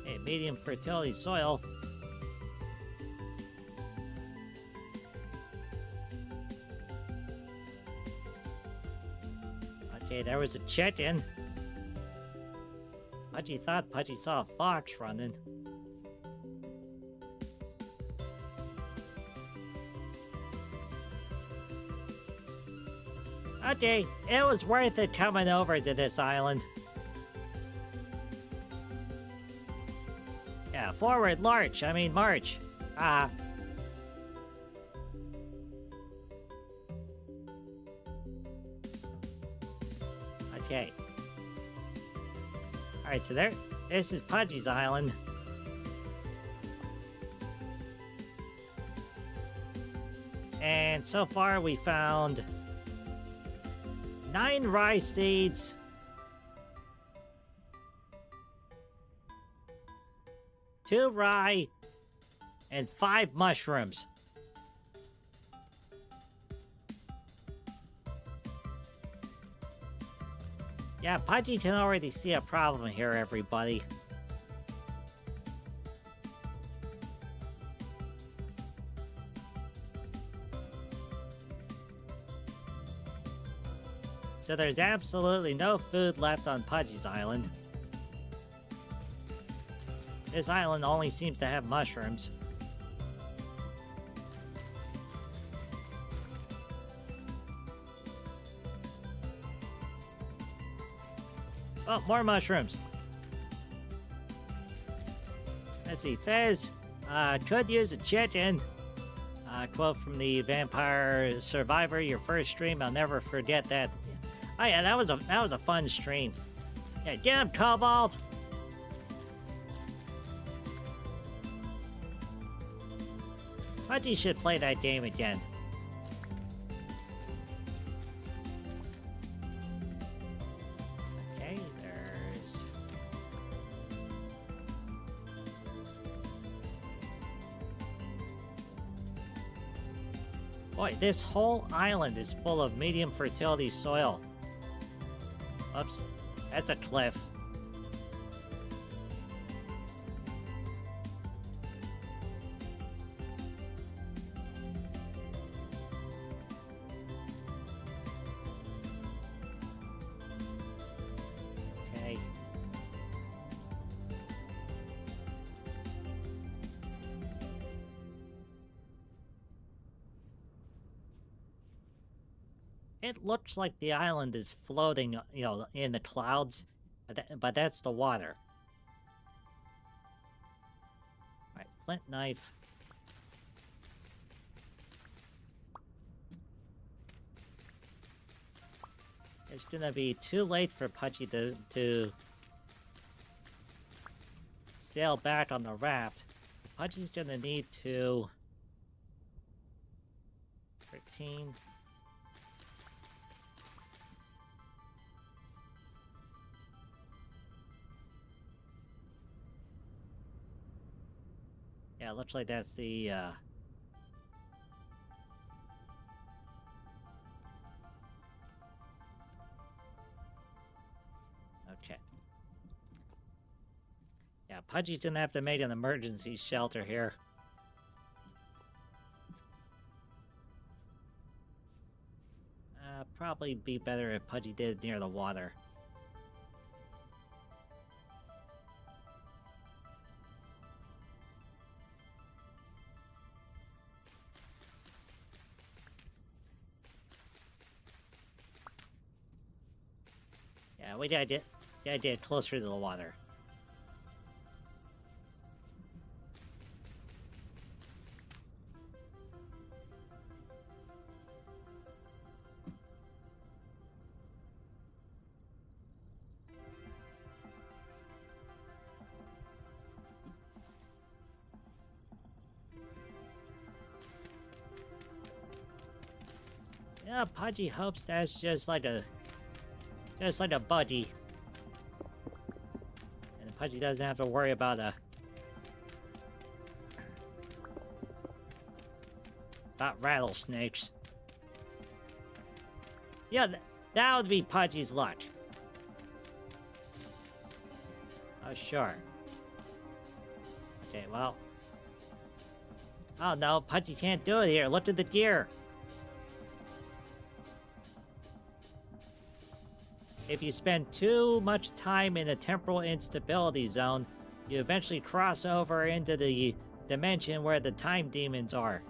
Hey, medium fertility soil. Okay, there was a chicken. Pudgy thought Pudgy saw a fox running. Okay, it was worth it coming over to this island. Yeah, forward, march. March. Okay. Alright, so this is Pudgy's island. And so far we found 9 rice seeds, 2 rye, and 5 mushrooms. Yeah, Pudgy can already see a problem here, everybody. So there's absolutely no food left on Pudgy's island. This island only seems to have mushrooms. Oh, more mushrooms. Let's see, Fez could use a chicken. Quote from the Vampire Survivor, your first stream, I'll never forget that. Oh yeah, that was a fun stream. Yeah, get him, Cobalt! Pudgy should play that game again. Okay, there's... Boy, this whole island is full of medium fertility soil. Oops, that's a cliff. Okay. It looks like the island is floating, in the clouds, but that's the water. Alright, flint knife. It's gonna be too late for Pudgy to sail back on the raft. Pudgy's gonna need to... 13... Yeah, it looks like that's the, Okay. Yeah, Pudgy's gonna have to make an emergency shelter here. Probably be better if Pudgy did it near the water. Yeah, we gotta get closer to the water. Yeah, Pudgy hopes that's just like a budgie. And Pudgy doesn't have to worry about rattlesnakes. Yeah, that would be Pudgy's luck. Oh, sure. Okay, well. Oh no, Pudgy can't do it here. Look at the gear. If you spend too much time in a temporal instability zone, you eventually cross over into the dimension where the time demons are.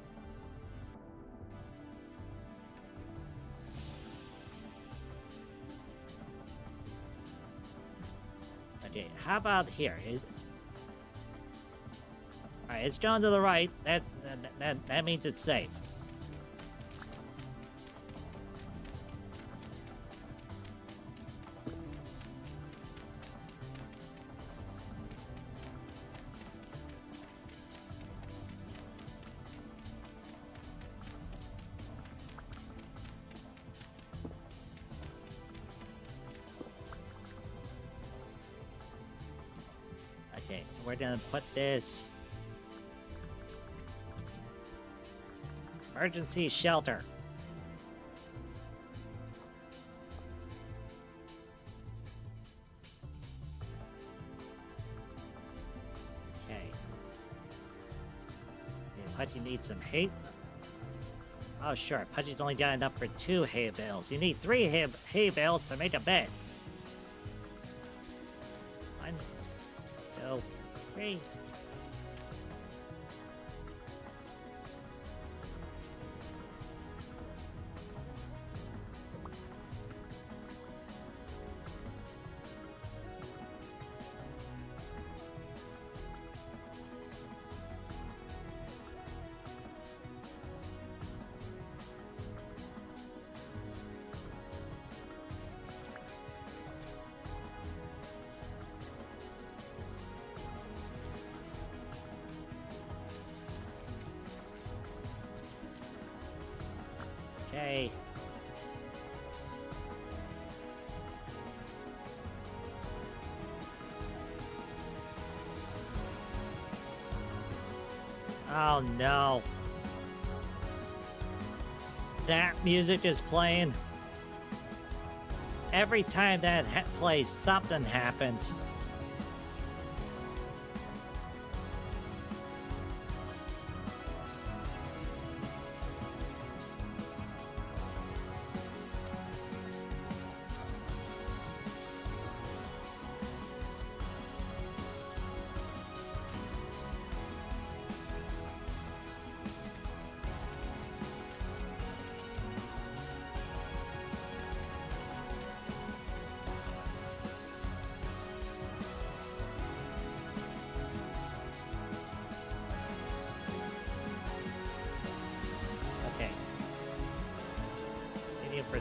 Okay, how about here? Alright, it's going to the right. That means it's safe. Okay, we're gonna put this... emergency shelter. Okay. Pudgy needs some hay. Oh, sure. Pudgy's only got enough for 2 hay bales. You need 3 hay bales to make a bed. 1, 2, 3. Okay. Oh no. That music is playing. Every time that plays, something happens.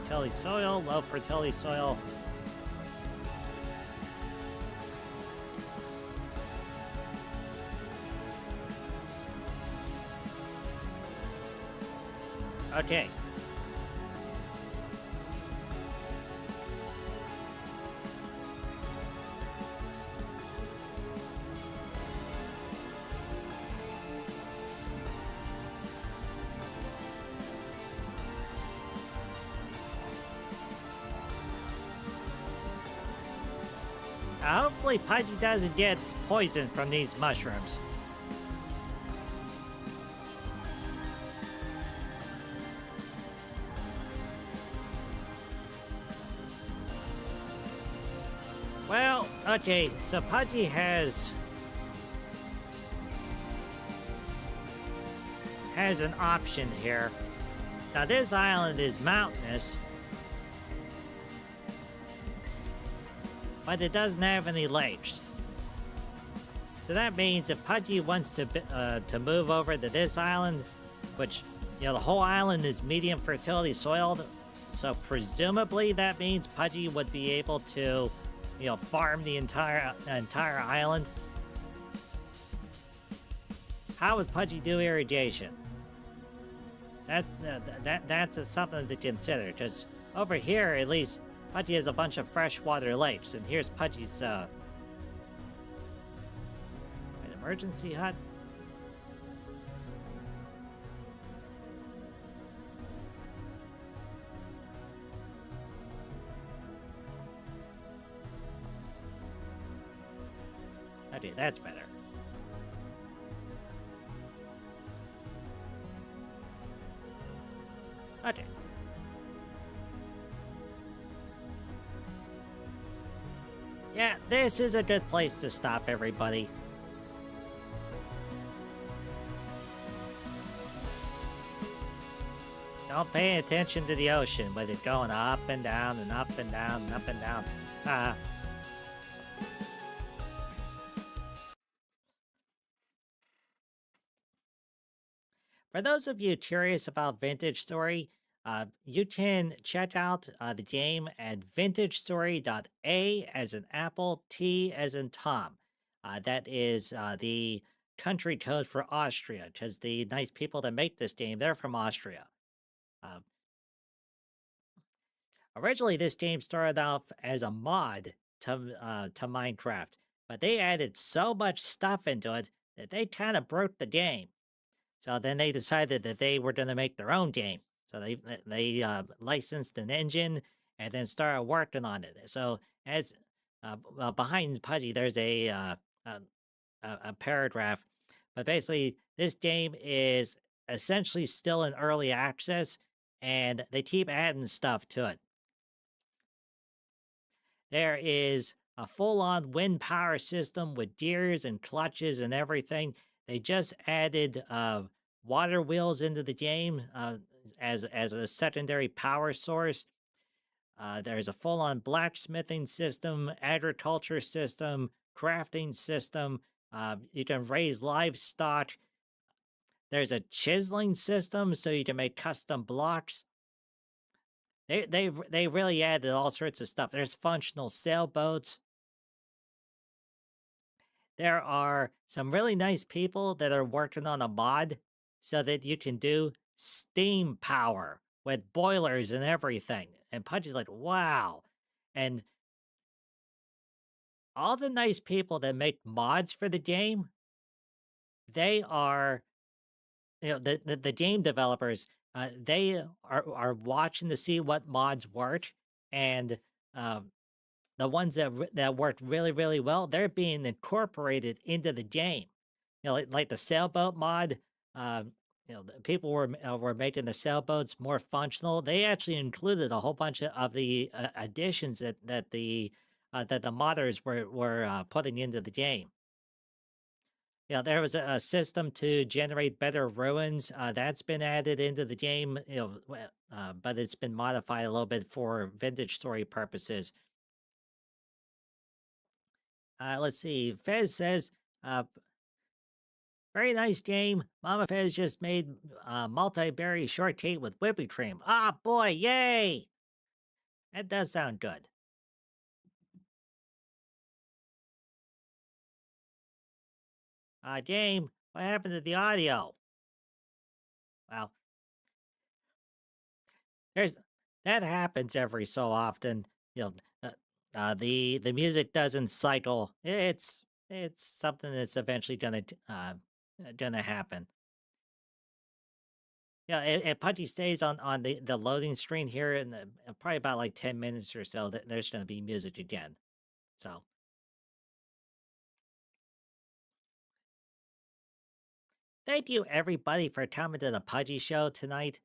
fertility soil, low fertility soil. Okay. Hopefully Pudgy doesn't get poisoned from these mushrooms. Well, okay, so Pudgy has an option here. Now this island is mountainous, but it doesn't have any lakes. So that means if Pudgy wants to move over to this island, which, you know, the whole island is medium fertility soil, so presumably that means Pudgy would be able to, you know, farm the entire island. How would Pudgy do irrigation? That's something to consider, because over here, at least, Pudgy has a bunch of freshwater lakes, and here's Pudgy's, an emergency hut? Okay, that's better. Okay. Yeah, this is a good place to stop, everybody. Don't pay attention to the ocean with it going up and down and up and down and up and down. For those of you curious about Vintage Story, you can check out the game at vintagestory.a as in Apple, T as in Tom. That is the country code for Austria, because the nice people that make this game, they're from Austria. Uh, Originally, this game started off as a mod to Minecraft, but they added so much stuff into it that they kind of broke the game. So then they decided that they were going to make their own game. So they licensed an engine and then started working on it. So as behind Pudgy, there's a paragraph, but basically this game is essentially still in early access, and they keep adding stuff to it. There is a full-on wind power system with gears and clutches and everything. They just added water wheels into the game as a secondary power source. There's a full-on blacksmithing system, agriculture system, crafting system. You can raise livestock. There's a chiseling system, so you can make custom blocks. They really added all sorts of stuff. There's functional sailboats. There are some really nice people that are working on a mod so that you can do steam power with boilers and everything. And Pudgy's like, wow. And all the nice people that make mods for the game, they are, you know, the game developers, they are watching to see what mods work, and the ones that worked really, really well, they're being incorporated into the game. You know, like the sailboat mod. You know, the people were making the sailboats more functional. They actually included a whole bunch of the additions that the modders were putting into the game. Yeah, there was a system to generate better ruins that's been added into the game. You know, but it's been modified a little bit for vintage story purposes. Let's see. Fez says, very nice game. Mama Fez just made multi-berry shortcake with whipping cream. Ah, boy, yay! That does sound good. Dame, what happened to the audio? Well, there's that happens every so often. You know, the music doesn't cycle. It's something that's eventually gonna happen. Yeah, if Pudgy stays on the loading screen here in probably about like 10 minutes or so, there's gonna be music again. So thank you everybody for coming to the Pudgy Show tonight.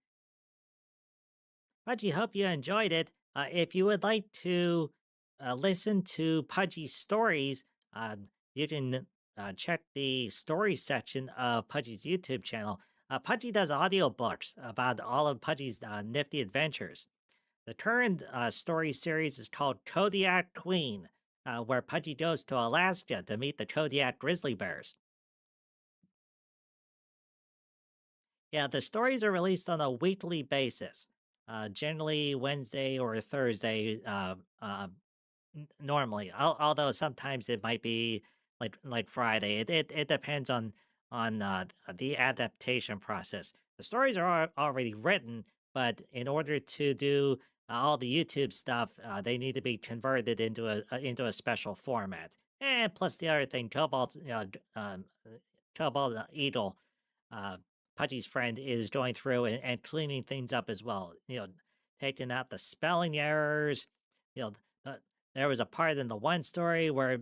Pudgy, hope you enjoyed it. If you would like to listen to Pudgy's stories, you can check the story section of Pudgy's YouTube channel. Pudgy does audiobooks about all of Pudgy's nifty adventures. The current story series is called Kodiak Queen, where Pudgy goes to Alaska to meet the Kodiak grizzly bears. Yeah, the stories are released on a weekly basis, generally Wednesday or Thursday. Normally, although sometimes it might be like Friday. It depends on the adaptation process. The stories are already written, but in order to do all the YouTube stuff, they need to be converted into a special format. And plus, the other thing, Cobalt Eagle, uh, Pudgy's friend, is going through and cleaning things up as well. Taking out the spelling errors. You know, there was a part in the one story where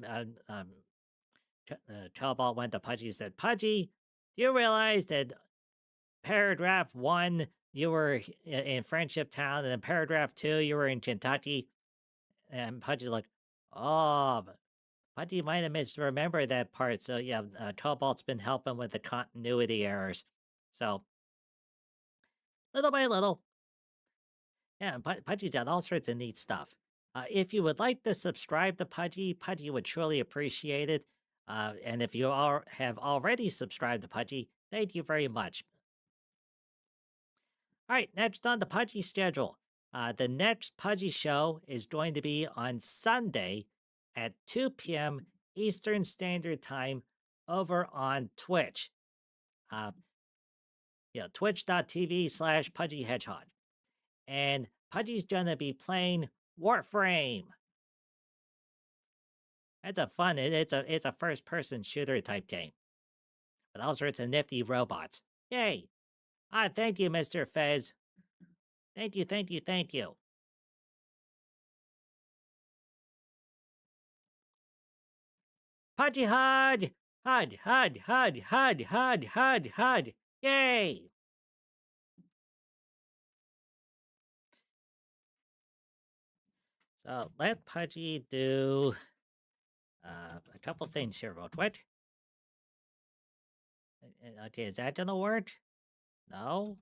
Cobalt went to Pudgy and said, "Pudgy, do you realize that paragraph one you were in Friendship Town, and then paragraph two you were in Kentucky?" And Pudgy's like, "Oh, but Pudgy might have misremembered that part." So yeah, Cobalt's been helping with the continuity errors. So little by little, yeah, Pudgy's got all sorts of neat stuff. If you would like to subscribe to Pudgy, Pudgy would truly appreciate it. And if you have already subscribed to Pudgy, thank you very much. All right, next on the Pudgy schedule. The next Pudgy show is going to be on Sunday at 2 p.m. Eastern Standard Time over on Twitch. Uh, twitch.tv/ Pudgy Hedgehog. And Pudgy's going to be playing Warframe. It's a fun. It's a first person shooter type game with all sorts of nifty robots. Yay! Thank you, Mr. Fez. Thank you, thank you, thank you. Pudgy Hud! Hud, Hud, Hud, Hud, Hud, Hud, Hud. Yay! So let Pudgy do a couple things here real quick. Okay, is that gonna work? No?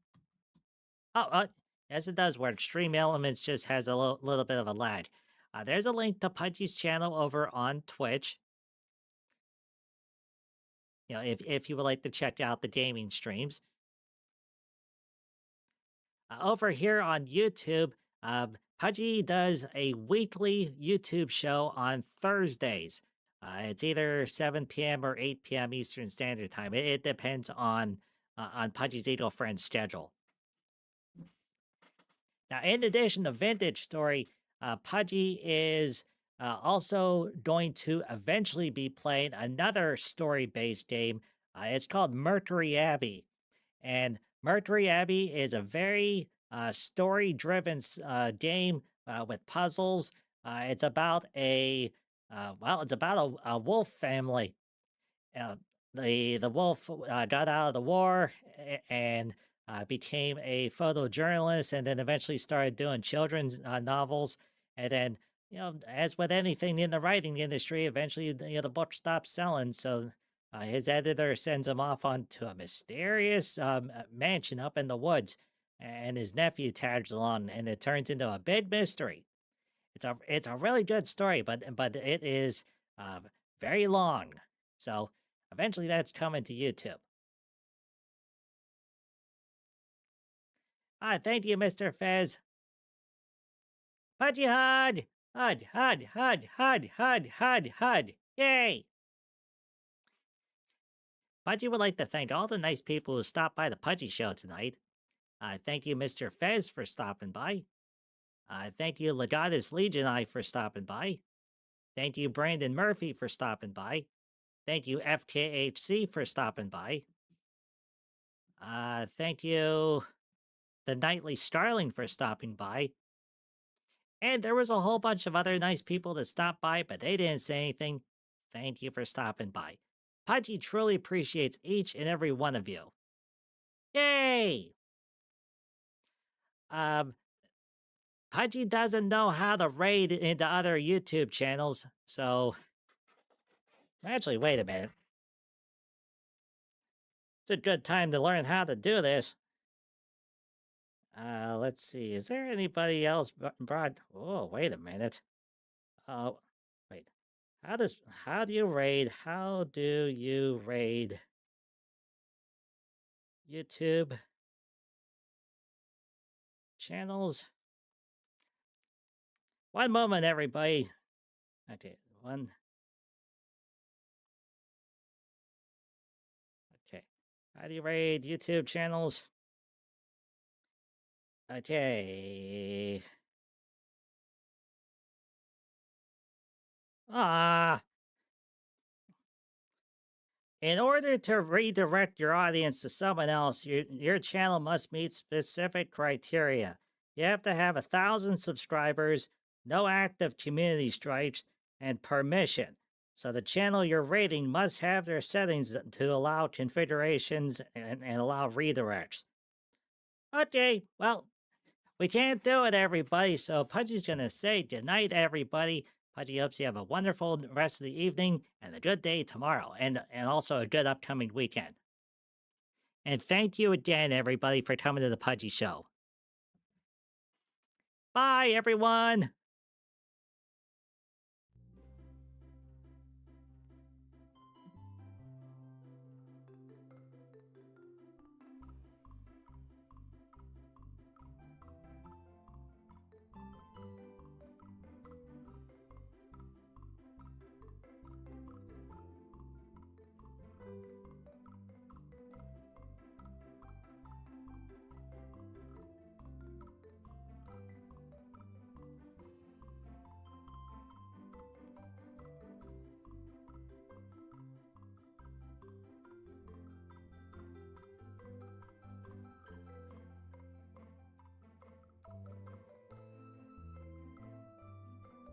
Oh, yes, it does work. Stream Elements just has a little bit of a lag. There's a link to Pudgy's channel over on Twitch. If you would like to check out the gaming streams. Over here on YouTube, Pudgy does a weekly YouTube show on Thursdays. It's either 7 p.m. or 8 p.m. Eastern Standard Time. It depends on Pudgy's Eagle friend's schedule. Now, in addition to Vintage Story, Pudgy is also going to eventually be playing another story-based game. It's called Mercury Abbey. And Mercury Abbey is a very story-driven game with puzzles. It's about it's about a wolf family. uh, the wolf got out of the war and became a photojournalist, and then eventually started doing children's novels. And then, as with anything in the writing industry, eventually the book stops selling. So his editor sends him off onto a mysterious mansion up in the woods, and his nephew tags along, and it turns into a big mystery. It's a really good story, but it is uh, very long. So eventually that's coming to YouTube. Thank you, Mr. Fez. Pudgy Hud! Hud, Hud, Hud, Hud, Hud, Hud, Hud. Yay! Pudgy would like to thank all the nice people who stopped by the Pudgy Show tonight. Thank you, Mr. Fez, for stopping by. Thank you, Legatus Legionite, for stopping by. Thank you, Brandon Murphy, for stopping by. Thank you, FKHC, for stopping by. Thank you, the Nightly Starling, for stopping by. And there was a whole bunch of other nice people that stopped by, but they didn't say anything. Thank you for stopping by. Pudgy truly appreciates each and every one of you. Yay! Um, Pudgy doesn't know how to raid into other YouTube channels, so... Actually, wait a minute. It's a good time to learn how to do this. Let's see. Is there anybody else brought... Oh, wait a minute. Oh, wait. How do you raid? How do you raid YouTube channels? One moment, everybody. Okay, one. Okay. How do you raid YouTube channels? Okay. Ah. In order to redirect your audience to someone else, your channel must meet specific criteria. You have to have 1,000 subscribers, no active community strikes, and permission. So the channel you're rating must have their settings to allow configurations and allow redirects. Okay, well, we can't do it, everybody, so Pudgy's gonna say goodnight, everybody. Pudgy hopes you have a wonderful rest of the evening and a good day tomorrow, and also a good upcoming weekend. And thank you again, everybody, for coming to the Pudgy Show. Bye, everyone!